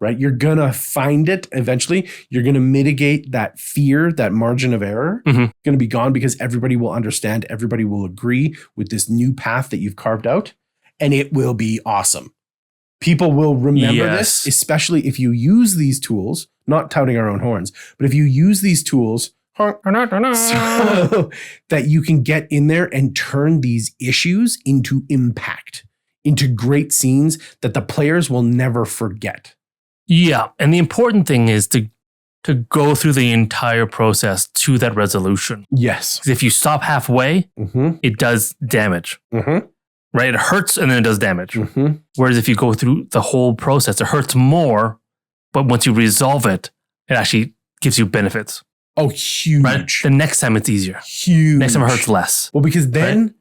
[SPEAKER 2] right? You're going to find it eventually. You're going to mitigate that fear, that margin of error. Going to be gone because everybody will understand. Everybody will agree with this new path that you've carved out. And it will be awesome. People will remember this, especially if you use these tools, not touting our own horns, but if you use these tools so that you can get in there and turn these issues into impact, into great scenes that the players will never forget.
[SPEAKER 1] Yeah. And the important thing is to go through the entire process to that resolution.
[SPEAKER 2] Yes.
[SPEAKER 1] Because if you stop halfway, it does damage. Right? It hurts and then it does damage. Whereas if you go through the whole process, it hurts more. But once you resolve it, it actually gives you benefits.
[SPEAKER 2] Oh, huge.
[SPEAKER 1] Right? The next time it's easier.
[SPEAKER 2] Huge.
[SPEAKER 1] Next time it hurts less.
[SPEAKER 2] Well, because then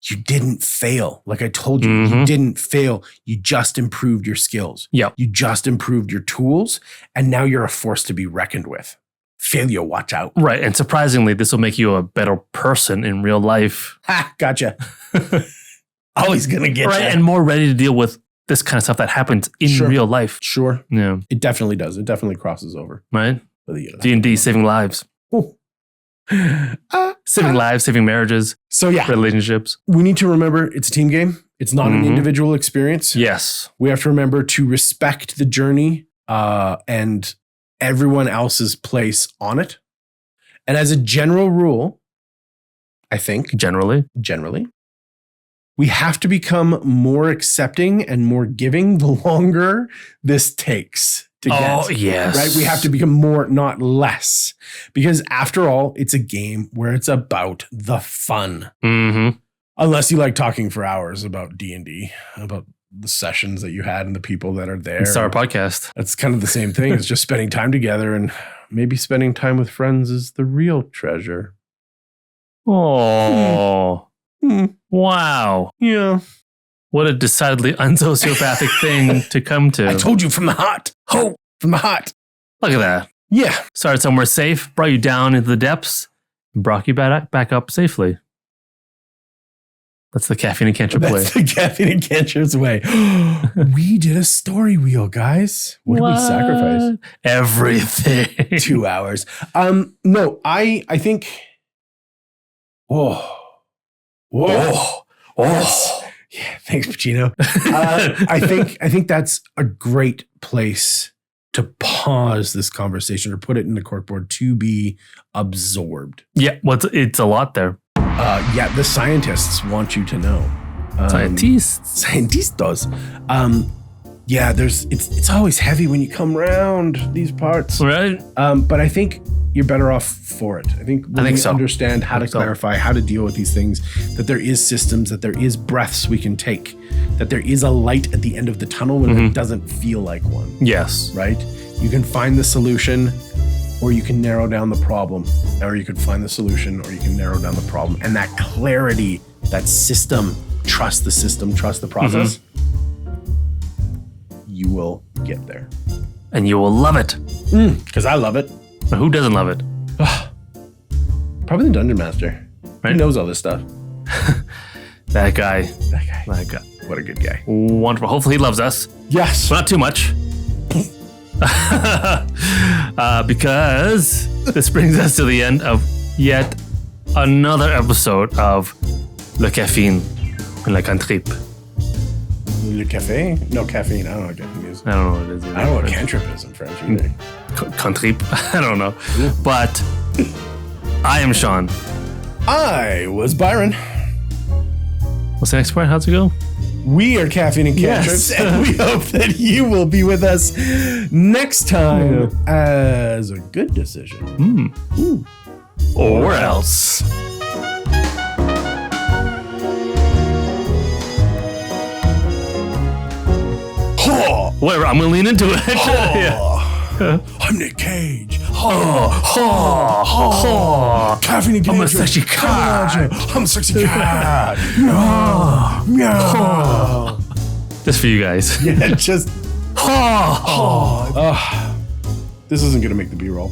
[SPEAKER 2] you didn't fail. Like I told you, you didn't fail. You just improved your skills.
[SPEAKER 1] Yeah.
[SPEAKER 2] You just improved your tools. And now you're a force to be reckoned with. Failure, watch out.
[SPEAKER 1] Right. And surprisingly, this will make you a better person in real life.
[SPEAKER 2] Ha, gotcha. Always going to get you.
[SPEAKER 1] And more ready to deal with this kind of stuff that happens in real life.
[SPEAKER 2] Sure.
[SPEAKER 1] Yeah.
[SPEAKER 2] It definitely does. It definitely crosses over.
[SPEAKER 1] Right? D&D, saving lives. Saving lives, saving marriages.
[SPEAKER 2] So yeah.
[SPEAKER 1] Relationships.
[SPEAKER 2] We need to remember it's a team game. It's not an individual experience.
[SPEAKER 1] Yes.
[SPEAKER 2] We have to remember to respect the journey and everyone else's place on it. And as a general rule, I think. Generally. We have to become more accepting and more giving the longer this takes to get.
[SPEAKER 1] Oh, yes.
[SPEAKER 2] Right? We have to become more, not less. Because after all, it's a game where it's about the fun. Unless you like talking for hours about D&D, about the sessions that you had and the people that are there.
[SPEAKER 1] Start a podcast.
[SPEAKER 2] That's kind of the same thing. It's just spending time together, and maybe spending time with friends is the real treasure.
[SPEAKER 1] Oh. Wow.
[SPEAKER 2] Yeah.
[SPEAKER 1] What a decidedly unsociopathic thing to come to.
[SPEAKER 2] I told you from the heart. Hope from the heart.
[SPEAKER 1] Look at that.
[SPEAKER 2] Yeah.
[SPEAKER 1] Started somewhere safe, brought you down into the depths, and brought you back up safely. That's the Caffeine and Cantrip way.
[SPEAKER 2] That's the Caffeine and Cantrips way. We did a story wheel, guys. What did we sacrifice?
[SPEAKER 1] Everything.
[SPEAKER 2] 2 hours. No, I think. Whoa. Yes. Yeah, thanks, Pacino. I think that's a great place to pause this conversation or put it in the corkboard to be absorbed.
[SPEAKER 1] Yeah, well, it's a lot there.
[SPEAKER 2] Yeah, the scientists want you to know. Scientistas. Yeah, it's always heavy when you come around these parts.
[SPEAKER 1] Right.
[SPEAKER 2] But I think you're better off for it. I think we
[SPEAKER 1] so.
[SPEAKER 2] understand how to clarify, how to deal with these things, that there is systems, that there is breaths we can take, that there is a light at the end of the tunnel when it doesn't feel like one.
[SPEAKER 1] Yes.
[SPEAKER 2] Right? You can find the solution, or you can narrow down the problem, or you could find the solution, or you can narrow down the problem. And that clarity, that system, trust the process, you will get there.
[SPEAKER 1] And you will love it.
[SPEAKER 2] Because I love it.
[SPEAKER 1] But who doesn't love it?
[SPEAKER 2] Probably the Dungeon Master.
[SPEAKER 1] Right?
[SPEAKER 2] He knows all this stuff.
[SPEAKER 1] That guy.
[SPEAKER 2] What a good guy.
[SPEAKER 1] Wonderful. Hopefully he loves us.
[SPEAKER 2] Yes.
[SPEAKER 1] But not too much. Because this brings us to the end of yet another episode of Le Caffeine and Le Cantrip.
[SPEAKER 2] Le café? No, caffeine. I don't know what caffeine is.
[SPEAKER 1] I don't know what it is.
[SPEAKER 2] I don't know what cantrip is in French either.
[SPEAKER 1] Cantrip? I don't know. But I am Sean.
[SPEAKER 2] I was Byron.
[SPEAKER 1] What's the next part? How's it go?
[SPEAKER 2] We are Caffeine and Cantrips, and we hope that you will be with us next time as a good decision.
[SPEAKER 1] Or else. Whatever, I'm gonna lean into it.
[SPEAKER 2] I'm Nick Cage.
[SPEAKER 1] Caffeine and Cantrips. I'm a sexy cat.
[SPEAKER 2] I'm a sexy cat. Meow.
[SPEAKER 1] Just for you guys.
[SPEAKER 2] Yeah, just. This isn't gonna make the B-roll.